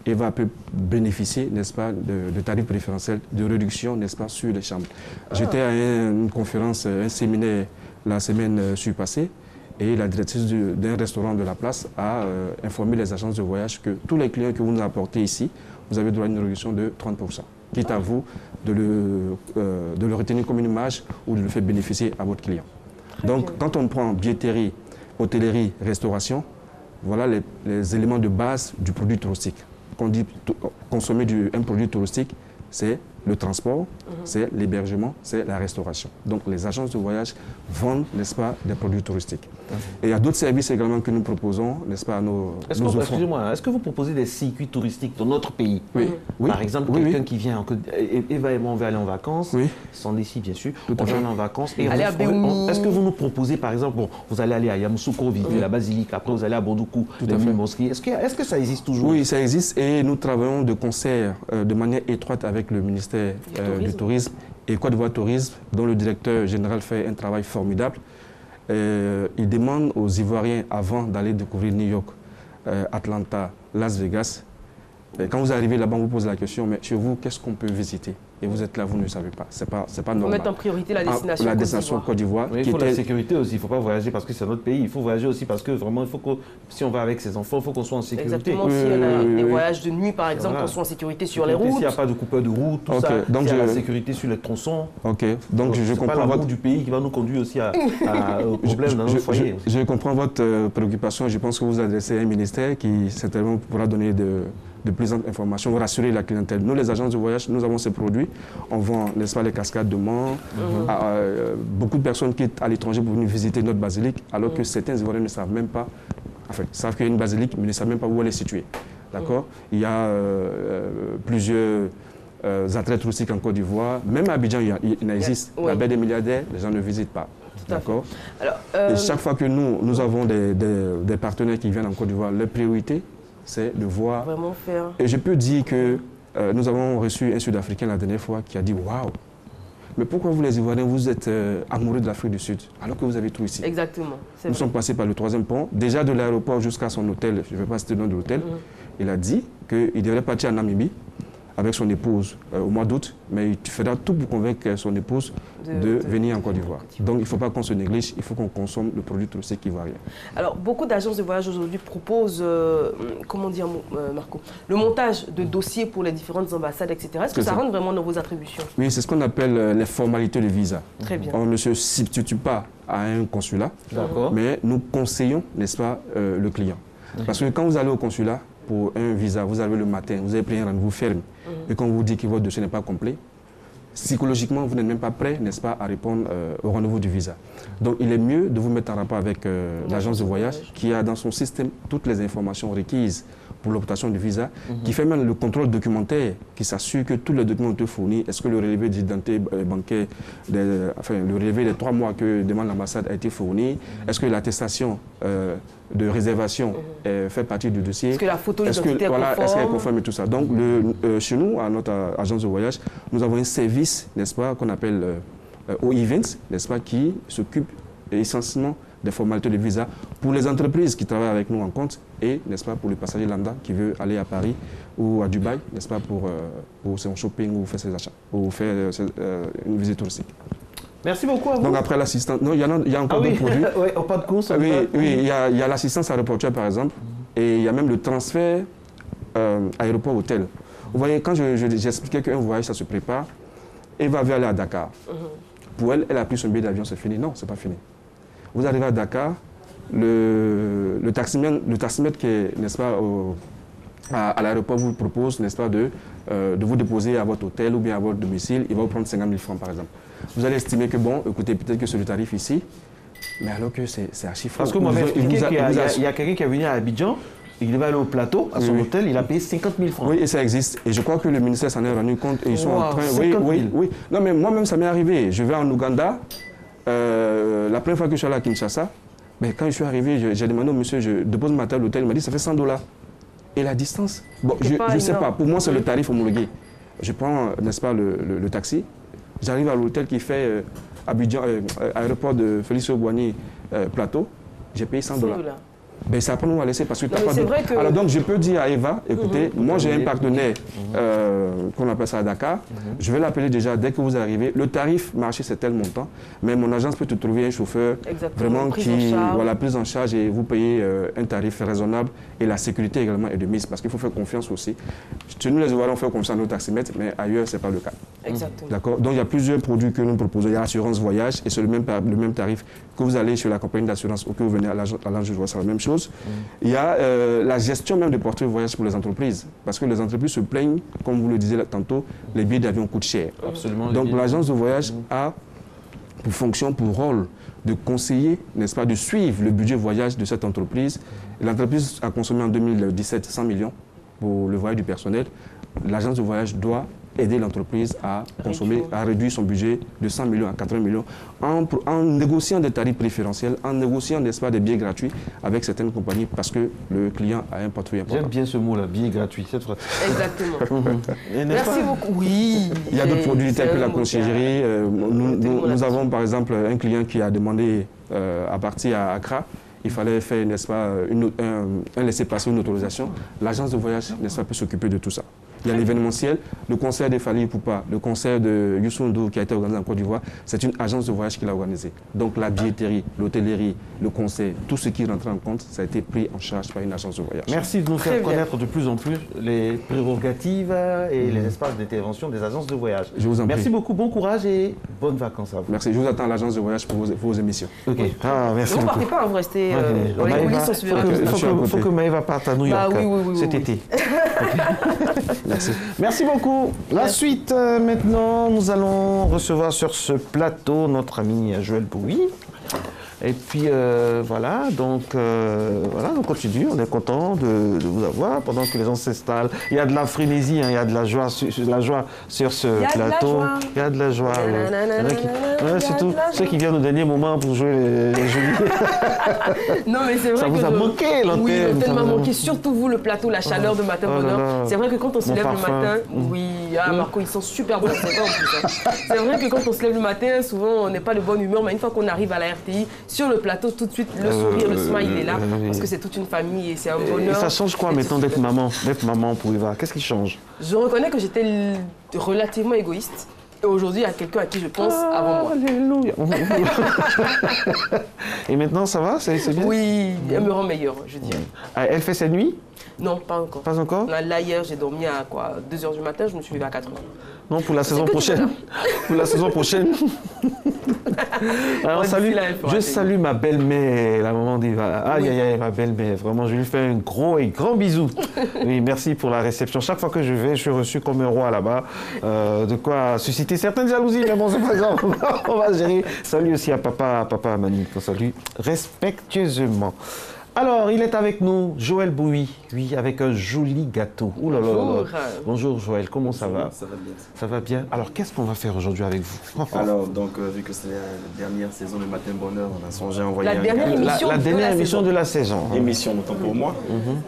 et va bénéficier, n'est-ce pas, de tarifs préférentiels, de réduction, n'est-ce pas, sur les chambres. J'étais à une conférence, un séminaire la semaine surpassée, et la directrice d'un restaurant de la place a informé les agences de voyage que tous les clients que vous nous apportez ici, vous avez droit à une réduction de 30%. Quitte à vous de le retenir comme une marge ou de le faire bénéficier à votre client. Donc, quand on prend billetterie, hôtellerie, restauration, voilà les éléments de base du produit touristique. Quand on dit consommer un produit touristique, c'est le transport, c'est l'hébergement, c'est la restauration. Donc les agences de voyage vendent, n'est-ce pas, des produits touristiques. Et il y a d'autres services également que nous proposons, n'est-ce pas, à nos offrants. Excusez-moi, est-ce que vous proposez des circuits touristiques dans notre pays? Oui. Par exemple, quelqu'un qui vient, Eva et moi, on veut aller en vacances, sans ici bien sûr, on va aller en vacances. Est-ce que vous nous proposez, par exemple, vous allez aller à Yamoussoukro, visiter la basilique, après vous allez à Bondoukou, la mosquée. Est-ce que ça existe toujours? Oui, ça existe et nous travaillons de concert, de manière étroite avec le ministère du Tourisme et Côte d'Ivoire Tourisme, dont le directeur général fait un travail formidable. Il demande aux Ivoiriens, avant d'aller découvrir New York, Atlanta, Las Vegas, quand vous arrivez là-bas, on vous pose la question, mais chez vous, qu'est-ce qu'on peut visiter? Et vous êtes là, vous ne le savez pas. C'est pas normal. Il faut mettre en priorité la destination La destination Côte d'Ivoire. Il faut la sécurité aussi. Il ne faut pas voyager parce que c'est notre pays. Il faut voyager aussi parce que vraiment, il faut que, si on va avec ses enfants, il faut qu'on soit en sécurité. Exactement. Si on a des voyages de nuit, par exemple, qu'on soit en sécurité sur les routes. S'il n'y a pas de coupeur de route, tout ça. Donc, s'il y a la sécurité sur les tronçons. Ok. Donc, je comprends pas la route du pays qui va nous conduire aussi au problème dans notre foyer. Je comprends votre préoccupation. Je pense que vous adressez à un ministère qui certainement pourra donner de plaisantes informations, rassurer la clientèle. Nous, les agences de voyage, nous avons ces produits. On vend, n'est-ce pas, les cascades de Mans. Beaucoup de personnes quittent à l'étranger pour venir visiter notre basilique, alors que certains Ivoiriens ne savent même pas, enfin, savent qu'il y a une basilique, mais ne savent même pas où elle est située. D'accord? Il y a plusieurs attraits touristiques en Côte d'Ivoire. Même à Abidjan, il existe. La baie des milliardaires, les gens ne visitent pas. D'accord. Et chaque fois que nous avons des partenaires qui viennent en Côte d'Ivoire, leur priorité, c'est de voir. Vraiment faire. Et je peux dire que nous avons reçu un Sud-Africain la dernière fois qui a dit waouh, mais pourquoi vous les Ivoiriens, vous êtes amoureux de l'Afrique du Sud alors que vous avez tout ici? Exactement. Nous sommes passés par le 3e pont, déjà de l'aéroport jusqu'à son hôtel, je ne vais pas citer le nom de l'hôtel. Il a dit qu'il devrait partir en Namibie avec son épouse au mois d'août, mais il fera tout pour convaincre son épouse de venir en Côte d'Ivoire. Donc il ne faut pas qu'on se néglige, il faut qu'on consomme le produit touristique ivoirien. Alors beaucoup d'agences de voyage aujourd'hui proposent, comment dire Marco, le montage de dossiers pour les différentes ambassades, etc. Est-ce que ça rentre vraiment dans vos attributions? Oui, c'est ce qu'on appelle les formalités de visa. Très bien. On ne se substitue pas à un consulat, mais nous conseillons, n'est-ce pas, le client. Parce que quand vous allez au consulat, pour un visa, vous arrivez le matin, vous avez pris un rendez-vous ferme, et quand on vous dit que votre dossier n'est pas complet, psychologiquement, vous n'êtes même pas prêt, n'est-ce pas, à répondre au rendez-vous du visa. Donc, il est mieux de vous mettre en rapport avec l'agence de voyage qui a dans son système toutes les informations requises pour l'obtention du visa, qui fait même le contrôle documentaire, qui s'assure que tous les documents ont été fournis. Est-ce que le relevé d'identité bancaire, enfin, le relevé des 3 mois que demande l'ambassade a été fourni? Est-ce que l'attestation de réservation fait partie du dossier? Est-ce que la photo d'identité est conforme? Est-ce qu'elle est conforme et tout ça? Donc, chez nous, à notre agence de voyage, nous avons un service, n'est-ce pas, qu'on appelle O-Events, n'est-ce pas, qui s'occupe essentiellement des formalités de visa pour les entreprises qui travaillent avec nous en compte et, n'est-ce pas, pour les passagers lambda qui veulent aller à Paris ou à Dubaï, n'est-ce pas, pour son shopping ou faire ses achats ou faire une visite touristique. Merci beaucoup à vous. Donc après l'assistance, non, il y a encore d'autres produits. Oui, pas de course. Oui, il y a l'assistance aéroportuaire par exemple et il y a même le transfert aéroport-hôtel. Vous voyez, quand j'expliquais qu'un voyage, ça se prépare, Eva veut aller à Dakar. Pour elle, elle a pris son billet d'avion, c'est fini. Non, c'est pas fini. Vous arrivez à Dakar, le taximètre qui est, n'est-ce pas, à l'aéroport vous propose, n'est-ce pas, de vous déposer à votre hôtel ou bien à votre domicile. Il va vous prendre 50 000 francs, par exemple. Vous allez estimer que, bon, écoutez, peut-être que c'est le tarif ici, mais alors que c'est archi faux. Parce que moi, il y a quelqu'un qui est venu à Abidjan, il va aller au plateau, à son hôtel, il a payé 50 000 francs. Oui, et ça existe. Et je crois que le ministère s'en est rendu compte. Et ils sont en train... 50 000. Oui. Non, mais moi-même, ça m'est arrivé. Je vais en Ouganda. La première fois que je suis allé à Kinshasa, mais quand je suis arrivé, j'ai demandé au monsieur, je dépose ma table à l'hôtel, il m'a dit ça fait 100 $. Et la distance, bon, je ne sais pas, pour moi c'est le tarif homologué. Je prends, n'est-ce pas, le taxi, j'arrive à l'hôtel qui fait Abidjan, aéroport de Félix Houphouët-Boigny, Plateau, j'ai payé 100 $. Ben, ça après nous à laisser parce que tu n'as pas de... Alors donc je peux dire à Eva, écoutez, moi j'ai un partenaire qu'on appelle ça à Dakar, je vais l'appeler déjà dès que vous arrivez. Le tarif marché c'est tel montant, mais mon agence peut te trouver un chauffeur vraiment qui, voilà, prise en charge et vous payez un tarif raisonnable et la sécurité également est de mise parce qu'il faut faire confiance aussi. Chez nous les Ivoiriens on fait confiance à nos taximètres, mais ailleurs c'est pas le cas. Exactement. D'accord. Donc il y a plusieurs produits que nous proposons. Il y a l'assurance voyage et c'est le même tarif que vous allez chez la compagnie d'assurance ou que vous venez à l'agence de voyage, c'est la même chose. Il y a la gestion même des portefeuilles voyage pour les entreprises. Parce que les entreprises se plaignent, comme vous le disiez tantôt, les billets d'avion coûtent cher. Absolument. Donc l'agence de voyage a pour fonction, pour rôle de conseiller, n'est-ce pas, de suivre le budget voyage de cette entreprise. L'entreprise a consommé en 2017 100 millions pour le voyage du personnel. L'agence de voyage doit aider l'entreprise à consommer, à réduire son budget de 100 millions à 80 millions en négociant des tarifs préférentiels, en négociant, n'est-ce pas, des billets gratuits avec certaines compagnies parce que le client a un portefeuille important. J'aime bien ce mot-là, billet gratuit. Exactement. Merci beaucoup. Oui. Il y a d'autres produits tels que la conciergerie. Nous avons par exemple un client qui a demandé à partir à Accra. Il fallait faire, n'est-ce pas, un laisser-passer, une autorisation. L'agence de voyage, n'est-ce pas, peut s'occuper de tout ça. il y a l'événementiel, le concert de Fally Ipupa, le concert de Youssou N'Dour qui a été organisé en Côte d'Ivoire, c'est une agence de voyage qui l'a organisé. Donc la billetterie, l'hôtellerie, le concert, tout ce qui rentre en compte, ça a été pris en charge par une agence de voyage. Merci de nous faire connaître de plus en plus les prérogatives et les espaces d'intervention des agences de voyage. Je vous en prie. Merci beaucoup, bon courage et bonnes vacances à vous. Merci, je vous attends à l'agence de voyage pour vos émissions. Ok, merci beaucoup. Vous ne partez pas, vous restez dans les coulisses. Il faut que Maëva parte à New York cet été. Merci. Merci beaucoup. La suite, maintenant, nous allons recevoir sur ce plateau notre ami Joël Bouy. Et puis voilà, donc on continue, on est content de vous avoir pendant que les gens s'installent. Il y a de la frénésie, hein, il y a de la joie sur ce plateau. Il y a de la joie. Surtout ceux qui viennent au dernier moment pour jouer les jeux. Non mais c'est vrai ça vous a manqué l'antenne. Oui, l'antenne m'a manqué, surtout vous, le plateau, la chaleur de Matin Bonheur. C'est vrai que quand on se lève le matin, Marco, ils sont super bons, c'est vrai en plus. C'est vrai que quand on se lève le matin, souvent on n'est pas de bonne humeur, mais une fois qu'on arrive à la RTI, sur le plateau, tout de suite, le sourire, le smile, il est là, parce que c'est toute une famille et c'est un bonheur. Et ça change quoi maintenant d'être maman pour Eva? Qu'est-ce qui change? Je reconnais que j'étais relativement égoïste. Et aujourd'hui, il y a quelqu'un à qui je pense avant moi. Alléluia. Et maintenant, ça va? C'est bien? Oui, elle me rend meilleure, je dirais. Elle fait ses nuits? Non, pas encore. Pas encore? Là, hier, j'ai dormi à 2h du matin, je me suis levée à 4h. Non, pour la saison prochaine. Pour la saison prochaine. Alors, je salue ma belle-mère, la maman d'Eva. Aïe, aïe, aïe, ma belle-mère. Vraiment, je lui fais un gros et grand bisou. Oui, merci pour la réception. Chaque fois que je vais, je suis reçu comme un roi là-bas. De quoi susciter certaines jalousies, mais bon, c'est pas grave. On va gérer. Salut aussi à papa Mani, qu'on salue respectueusement. Alors, il est avec nous, Joël Bouy, oui, avec un joli gâteau. Ouh là là là. Bonjour Joël, comment ça va? Ça va bien. Ça va bien. Alors, qu'est-ce qu'on va faire aujourd'hui avec vous? Alors, donc, vu que c'est la dernière saison de Matin Bonheur, on a songé à envoyer la dernière émission de la saison. Émission, autant pour moi.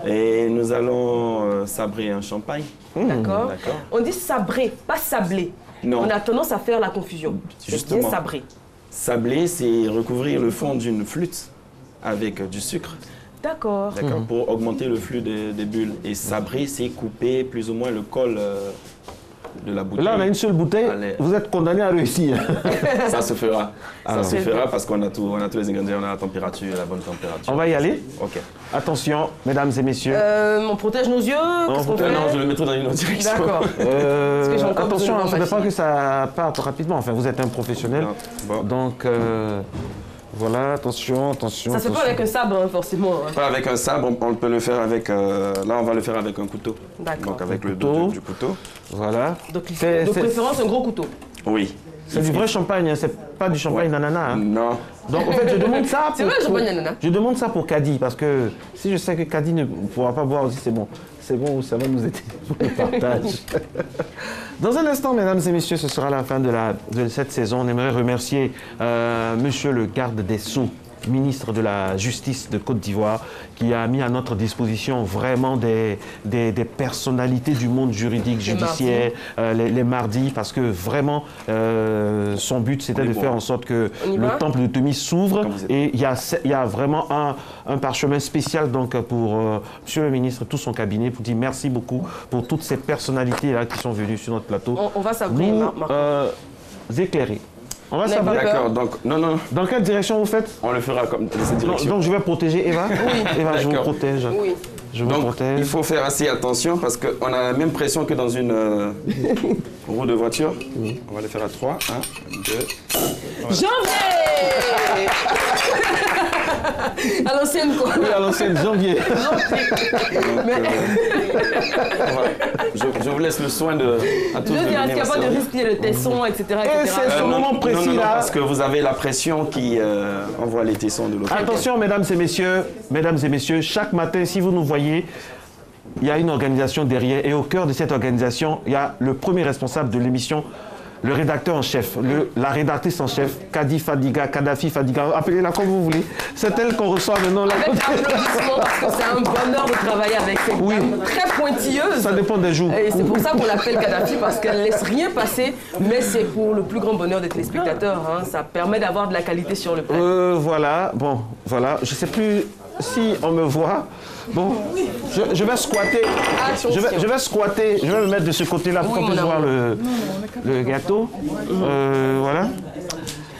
Et nous allons sabrer un champagne. D'accord. On dit sabrer, pas sabler. Non. On a tendance à faire la confusion. C'est bien sabrer. Sabler, c'est recouvrir le fond d'une flûte avec du sucre. D'accord. Pour augmenter le flux des bulles. Et sabrer, c'est couper plus ou moins le col de la bouteille. Là, on a une seule bouteille. Allez. Vous êtes condamné à réussir. Ça se fera. Ça se fera parce qu'on a tous les ingrédients, on a la température, la bonne température. On va y aller. Ok. Attention, mesdames et messieurs. On protège nos yeux. Non, je le mettrai dans une autre direction. D'accord. Attention, il ne faudrait pas que ça parte rapidement. Enfin, vous êtes un professionnel. Bon. Donc... Voilà, attention. Ça se fait pas avec un sabre, hein, forcément. Pas avec un sabre, on peut le faire avec... là, on va le faire avec un couteau. D'accord. Donc avec le dos du couteau. Voilà. Donc, de préférence, un gros couteau. Oui. C'est du vrai champagne, hein, c'est pas du champagne nanana. Hein. Non. Donc en fait, je demande ça pour... C'est vrai, le champagne nanana. Je demande ça pour Kadi, parce que si je sais que Kadi ne pourra pas boire aussi, c'est bon. C'est bon, ça va nous aider pour le partage. Dans un instant, mesdames et messieurs, ce sera la fin de cette saison. On aimerait remercier monsieur le garde des Sceaux, ministre de la Justice de Côte d'Ivoire, qui a mis à notre disposition vraiment des personnalités du monde juridique, judiciaire, les mardis, parce que vraiment, son but, c'était de faire en sorte que le temple de Thémis s'ouvre. Et il y a vraiment un parchemin spécial donc, pour monsieur le ministre, tout son cabinet, pour dire merci beaucoup pour toutes ces personnalités-là qui sont venues sur notre plateau. On va s'abrir, Marco. Éclairer. On va savoir. D'accord, donc, non. Dans quelle direction vous faites? On le fera comme dans cette direction. Donc je vais protéger Eva? Oui. Eva, je vous protège. Oui. Je vous protège. Il faut faire assez attention parce qu'on a la même pression que dans une roue de voiture. On va le faire à 3. 1, 2. Voilà. Janvier. À l'ancienne, quoi. Oui, à l'ancienne, janvier. Je vous laisse le soin à tous de venir. Je suis capable de risquer le tesson, etc. Et c'est ce moment précis là. Parce que vous avez la pression qui envoie les tessons de l'autre côté. Attention, mesdames et messieurs, chaque matin, si vous nous voyez, il y a une organisation derrière. Et au cœur de cette organisation, il y a le premier responsable de l'émission, le rédacteur en chef, la rédactrice en chef, Kadhafi Fadiga, appelez-la comme vous voulez. C'est elle qu'on reçoit maintenant. Avec applaudissements, parce que c'est un bonheur de travailler avec cette dame très pointilleuse. Ça dépend des jours. Et c'est pour ça qu'on l'appelle Kadhafi, parce qu'elle ne laisse rien passer, mais c'est pour le plus grand bonheur des téléspectateurs. Hein. Ça permet d'avoir de la qualité sur le plateau. Voilà, bon, voilà, je ne sais plus si on me voit, bon, je vais squatter. Je vais squatter, je vais me mettre de ce côté-là pour qu'on puisse voir le gâteau. Voilà.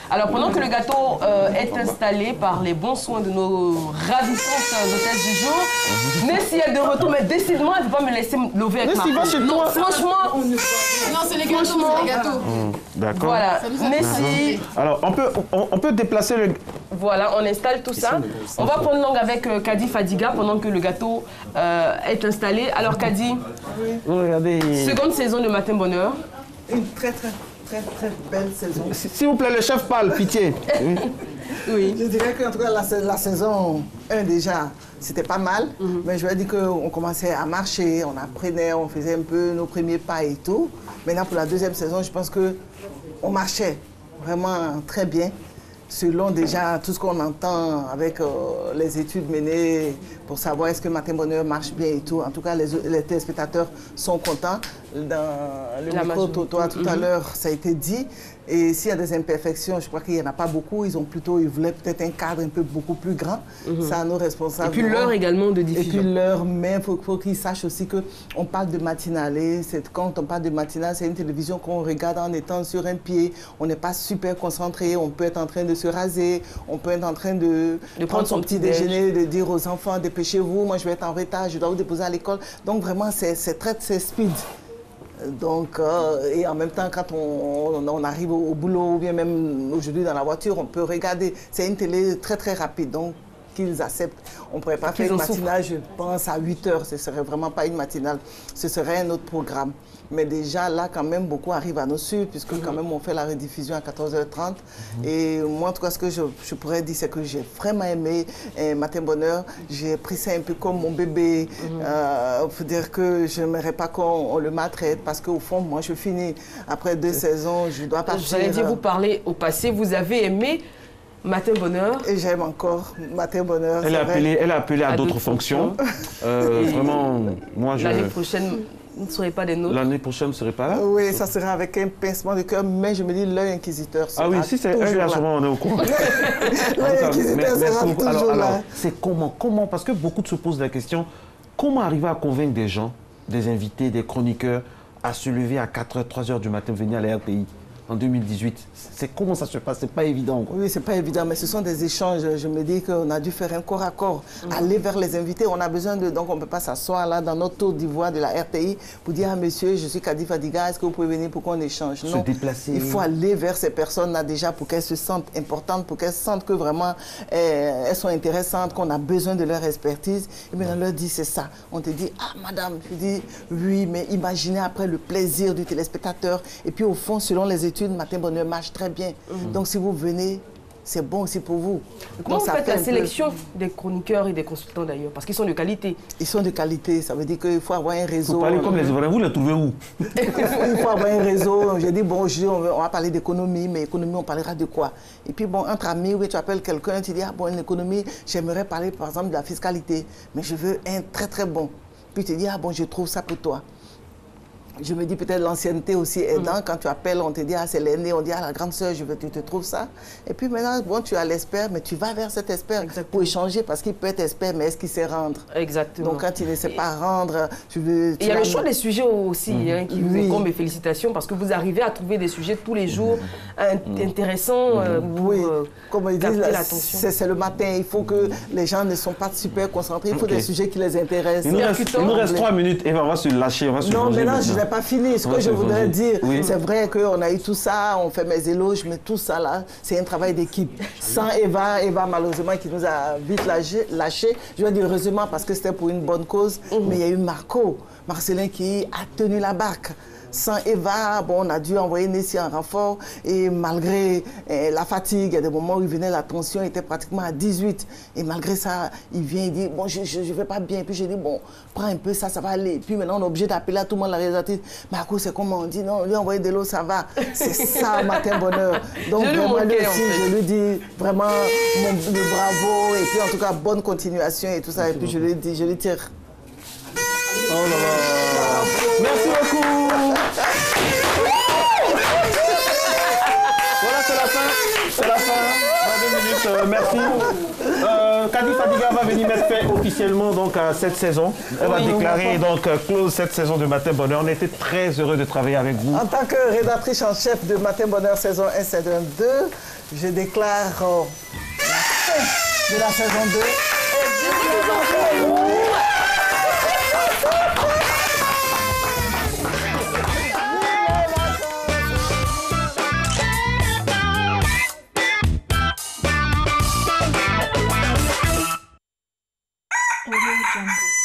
Alors, pendant que le gâteau est installé par les bons soins de nos ravissantes hôtesses du jour, Nessie est de retour, mais décidément, elle ne va pas me laisser lever avec Nessie, va chez toi. Franchement, non, c'est les gâteaux, c'est les gâteaux. D'accord. Voilà, Nessie. Alors, on peut déplacer le... Voilà, on installe tout ça. On va prendre langue avec Kadi Fadiga pendant que le gâteau est installé. Alors, Kadi, regardez. Seconde saison de Matin Bonheur. Une très belle saison. S'il vous plaît, le chef parle, pitié. Oui. Je dirais qu'en tout cas, la saison 1 déjà, c'était pas mal. Mais je vais dire qu'on commençait à marcher, on apprenait, on faisait un peu nos premiers pas et tout. Maintenant, pour la deuxième saison, je pense qu'on marchait vraiment très bien. Selon déjà tout ce qu'on entend avec les études menées pour savoir est-ce que Matin Bonheur marche bien et tout. En tout cas, les téléspectateurs sont contents. Dans le micro tout à l'heure, ça a été dit. Et s'il y a des imperfections, je crois qu'il n'y en a pas beaucoup. Ils voulaient peut-être un cadre un peu beaucoup plus grand. Ça, nos responsables. Et puis l'heure également de diffusion. Et puis l'heure, mais il faut qu'ils sachent aussi qu'on parle de matinale. Quand on parle de matinale, c'est une télévision qu'on regarde en étant sur un pied. On n'est pas super concentré. On peut être en train de se raser. On peut être en train de prendre son petit déjeuner, de dire aux enfants, dépêchez-vous, moi je vais être en retard, je dois vous déposer à l'école. Donc vraiment, c'est speed. Donc, et en même temps, quand on arrive au boulot, ou bien même aujourd'hui dans la voiture, on peut regarder. C'est une télé très rapide, donc qu'ils acceptent. On ne pourrait pas faire une matinale, je pense, à 8 heures. Ce ne serait vraiment pas une matinale. Ce serait un autre programme. Mais déjà, là, quand même, beaucoup arrivent à nous suivre, puisque quand même, on fait la rediffusion à 14h30. Et moi, en tout cas, ce que je pourrais dire, c'est que j'ai vraiment aimé Matin Bonheur. J'ai pris ça un peu comme mon bébé. Il faut dire que je n'aimerais pas qu'on le maltraite, parce qu'au fond, moi, je finis après 2 saisons, je dois partir. J'allais dire, vous parlez au passé, vous avez aimé Matin Bonheur. Et j'aime encore Matin Bonheur. Elle est appelée à d'autres fonctions. Vraiment, moi, je... L'année prochaine, vous ne serez pas des nôtres. L'année prochaine, vous ne serez pas là? Oui, ça sera avec un pincement de cœur, mais je me dis l'œil inquisiteur sera toujours là. Ah oui, si c'est œil, à ce moment, on est au courant. L'œil inquisiteur sera toujours là. Alors, c'est comment? Parce que beaucoup se posent la question, comment arriver à convaincre des gens, des invités, des chroniqueurs, à se lever à 4h, 3h du matin, venir à la RTI en 2018? Comment ça se passe? C'est pas évident, quoi. Oui, c'est pas évident, mais ce sont des échanges. Je me dis qu'on a dû faire un corps à corps, aller vers les invités. On a besoin de... Donc, on ne peut pas s'asseoir là dans notre tour d'ivoire de la RTI pour dire, ah, monsieur, je suis Kadi Fadiga, est-ce que vous pouvez venir pour qu'on échange? Non, se déplacer. Il faut aller vers ces personnes-là déjà pour qu'elles se sentent importantes, pour qu'elles sentent que vraiment elles sont intéressantes, qu'on a besoin de leur expertise. Et bien, on leur dit, c'est ça. On te dit, ah, madame, je dis, oui, mais imaginez après le plaisir du téléspectateur. Et puis, au fond, selon les études, Matin Bonheur marche très bien. Donc, si vous venez, c'est bon aussi pour vous. Comment vous faites la sélection des chroniqueurs et des consultants d'ailleurs? Parce qu'ils sont de qualité. Ils sont de qualité, ça veut dire qu'il faut avoir un réseau. Vous parlez comme les Ivoiriens, vous les trouvez où? Il faut avoir un réseau. J'ai dit, bon, aujourd'hui, on va parler d'économie, mais économie, on parlera de quoi? Et puis, bon, entre amis, oui, tu appelles quelqu'un, tu dis, ah bon, l'économie, j'aimerais parler par exemple de la fiscalité, mais je veux un très bon. Puis tu dis, ah bon, je trouve ça pour toi. Je me dis peut-être l'ancienneté aussi aidant. Quand tu appelles, on te dit, ah, c'est l'aîné, on dit, ah, la grande sœur, tu te trouves ça. Et puis maintenant, bon, tu as l'expert, mais tu vas vers cet expert pour échanger, parce qu'il peut être expert, mais est-ce qu'il sait rendre? Exactement. Donc quand il ne sait pas rendre, tu veux... Il y a le choix des sujets aussi, qui vous incombe, et félicitations, parce que vous arrivez à trouver des sujets tous les jours intéressants pour comme ils disent, c'est le matin, il faut que les gens ne sont pas super concentrés, il faut des sujets qui les intéressent. Il nous reste 3 minutes et on va se lâcher, on va se Non, maintenant, je n'ai pas fini. Ce que je voudrais dire, c'est vrai qu'on a eu tout ça, on fait mes éloges, mais tout ça là, c'est un travail d'équipe. Sans Eva malheureusement qui nous a vite lâché, je vais dire heureusement parce que c'était pour une bonne cause, mais il y a eu Marcelin qui a tenu la barque. Sans Eva, bon, on a dû envoyer Nessie en renfort et malgré la fatigue, il y a des moments où il venait, la tension était pratiquement à 18. Et malgré ça, il vient, il dit, bon, je ne vais pas bien. Et puis j'ai dit, bon, prends un peu ça, ça va aller. Et puis maintenant, on est obligé d'appeler à tout le monde la réalisatrice. Mais à quoi c'est comment on dit, non, lui envoyer de l'eau, ça va. C'est ça, Matin Bonheur. Donc vraiment, lui aussi, je lui dis vraiment le bravo. Et puis en tout cas, bonne continuation et tout ça. Et puis je lui dis, je lui tire. Oh là là. Merci beaucoup. Voilà, c'est la fin. C'est la fin. 22 minutes. Merci. Kadi Fadiga va venir mettre fin officiellement donc, à cette saison. Elle va déclarer donc close cette saison de Matin Bonheur. On était très heureux de travailler avec vous. En tant que rédactrice en chef de Matin Bonheur saison 1, saison 2, je déclare la fin de la saison 2. Audio Jungle.